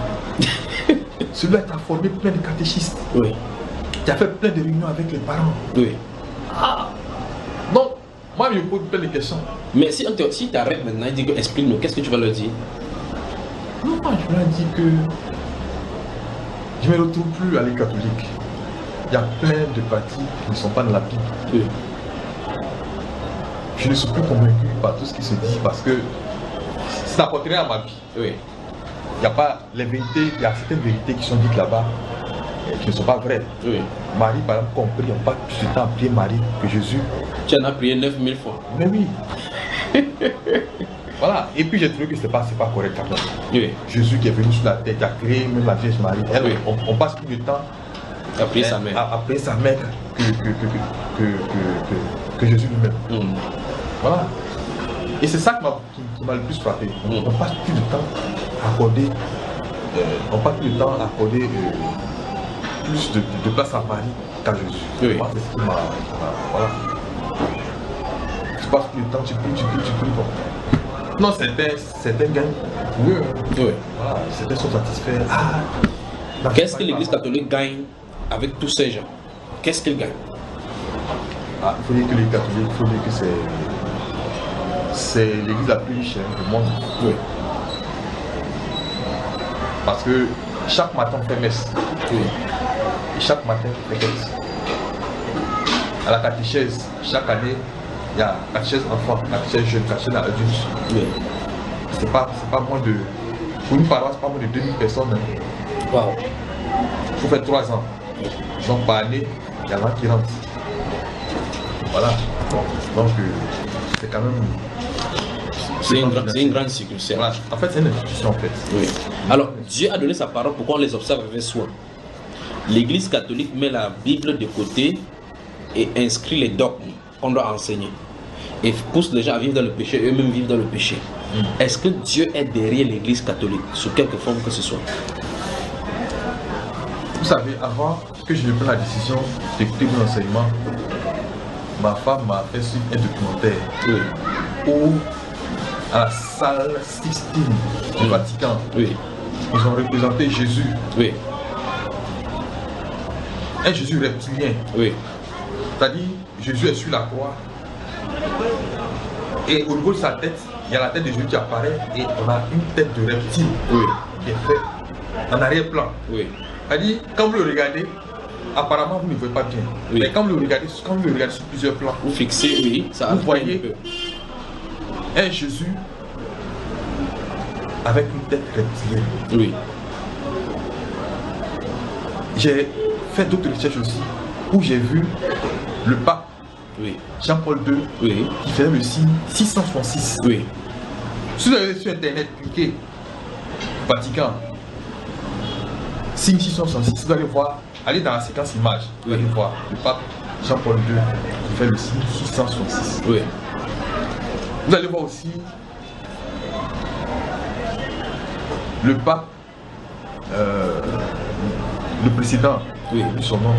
B: Celui-là qui a formé plein de catéchistes.
A: Oui.
B: Qui a fait plein de réunions avec les parents.
A: Oui.
B: Ah. Donc, moi, je me pose plein de questions.
A: Mais si tu arrêtes maintenant, il dit explique-nous, qu'est-ce que tu vas leur dire?
B: Non, moi, je leur dis que je ne me retrouve plus à l'école catholique. Il y a plein de parties qui ne sont pas dans la Bible.
A: Oui.
B: Je ne suis plus convaincu par tout ce qui se dit parce que ça n'apporte rien à ma vie.
A: Oui.
B: Il n'y a pas les vérités, il y a certaines vérités qui sont dites là-bas qui ne sont pas vraies.
A: Oui.
B: Marie, par exemple, compris, on passe plus de temps à prier Marie que Jésus.
A: Tu en as prié 9000 fois.
B: Mais oui. Voilà. Et puis j'ai trouvé que ce n'est pas correct quand même.
A: Oui.
B: Jésus qui est venu sur la terre, qui a créé même la Vierge Marie. Elle,
A: oui.
B: on passe plus de temps
A: à prier sa mère.
B: À prier sa mère que Jésus lui-même. Voilà. Et c'est ça qui m'a le plus frappé. On passe plus de temps à accorder, plus de place à Marie qu'à Jésus.
A: Oui.
B: Moi, c'est ce qui m'a. Voilà. Tu passes plus de temps, tu pries. Non, certains gagnent. Oui. Voilà, certains sont satisfaits.
A: Qu'est-ce que l'Église catholique gagne avec tous ces gens? Qu'est-ce qu'ils gagnent?
B: Il faut dire que les catholiques, il faut dire que c'est l'église la plus riche du monde.
A: Oui.
B: Parce que chaque matin on fait messe.
A: Oui.
B: Et chaque matin on fait messe. À la catéchèse, chaque année, il y a catéchèse enfant, catéchèse jeune, catéchèse adulte.
A: Oui.
B: C'est pas moins de. Pour une paroisse, pas moins de 2000 personnes.
A: Wow.
B: Il faut faire 3 ans.
A: Oui.
B: Donc par année, il y en a qui rentrent. Voilà. Donc c'est quand même.
A: C'est une grande sécurité.
B: Voilà. En fait, c'est une institution en fait.
A: Oui. Alors, Dieu a donné sa parole pour qu'on les observe avec soin. L'Église catholique met la Bible de côté et inscrit les dogmes qu'on doit enseigner. Et pousse les gens à vivre dans le péché, eux-mêmes vivent dans le péché. Est-ce que Dieu est derrière l'Église catholique, sous quelque forme que ce soit?
B: Vous savez, avant que je ne prenne la décision d'écouter mon enseignement, ma femme m'a fait suivre un documentaire où, à la salle Sixtine du Vatican, ils ont représenté Jésus.
A: Oui.
B: Un Jésus reptilien.
A: Oui.
B: C'est-à-dire, Jésus est sur la croix. Et au niveau de sa tête, il y a la tête de Jésus qui apparaît et on a une tête de reptile qui est faite en arrière-plan.
A: Oui.
B: C'est-à-dire, quand vous le regardez, apparemment vous ne voyez pas bien.
A: Oui.
B: Mais quand vous le regardez sur plusieurs plans,
A: vous fixez, oui, ça
B: vous voyez un Jésus avec une tête reptilienne.
A: Oui.
B: J'ai fait d'autres recherches aussi où j'ai vu le pape Jean-Paul II qui faisait le signe 666.
A: Oui.
B: Si vous allez sur internet, cliquez Vatican, signe 666, vous allez voir, allez dans la séquence image, vous allez voir le pape Jean-Paul II qui fait le signe 666.
A: Oui.
B: Vous allez voir aussi le pape, le précédent, son nom,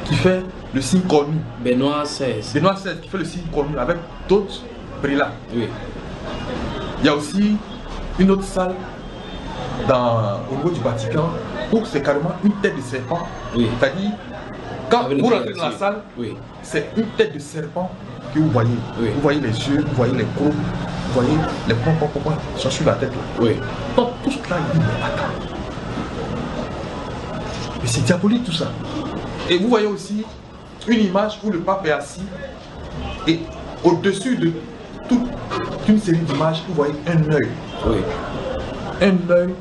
B: qui fait le signe connu.
A: Benoît XVI.
B: Benoît XVI qui fait le signe connu avec d'autres prélats.
A: Oui.
B: Il y a aussi une autre salle au niveau du Vatican où c'est carrément une tête de serpent.
A: Oui.
B: C'est-à-dire, quand vous rentrez dans la salle, c'est une tête de serpent que vous voyez.
A: Oui.
B: Vous voyez les yeux, vous voyez les crocs, vous voyez les points sont sur la tête là.
A: Oui.
B: Donc tout cela, il dit, mais attends. Mais c'est diabolique tout ça. Et vous voyez aussi une image où le pape est assis et au-dessus de toute une série d'images, vous voyez un œil.
A: Oui.
B: Un œil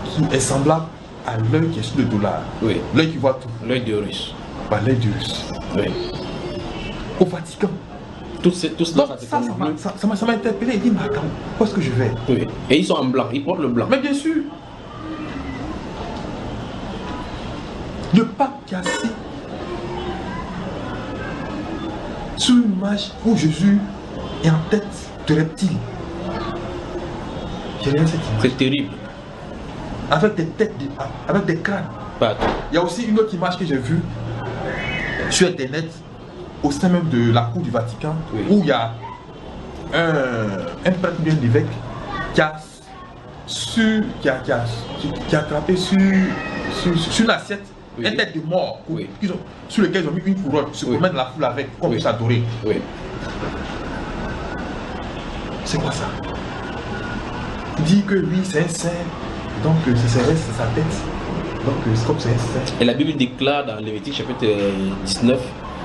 B: qui est semblable à l'œil qui est sur le dollar.
A: Oui.
B: L'œil qui voit tout.
A: L'œil de Russe.
B: Bah, l'œil du Russe.
A: Oui.
B: Au Vatican.
A: Tout cela,
B: ça m'a interpellé. Il dit, mais attends, où est-ce que je vais?
A: Oui. Et ils sont en blanc, ils portent le blanc.
B: Mais bien sûr. Le pape qui est assis sur une image où Jésus est en tête de reptile. J'ai regardé cette image.
A: C'est terrible.
B: Avec des têtes, avec des crânes. Il y a aussi une autre image que j'ai vue sur internet au sein même de la cour du Vatican où il y a un prêtre bien l'évêque qui a qui a attrapé sur l'assiette une tête de mort sur lequel ils ont mis une couronne, se promènent dans la foule avec, comme ça adoré. C'est quoi ça? Il dit que lui c'est un saint, donc c'est sa tête. Donc c'est comme c'est un saint. Et
A: la Bible déclare dans Lévitique chapitre 19,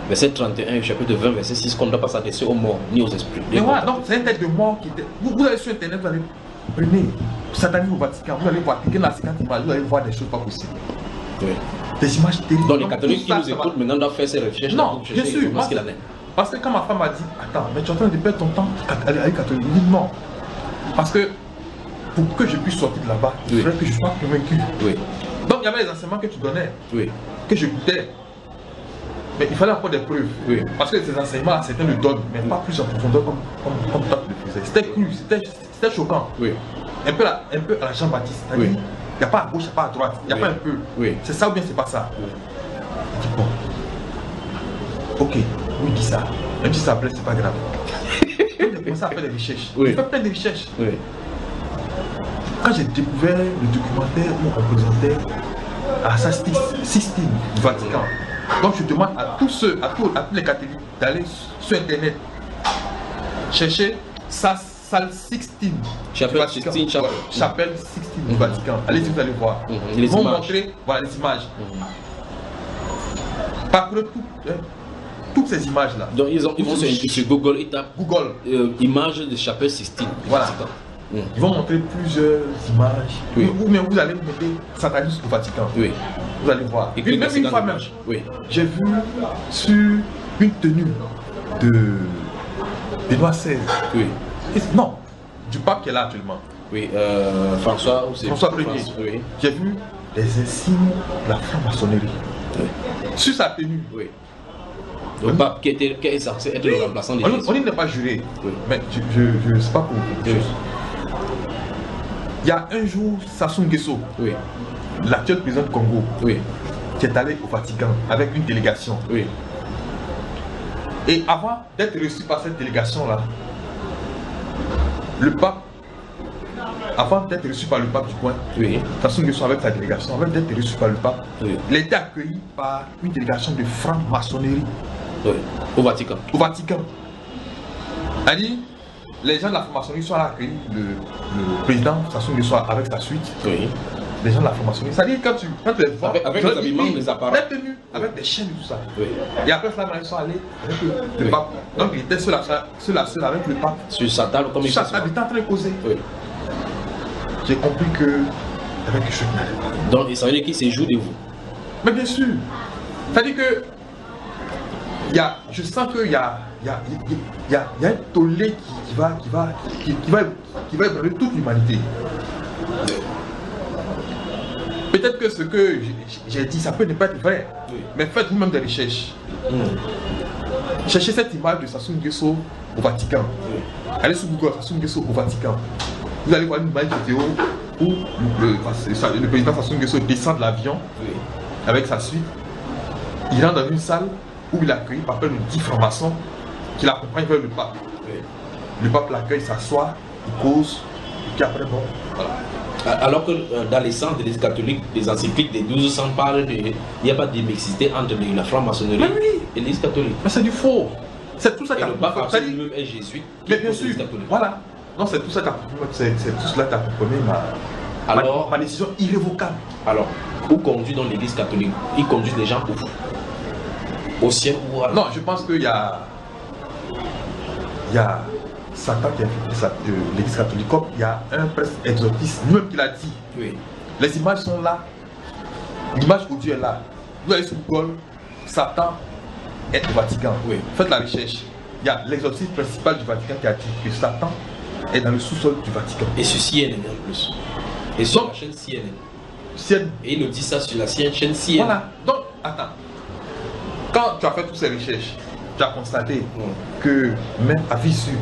A: verset 31 et chapitre 20, verset 6 qu'on ne doit pas s'adresser aux morts ni aux esprits.
B: Mais voilà, donc c'est une tête de mort qui était. Vous allez sur internet, vous allez prenez Satanisme au Vatican, vous allez voir quelqu'un dans la 50 images, vous allez voir des choses pas possibles. Des images terribles.
A: Donc les catholiques qui nous écoutent maintenant doivent faire ces recherches.
B: Non, bien sûr. Parce que quand ma femme m'a dit, attends, mais tu es en train de perdre ton temps avec catholique, je dis non. Parce que pour que je puisse sortir de là-bas, il faudrait que je sois convaincu. Donc il y avait les enseignements que tu donnais, que j'écoutais. Mais il fallait encore des preuves. Parce que ces enseignements, certains le donnent, mais pas plus en profondeur comme toi tu le faisais. C'était cru, c'était choquant. Un peu à la Jean-Baptiste. Il n'y a pas à gauche, il n'y a pas à droite, il n'y a pas un peu. C'est ça ou bien c'est pas ça. Je dis bon. Ok, oui, dis ça. Même si ça plaît, c'est pas grave. J'ai commencé à faire des recherches. J'ai fait plein de recherches. Quand j'ai découvert le documentaire où on représentait à Sistine du Vatican, donc je demande à tous les catholiques d'aller sur internet chercher sa salle Sixtine.
A: Chapelle Sixtine
B: du Vatican. Allez-y, vous allez voir. Ils vont montrer les images. Parcourez toutes ces images-là.
A: Donc ils vont sur Google, ils tapent images de chapelle Sixtine.
B: Voilà. Ils vont montrer plusieurs images. Ou même vous allez mettre Satanisme au Vatican. Vous allez voir. Et puis même une fois même, j'ai vu sur une tenue de Benoît XVI. Non, du pape qui est là actuellement.
A: François
B: Ier. J'ai vu les insignes de la franc-maçonnerie. Sur sa tenue.
A: Le pape qui est censé être le remplaçant des Jésus.
B: On n'est pas juré. Mais je ne sais pas pour vous. Il y a un jour, Sassou Nguesso, l'actuel président du Congo, qui est allé au Vatican avec une délégation. Et avant d'être reçu par cette délégation-là, le pape, avant d'être reçu par le pape du coin, Sassou Nguesso avec sa délégation, avant d'être reçu par le pape, il a été accueilli par une délégation de franc-maçonnerie.
A: Au Vatican.
B: Elle dit, les gens de la franc-maçonnerie sont là accueillis le président Sassou Nguesso avec sa suite. Les gens de la franc-maçonnerie. Ça dit quand tu les vois
A: avec les habillements, les appareils,
B: avec des chaînes et tout ça. Et après ça, ils sont allés avec le pape. Donc il était seul avec le pape.
A: Sur sa table, comme il
B: était en train de causer. J'ai compris que avec quelque chose qui n'allait pas.
A: Donc ça veut dire qu'il se joue de vous.
B: Mais bien sûr. C'est-à-dire que je sens qu'il y a un tollé qui va ébranler toute l'humanité. Peut-être que ce que j'ai dit, ça peut ne pas être vrai, mais faites vous-même des recherches. Cherchez cette image de Sassou Nguesso au Vatican. Allez sur Google, Sassou Nguesso au Vatican. Vous allez voir une image vidéo où le président Sassou Nguesso descend de l'avion avec sa suite. Il rentre dans une salle où il est accueilli par plein de 10 francs-maçons qui l'accompagnent vers le pape. Le pape l'accueille, s'assoit, il cause, et puis après, bon, voilà.
A: Alors que dans les centres de l'Église catholique, les encycliques des 1200 parlent il n'y a pas de mixité entre la franc-maçonnerie et l'Église catholique.
B: Mais c'est du faux. C'est tout ça
A: qui a compris. Le pape lui-même est jésuite.
B: Mais bien sûr, voilà. Non, c'est tout ça qui a compris. C'est tout cela qui a compris ma décision irrévocable.
A: Alors, où conduit dans l'Église catholique? Ils conduisent les gens où? Au ciel ou à...
B: Non, je pense qu'il y a Satan qui a fait l'Église catholique. Comme il y a un presque exorciste, lui-même qui l'a dit. Les images sont là. L'image où Dieu est là. Vous allez sur Google, Satan est au Vatican. Faites la recherche. Il y a l'exorciste principal du Vatican qui a dit que Satan est dans le sous-sol du Vatican.
A: Et sur CNN en plus. Et sur la chaîne CNN. Et il nous dit ça sur la chaîne CNN.
B: Voilà. Donc, attends. Quand tu as fait toutes ces recherches, tu as constaté que même à Vissu,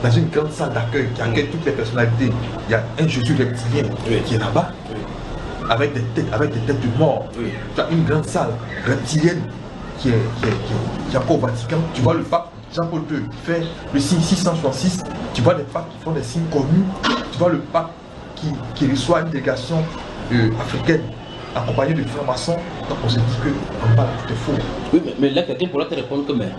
B: dans une grande salle d'accueil qui accueille toutes les personnalités, il y a un Jésus reptilien qui est là-bas, avec des têtes de mort. Tu as une grande salle reptilienne qui est encore au Vatican. Tu vois le pape Jean-Paul II qui fait le signe 666. Tu vois les papes qui font des signes connus. Tu vois le pape qui reçoit une délégation africaine accompagnée de francs-maçons, donc on se dit que en bas, tout est faux.
A: Oui, mais là, quelqu'un pourra te répondre que mais,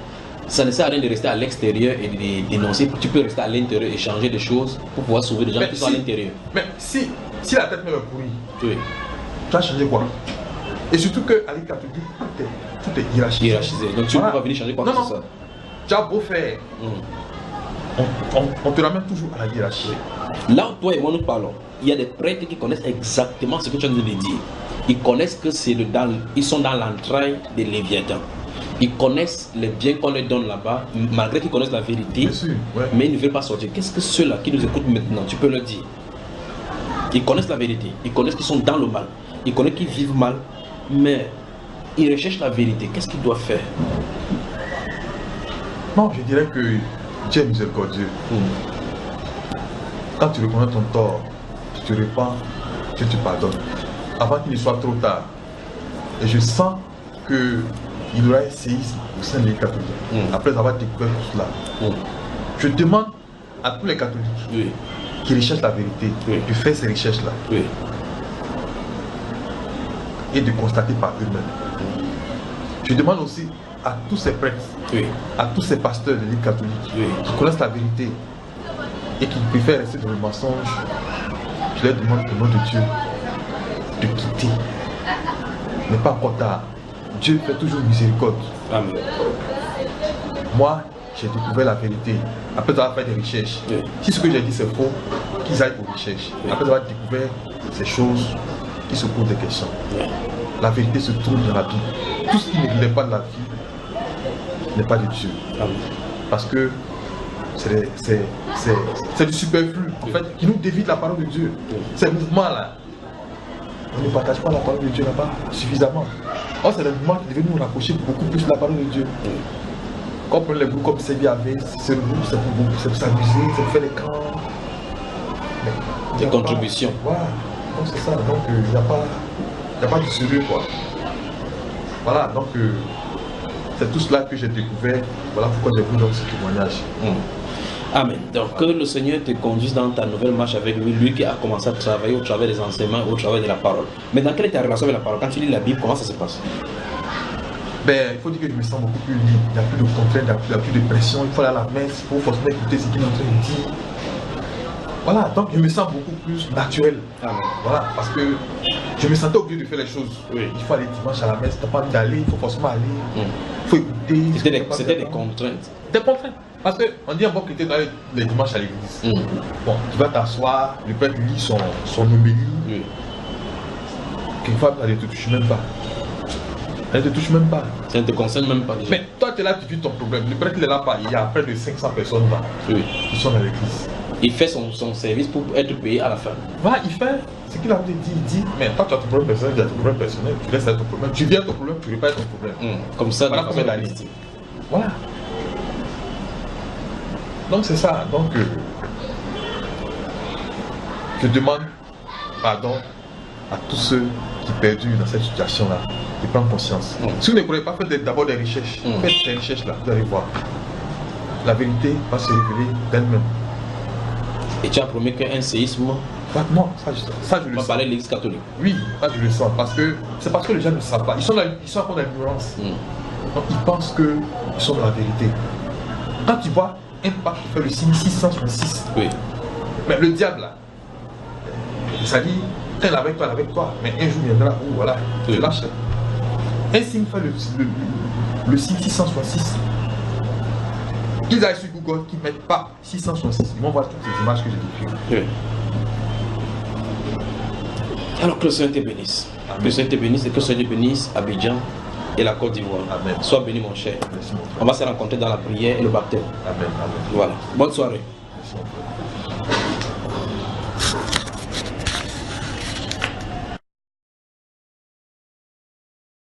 A: ça ne sert à rien de rester à l'extérieur et de dénoncer. Tu peux rester à l'intérieur et changer des choses pour pouvoir sauver des gens qui sont à l'intérieur.
B: Mais si la tête même est pourrie,
A: oui.
B: Tu vas changer quoi? Et surtout qu'à l'Église catholique, tout est hiérarchisé.
A: Donc tu ne peux pas venir changer quoi que ce soit.
B: Tu as beau faire, on te ramène toujours à la hiérarchie.
A: Là où toi et moi nous parlons, il y a des prêtres qui connaissent exactement ce que tu as dit de dire. Ils connaissent que ils sont dans l'entraille des Léviathans. Ils connaissent les biens qu'on leur donne là-bas, malgré qu'ils connaissent la vérité,
B: bien sûr,
A: mais ils ne veulent pas sortir. Qu'est-ce que ceux-là qui nous écoutent maintenant, tu peux leur dire? Ils connaissent la vérité, ils connaissent qu'ils sont dans le mal, ils connaissent qu'ils vivent mal, mais ils recherchent la vérité. Qu'est-ce qu'ils doivent faire?
B: Non, je dirais que Dieu est miséricordieux. Quand tu reconnais ton tort, tu te repens, Dieu te pardonne. Avant qu'il ne soit trop tard. Et je sens qu'il y aura un séisme au sein de l'Église catholique. Après avoir découvert tout cela. Je demande à tous les catholiques qui recherchent la vérité de faire ces recherches-là. Et de constater par eux-mêmes. Je demande aussi à tous ces prêtres, à tous ces pasteurs de l'Église catholique qui connaissent la vérité et qui préfèrent rester dans le mensonge, je leur demande au nom de Dieu de quitter. Mais pas encore tard. Dieu fait toujours miséricorde.
A: Amen.
B: Moi, j'ai découvert la vérité après avoir fait des recherches. Si ce que j'ai dit c'est faux, qu'ils aillent aux recherches. Après avoir découvert ces choses, ils se posent des questions. La vérité se trouve dans la Bible. Tout ce qui ne relève pas de la vie n'est pas de Dieu. Amen. Parce que c'est du superflu, en fait, qui nous dévie de la parole de Dieu. Ces mouvements-là, on ne partage pas la parole de Dieu là-bas suffisamment. Or, c'est le mouvement qui devait nous rapprocher beaucoup plus de la parole de Dieu. Quand on prend les groupes comme CBAV, c'est le groupe, c'est pour s'amuser, c'est pour faire les camps.
A: Des contributions.
B: Voilà, donc c'est ça. Donc, il n'y a pas de sérieux, quoi. Voilà, donc c'est tout cela que j'ai découvert. Voilà pourquoi j'ai voulu dans ce témoignage.
A: Amen. Donc que le Seigneur te conduise dans ta nouvelle marche avec lui, lui qui a commencé à travailler au travers des enseignements, au travers de la parole. Mais dans quelle est ta relation avec la parole? Quand tu lis la Bible, comment ça se passe?
B: Ben, il faut dire que je me sens beaucoup plus libre. Il n'y a plus de contraintes, il n'y a plus de pression. Il faut aller à la messe, il faut forcément écouter ce qu'il est en train de dire. Voilà, donc je me sens beaucoup plus naturel.
A: Amen.
B: Voilà, parce que je me sentais obligé de faire les choses. Il faut aller dimanche à la messe, tu n'as pas envie d'aller, il faut forcément aller. Il faut écouter.
A: C'était des contraintes.
B: Des contraintes. Parce qu'on dit un bon chrétien d'aller les dimanches à l'église. Bon, tu vas t'asseoir, le prêtre lit son homélie. Quelquefois, elle ne te touche même pas. Elle ne te touche même pas.
A: Ça ne te concerne même pas déjà.
B: Mais toi, tu es là, tu vis ton problème. Le prêtre, il est là, il y a près de 500 personnes là, qui sont dans l'église.
A: Il fait son service pour être payé à la fin.
B: Voilà, il fait ce qu'il a dit. Il dit, mais toi, tu as ton problème personnel, tu as ton problème personnel, tu laisses ton problème. Tu viens ton problème, tu répètes ton problème.
A: Comme ça,
B: voilà comment il. Voilà. Donc c'est ça. Donc je demande pardon à tous ceux qui perdus dans cette situation-là de prendre conscience. Si vous ne pourrez pas faire d'abord des recherches, faites ces recherches-là, vous allez voir. La vérité va se révéler d'elle-même.
A: Et tu as promis qu'un séisme...
B: Non, ça je le sens.
A: Parler de l'Église catholique.
B: Oui, ça je le sens. C'est parce que les gens ne savent pas. Ils sont encore dans l'ignorance. Donc ils pensent qu'ils sont dans la vérité. Quand tu vois un pape qui fait le signe 666, mais le diable là, ça dit, quand il est avec toi, mais un jour viendra où voilà, tu lâches. Un signe fait le signe 666. Ils aillent sur Google qui ne mettent pas 666. Ils vont voir toutes ces images que j'ai décrites.
A: Alors que le Seigneur te bénisse. Que le Seigneur te bénisse et que le Seigneur bénisse Abidjan et la Côte d'Ivoire. Sois béni mon cher.
B: Merci, mon frère.
A: On va se rencontrer dans la prière et le baptême.
B: Amen.
A: Voilà. Bonne soirée.
B: Merci, mon frère.